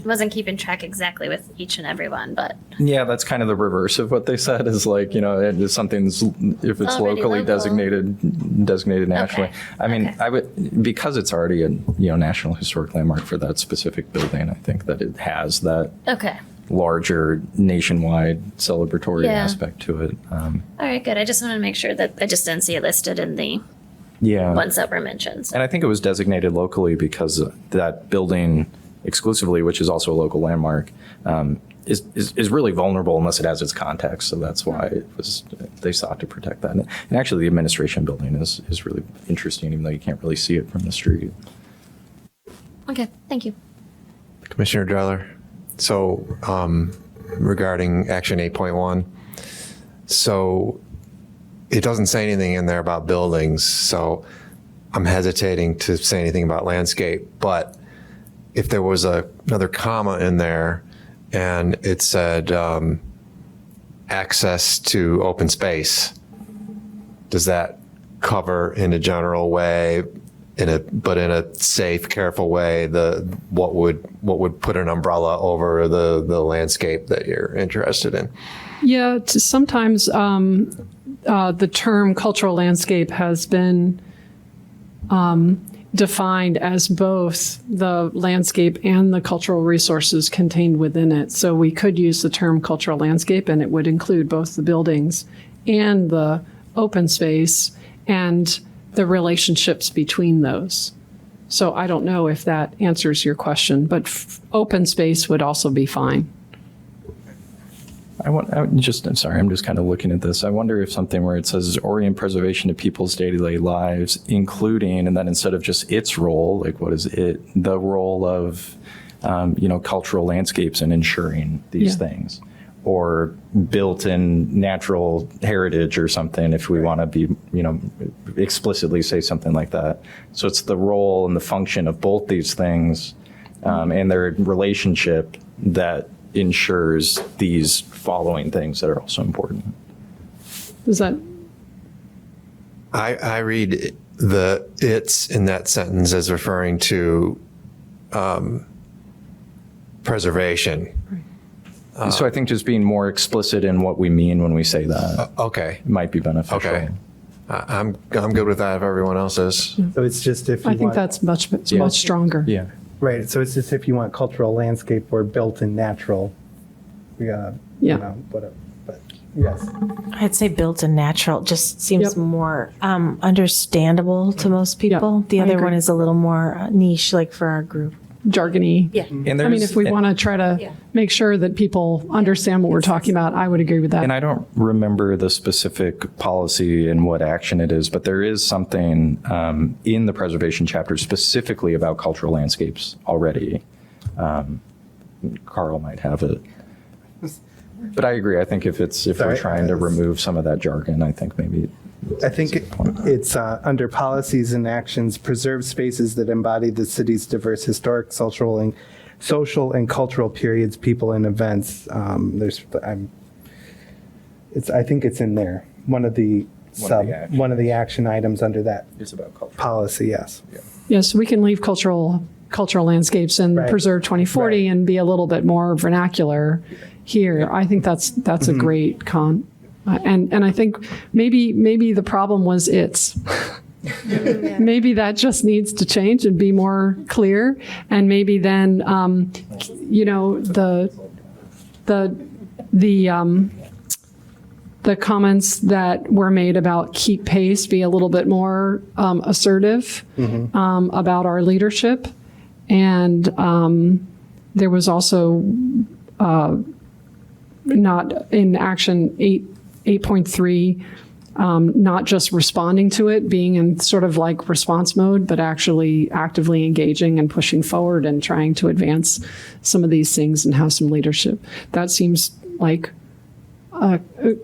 wasn't keeping track exactly with each and every one, but yeah, that's kind of the reverse of what they said, is like, if something's, if it's Already locally local. designated nationally. Okay. I mean, Okay. I would, because it's already a, National Historic Landmark for that specific building, I think that it has that okay. larger nationwide celebratory Yeah. aspect to it. All right, good. I just wanted to make sure that I just didn't see it listed in the Yeah. ones that were mentioned. And I think it was designated locally because that building exclusively, which is also a local landmark, is really vulnerable unless it has its context. So that's why they sought to protect that. And actually, the administration building is really interesting, even though you can't really see it from the street. Okay, thank you. Commissioner Dreller. So regarding action 8.1, so it doesn't say anything in there about buildings, so I'm hesitating to say anything about landscape. But if there was another comma in there and it said access to open space, does that cover in a general way, but in a safe, careful way, what would put an umbrella over the landscape that you're interested in? Yeah, sometimes the term cultural landscape has been defined as both the landscape and the cultural resources contained within it. So we could use the term cultural landscape, and it would include both the buildings and the open space and the relationships between those. So I don't know if that answers your question, but open space would also be fine. I'm sorry, I'm just kind of looking at this. I wonder if something where it says orient preservation to people's daily lives, including, and then instead of just its role, like what is it, the role of, cultural landscapes and ensuring these things, or built-in natural heritage or something, if we want to be, explicitly say something like that. So it's the role and the function of both these things and their relationship that ensures these following things that are also important. Is that? I read the "it's" in that sentence as referring to preservation. So I think just being more explicit in what we mean when we say that Okay. might be beneficial. Okay. I'm good with that if everyone else is. so it's just if you I think want, that's much stronger. Yeah. right. So it's just if you want cultural landscape or built in natural. Yeah. Whatever. But yes. I'd say built and natural just seems more understandable to most people. The I other agree. one is a little more niche, like for our group. Jargony. Yeah. And I mean, if we want to try to make sure that people understand what we're talking about, I would agree with that. And I don't remember the specific policy and what action it is, but there is something in the preservation chapter specifically about cultural landscapes already. Carl might have it. I But I agree. I think if we're Sorry. trying to remove some of that jargon, I think maybe. I think it's under policies and actions, preserve spaces that embody the city's diverse historic, social, and cultural periods, people, and events. I think it's in there. One of the action items under that It's about culture. policy. Yes. Yes, we can leave cultural landscapes and Right. preserve 2040 Right. and be a little bit more vernacular here. I think that's a great and I think maybe the problem was maybe that just needs to change and be more clear, and maybe then the comments that were made about keep pace be a little bit more assertive about our leadership. And there was also not in action 8.3, not just responding to it, being in sort of like response mode, but actually actively engaging and pushing forward and trying to advance some of these things and have some leadership. That seems like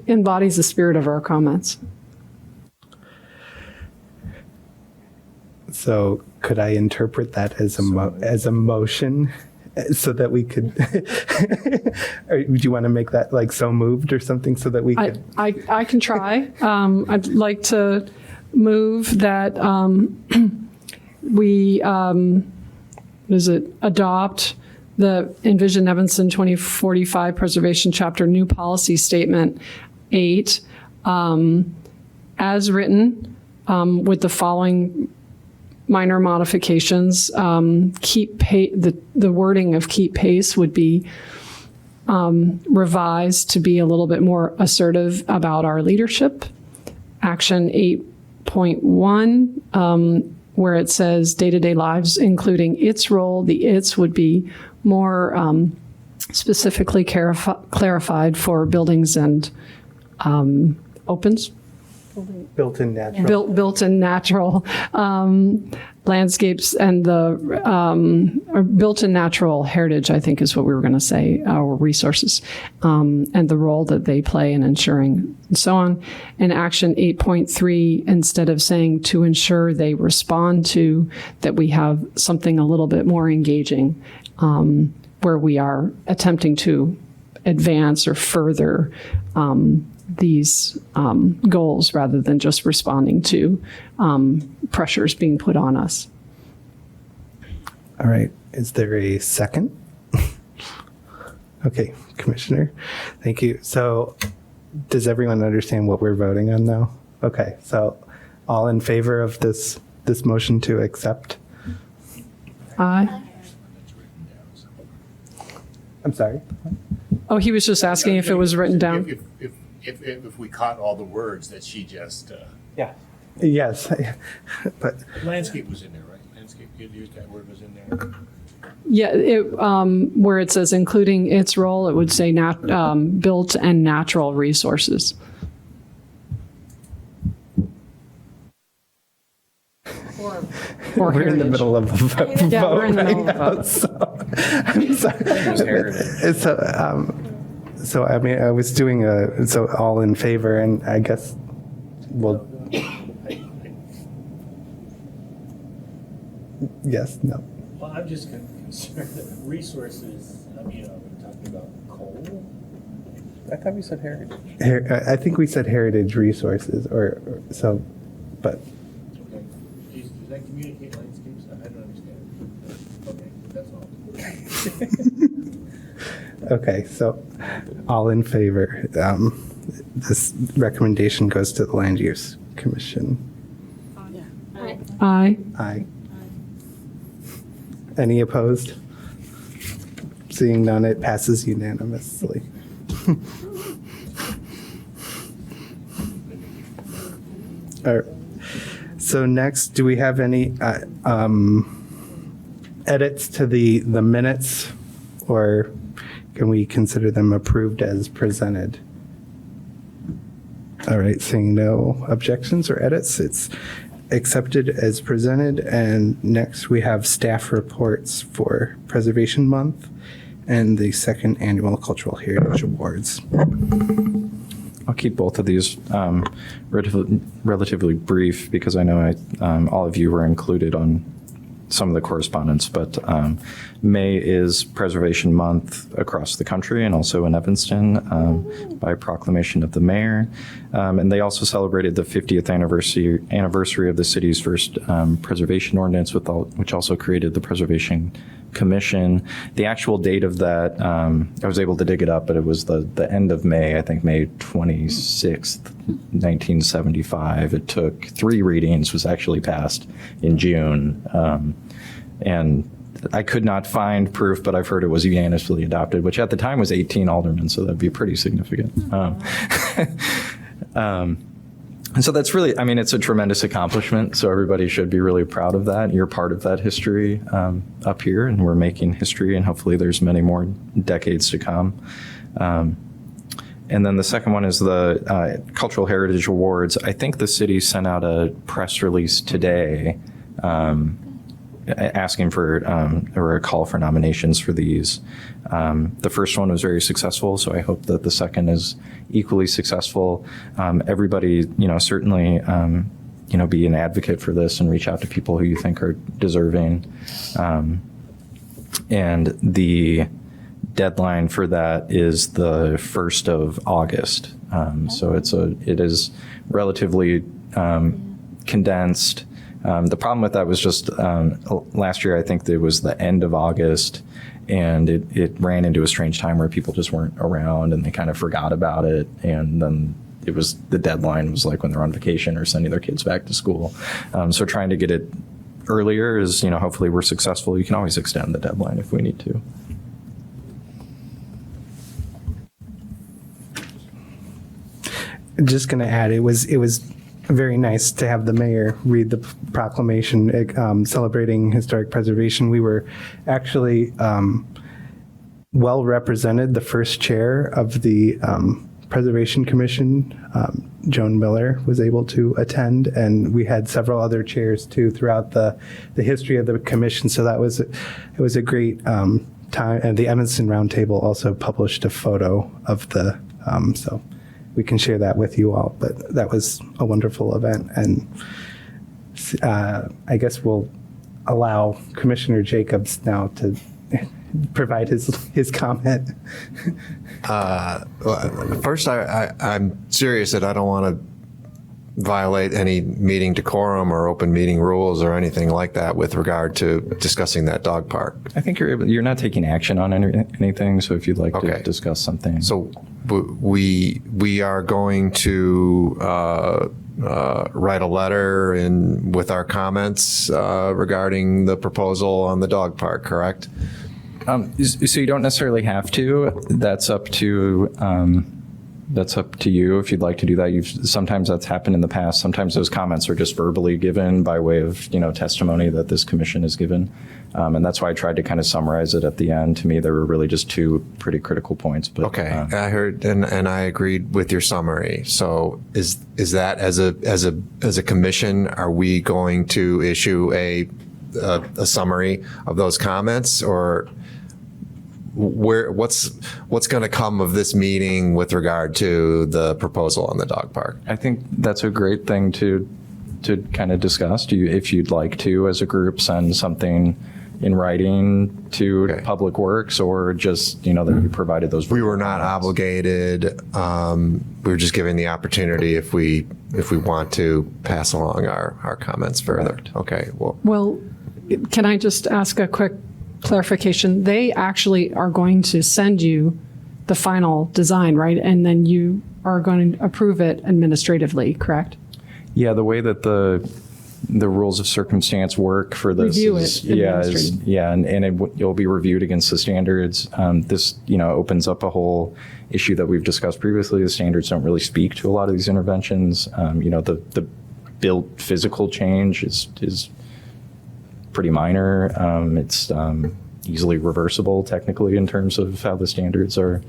embodies the spirit of our comments. So could I interpret that as a motion so that we could, or do you want to make that like so moved or something so that we could? I can try. I'd like to move that we adopt the Envision Evanston 2045 Preservation Chapter New Policy Statement 8 as written with the following minor modifications. The wording of keep pace would be revised to be a little bit more assertive about our leadership. Action 8.1, where it says day-to-day lives, including its role, the its would be more specifically clarified for buildings and opens. Built-in natural. Built-in natural landscapes and or built-in natural heritage, I think is what we were going to say, our resources, and the role that they play in ensuring and so on. In action 8.3, instead of saying to ensure they respond to, that we have something a little bit more engaging, where we are attempting to advance or further these goals rather than just responding to pressures being put on us. All right. Is there a second? Okay, Commissioner. Thank you. So does everyone understand what we're voting on now? Okay, so all in favor of this motion to accept? Aye. I'm sorry? Oh, he was just asking if it was written down. If we caught all the words that she just. Yeah. Yes, but. Landscape was in there, right? Landscape, you used that word was in there. Yeah, where it says including its role, it would say built and natural resources. Or we're in the middle of a vote. Yeah, we're in the middle of a vote. So, I'm sorry. So I mean, I was doing so all in favor, and I guess we'll. Yes, no. Well, I'm just concerned that resources, I mean, are we talking about coal? I thought we said heritage. I think we said heritage resources, or so, but. Okay. Does that communicate landscapes? I don't understand. Okay, that's all. Okay, so all in favor. This recommendation goes to the Land Use Commission. Aye. Aye. Any opposed? Seeing none, it passes unanimously. All right. So next, do we have any edits to the minutes, or can we consider them approved as presented? All right, seeing no objections or edits, it's accepted as presented. And next we have staff reports for Preservation Month. and the second annual Cultural Heritage Awards. I'll keep both of these relatively brief because I know all of you were included on some of the correspondence, but May is Preservation Month across the country and also in Evanston by proclamation of the mayor. And they also celebrated the 50th anniversary of the city's first preservation ordinance, which also created the Preservation Commission. The actual date of that, I was able to dig it up, but it was the end of May, I think May 26th, 1975. It took 3 readings, was actually passed in June. And I could not find proof, but I've heard it was unanimously adopted, which at the time was 18 aldermen, so that'd be pretty significant. And so that's really, I mean, it's a tremendous accomplishment, so everybody should be really proud of that. You're part of that history up here, and we're making history, and hopefully there's many more decades to come. And then the second one is the Cultural Heritage Awards. I think the city sent out a press release today asking for, or a call for nominations for these. The first one was very successful, so I hope that the second is equally successful. Everybody, certainly, be an advocate for this and reach out to people who you think are deserving. And the deadline for that is the 1st of August. So it is relatively condensed. The problem with that was just last year, I think it was the end of August, and it ran into a strange time where people just weren't around and they kind of forgot about it. And then the deadline was like when they're on vacation or sending their kids back to school. So trying to get it earlier is, hopefully we're successful. You can always extend the deadline if we need to. Just going to add, it was very nice to have the mayor read the proclamation celebrating historic preservation. We were actually well represented. The first chair of the Preservation Commission, Joan Miller, was able to attend, and we had several other chairs too throughout the history of the commission. So it was a great time. And the Evanston Roundtable also published a photo of the so. We can share that with you all, but that was a wonderful event. And I guess we'll allow Commissioner Jacobs now to provide his comment. First, I'm serious that I don't want to violate any meeting decorum or open meeting rules or anything like that with regard to discussing that dog park. I think you're not taking action on anything, so if you'd like to discuss something. So we are going to write a letter with our comments regarding the proposal on the dog park, correct? So you don't necessarily have to. That's up to you if you'd like to do that. Sometimes that's happened in the past. Sometimes those comments are just verbally given by way of testimony that this commission has given, and that's why I tried to kind of summarize it at the end. To me, there were really just 2 pretty critical points. But I heard and I agreed with your summary. So is that as a commission, are we going to issue a summary of those comments, or what's going to come of this meeting with regard to the proposal on the dog park? I think that's a great thing to kind of discuss. If you'd like to, as a group, send something in writing to Public Works, or just that you provided those. We were not obligated. We were just given the opportunity if we want to pass along our comments further. Right. Okay. Well, can I just ask a quick clarification? They actually are going to send you the final design, right? And then you are going to approve it administratively, correct? Yeah, the way that the rules of circumstance work for this and you'll be reviewed against the standards. This opens up a whole issue that we've discussed previously. The standards don't really speak to a lot of these interventions. The built physical change is pretty minor. It's easily reversible technically in terms of how the standards are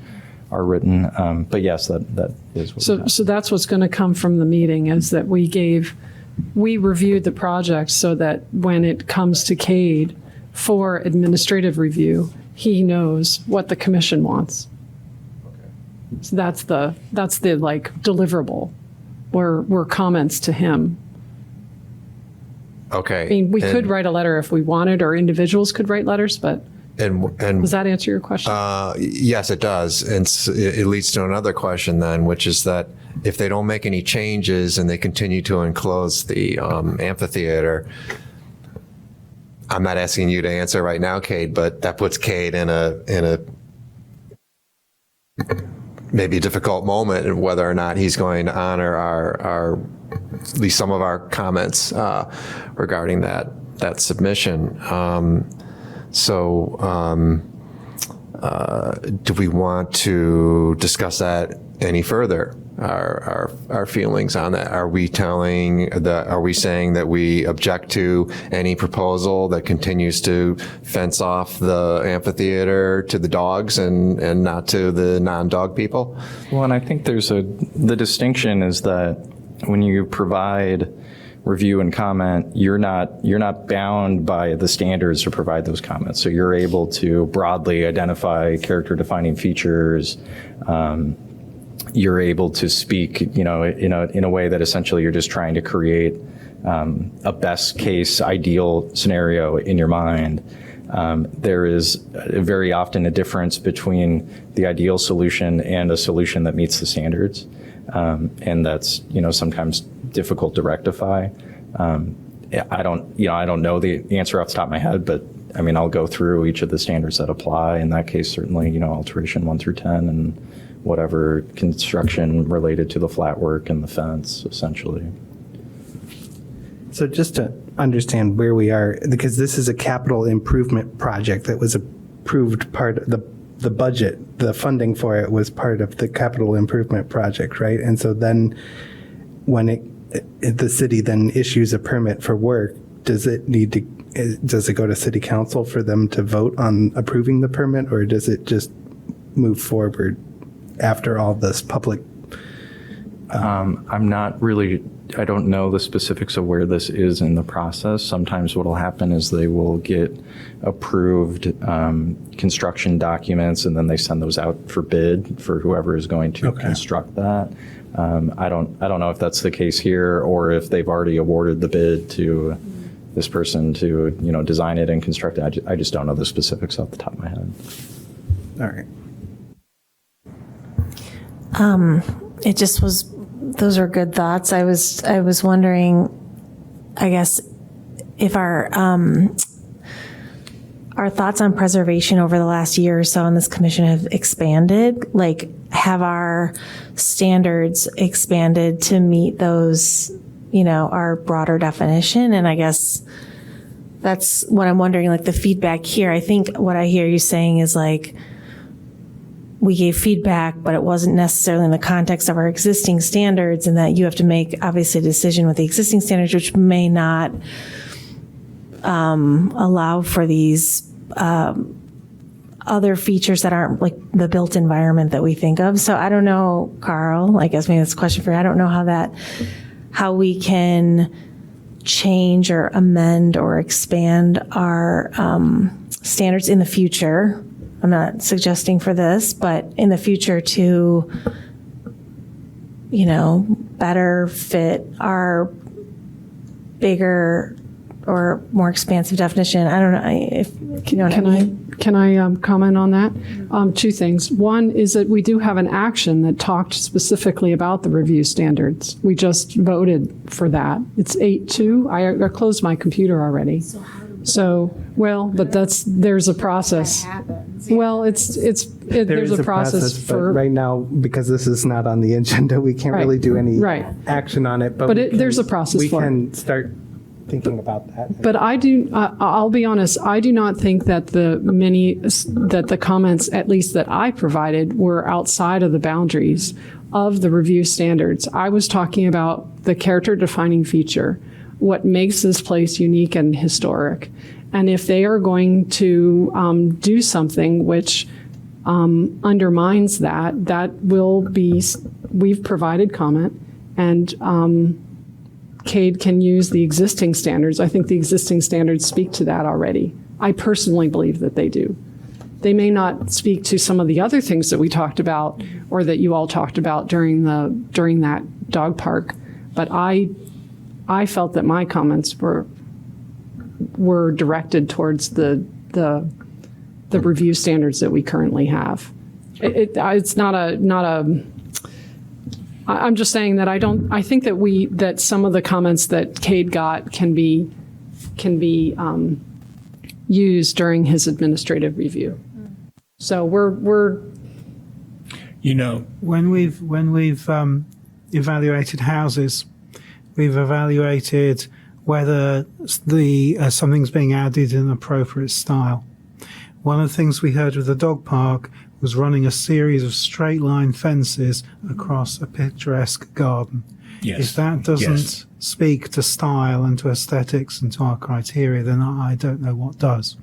written. But yes, that is what so that's what's going to come from the meeting, is that we reviewed the project so that when it comes to CADE for administrative review, he knows what the commission wants. So that's the like deliverable, were comments to him. Okay. I mean, we could write a letter if we wanted, or individuals could write letters, but And does that answer your question? yes, it does. And it leads to another question then, which is that if they don't make any changes and they continue to enclose the amphitheater, I'm not asking you to answer right now, Cade, but that puts Cade in a maybe a difficult moment of whether or not he's going to honor our at least some of our comments regarding that submission. Do we want to discuss that any further? Our feelings on that? Are we saying that we object to any proposal that continues to fence off the amphitheater to the dogs and not to the non-dog people? Well, and I think the distinction is that when you provide review and comment, you're not bound by the standards to provide those comments. So you're able to broadly identify character-defining features. You're able to speak, in a way that essentially you're just trying to create a best case ideal scenario in your mind. There is very often a difference between the ideal solution and a solution that meets the standards. And that's, sometimes difficult to rectify. I don't know the answer off the top of my head, but I mean, I'll go through each of the standards that apply. In that case, certainly, alteration 1 through 10 and whatever construction related to the flat work and the fence, essentially. So just to understand where we are, because this is a capital improvement project that was approved part of the budget, the funding for it was part of the capital improvement project, right? And so then when the city then issues a permit for work, does it go to city council for them to vote on approving the permit, or does it just move forward after all this public? I don't know the specifics of where this is in the process. Sometimes what will happen is they will get approved construction documents, and then they send those out for bid for whoever is going to construct that. I don't know if that's the case here, or if they've already awarded the bid to this person to design it and construct it. I just don't know the specifics off the top of my head. All right. It just was, those are good thoughts. I was wondering, I guess, if our thoughts on preservation over the last year or so on this commission have expanded, like have our standards expanded to meet those, our broader definition. And I guess that's what I'm wondering, like the feedback here. I think what I hear you saying is like, we gave feedback, but it wasn't necessarily in the context of our existing standards, and that you have to make obviously a decision with the existing standards, which may not allow for these other features that aren't like the built environment that we think of. So I don't know, Carl, I guess maybe that's a question for you. I don't know how we can change or amend or expand our standards in the future. I'm not suggesting for this, but in the future to, better fit our bigger or more expansive definition. I don't know if you know what I mean. Can I comment on that? Two things. One is that we do have an action that talked specifically about the review standards. We just voted for that. It's 8-2. I closed my computer already. But there's a process. Well, there's a process for right now, because this is not on the agenda, we can't really do any action on it. But there's a process we for it. We can start thinking about that. But I'll be honest, I do not think that the comments, at least that I provided, were outside of the boundaries of the review standards. I was talking about the character defining feature, what makes this place unique and historic. And if they are going to do something which undermines that will be, we've provided comment, and Cade can use the existing standards. I think the existing standards speak to that already. I personally believe that they do. they may not speak to some of the other things that we talked about or that you all talked about during that dog park. But I felt that my comments were directed towards the review standards that we currently have. It's not a. I'm just saying that I think that some of the comments that Cade got can be used during his administrative review. So we're when we've evaluated houses, we've evaluated whether something's being added in an appropriate style. One of the things we heard with the dog park was running a series of straight line fences across a picturesque garden. Yes. If that doesn't Yes. speak to style and to aesthetics and to our criteria, then I don't know what does.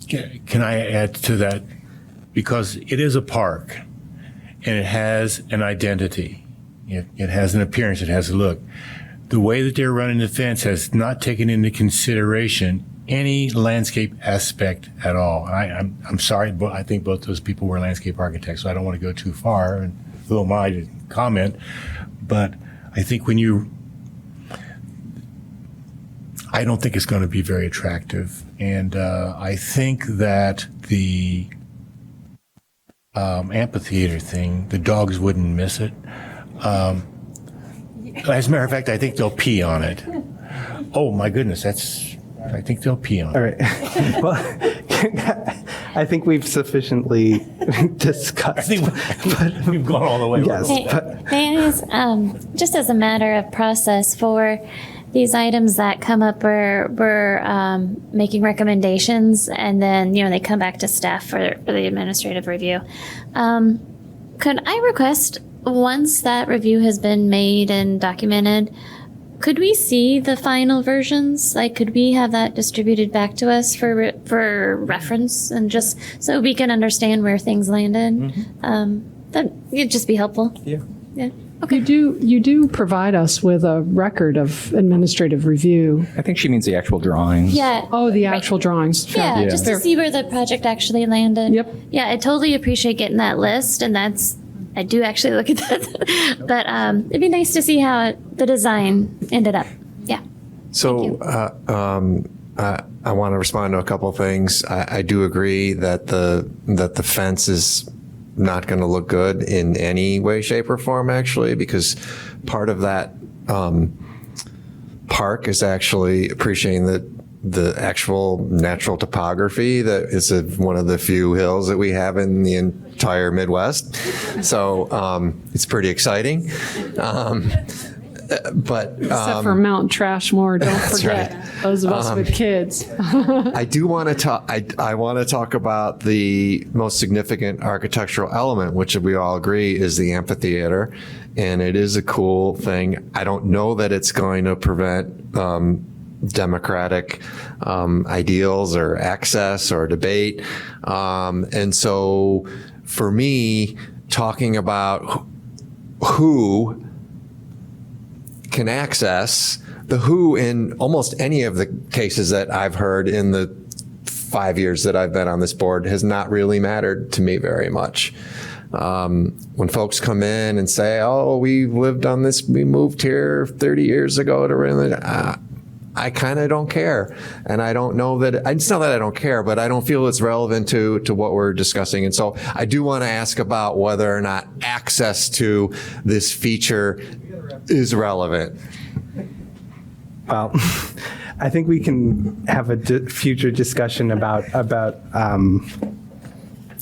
Can I add to that? Because it is a park, and it has an identity. It has an appearance. It has a look. The way that they're running the fence has not taken into consideration any landscape aspect at all. I'm sorry, but I think both those people were landscape architects, so I don't want to go too far, and who am I to comment? But I think I don't think it's going to be very attractive. And I think that the amphitheater thing, the dogs wouldn't miss it. As a matter of fact, I think they'll pee on it. Oh, my goodness, I think they'll pee on it. All right. Well, I think we've sufficiently discussed. We've gone all the way. Yes. May I ask, just as a matter of process for these items that come up, we're making recommendations, and then they come back to staff for the administrative review. Could I request, once that review has been made and documented, could we see the final versions? Like, could we have that distributed back to us for reference, and just so we can understand where things landed? That'd just be helpful. Yeah. Yeah. Okay. You do provide us with a record of administrative review. I think she means the actual drawings. Yeah. Oh, the actual drawings. Sure. Yeah, just to see where the project actually landed. Yep. Yeah, I totally appreciate getting that list, and I do actually look at that. But it'd be nice to see how the design ended up. Yeah. So I want to respond to a couple things. I do agree that the fence is not going to look good in any way, shape, or form, actually, because part of that park is actually appreciating the actual natural topography that is one of the few hills that we have in the entire Midwest. So it's pretty exciting. But Except for Mount Trashmore, don't forget those of us with kids. I do want to talk. I want to talk about the most significant architectural element, which we all agree is the amphitheater, and it is a cool thing. I don't know that it's going to prevent democratic ideals or access or debate, and so for me, talking about who can access, the who in almost any of the cases that I've heard in the 5 years that I've been on this board has not really mattered to me very much. When folks come in and say, oh, we lived on this, we moved here 30 years ago to I kind of don't care. And I don't know that, it's not that I don't care, but I don't feel it's relevant to what we're discussing. And so I do want to ask about whether or not access to this feature is relevant. Well, I think we can have a future discussion about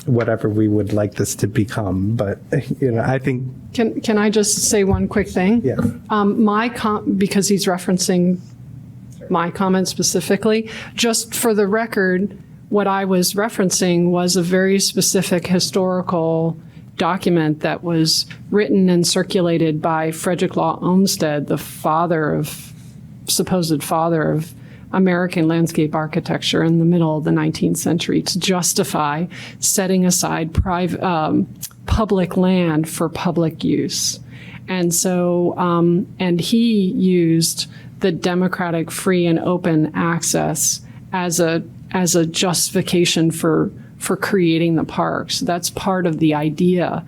whatever we would like this to become. But I think. Can I just say one quick thing? Yeah. Because he's referencing my comment specifically, just for the record, what I was referencing was a very specific historical document that was written and circulated by Frederick Law Olmsted, the supposed father of American landscape architecture in the middle of the 19th century, to justify setting aside public land for public use. And so, and he used the democratic, free, and open access as a justification for for creating the park. So that's part of the idea,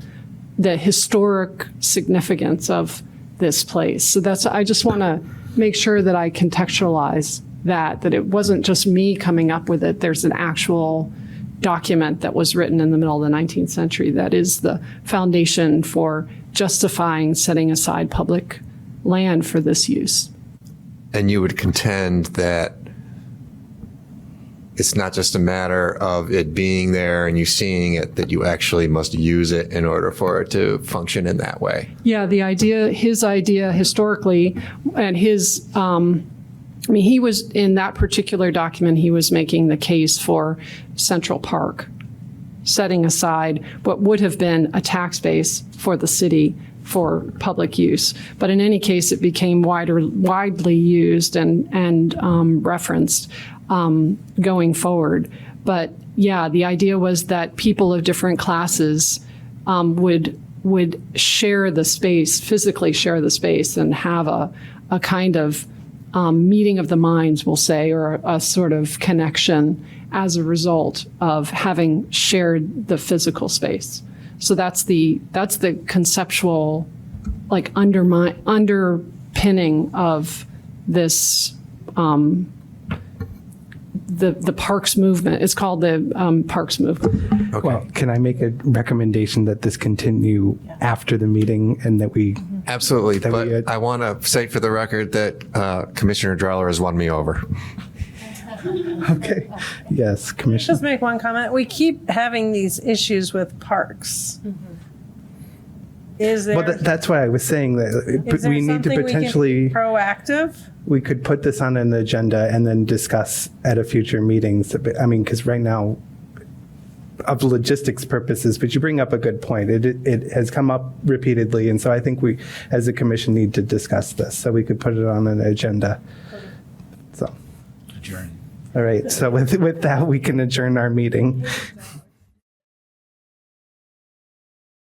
the historic significance of this place. So I just want to make sure that I contextualize that it wasn't just me coming up with it. There's an actual document that was written in the middle of the 19th century that is the foundation for justifying setting aside public land for this use. And you would contend that it's not just a matter of it being there and you seeing it, that you actually must use it in order for it to function in that way. Yeah, his idea historically, and he was, in that particular document, he was making the case for Central Park, setting aside what would have been a tax base for the city for public use. But in any case, it became widely used and referenced going forward. But yeah, the idea was that people of different classes would share the space, physically share the space, and have a kind of meeting of the minds, we'll say, or a sort of connection as a result of having shared the physical space. So that's the conceptual, like, underpinning of this, the parks movement. It's called the parks movement. Okay. Well, can I make a recommendation that this continue after the meeting and that we? Absolutely, That we, but I want to say for the record that Commissioner Dreller has won me over. Okay. Yes, Commissioner. Just make one comment. We keep having these issues with parks. Is there, Well, that's why I was saying that is there we need to something potentially. we can be proactive? We could put this on an agenda and then discuss at a future meeting. I mean, because right now, of logistics purposes, but you bring up a good point. It has come up repeatedly, and so I think we, as a commission, need to discuss this, so we could put it on an agenda. So, Adjourn. all right, so with that, we can adjourn our meeting.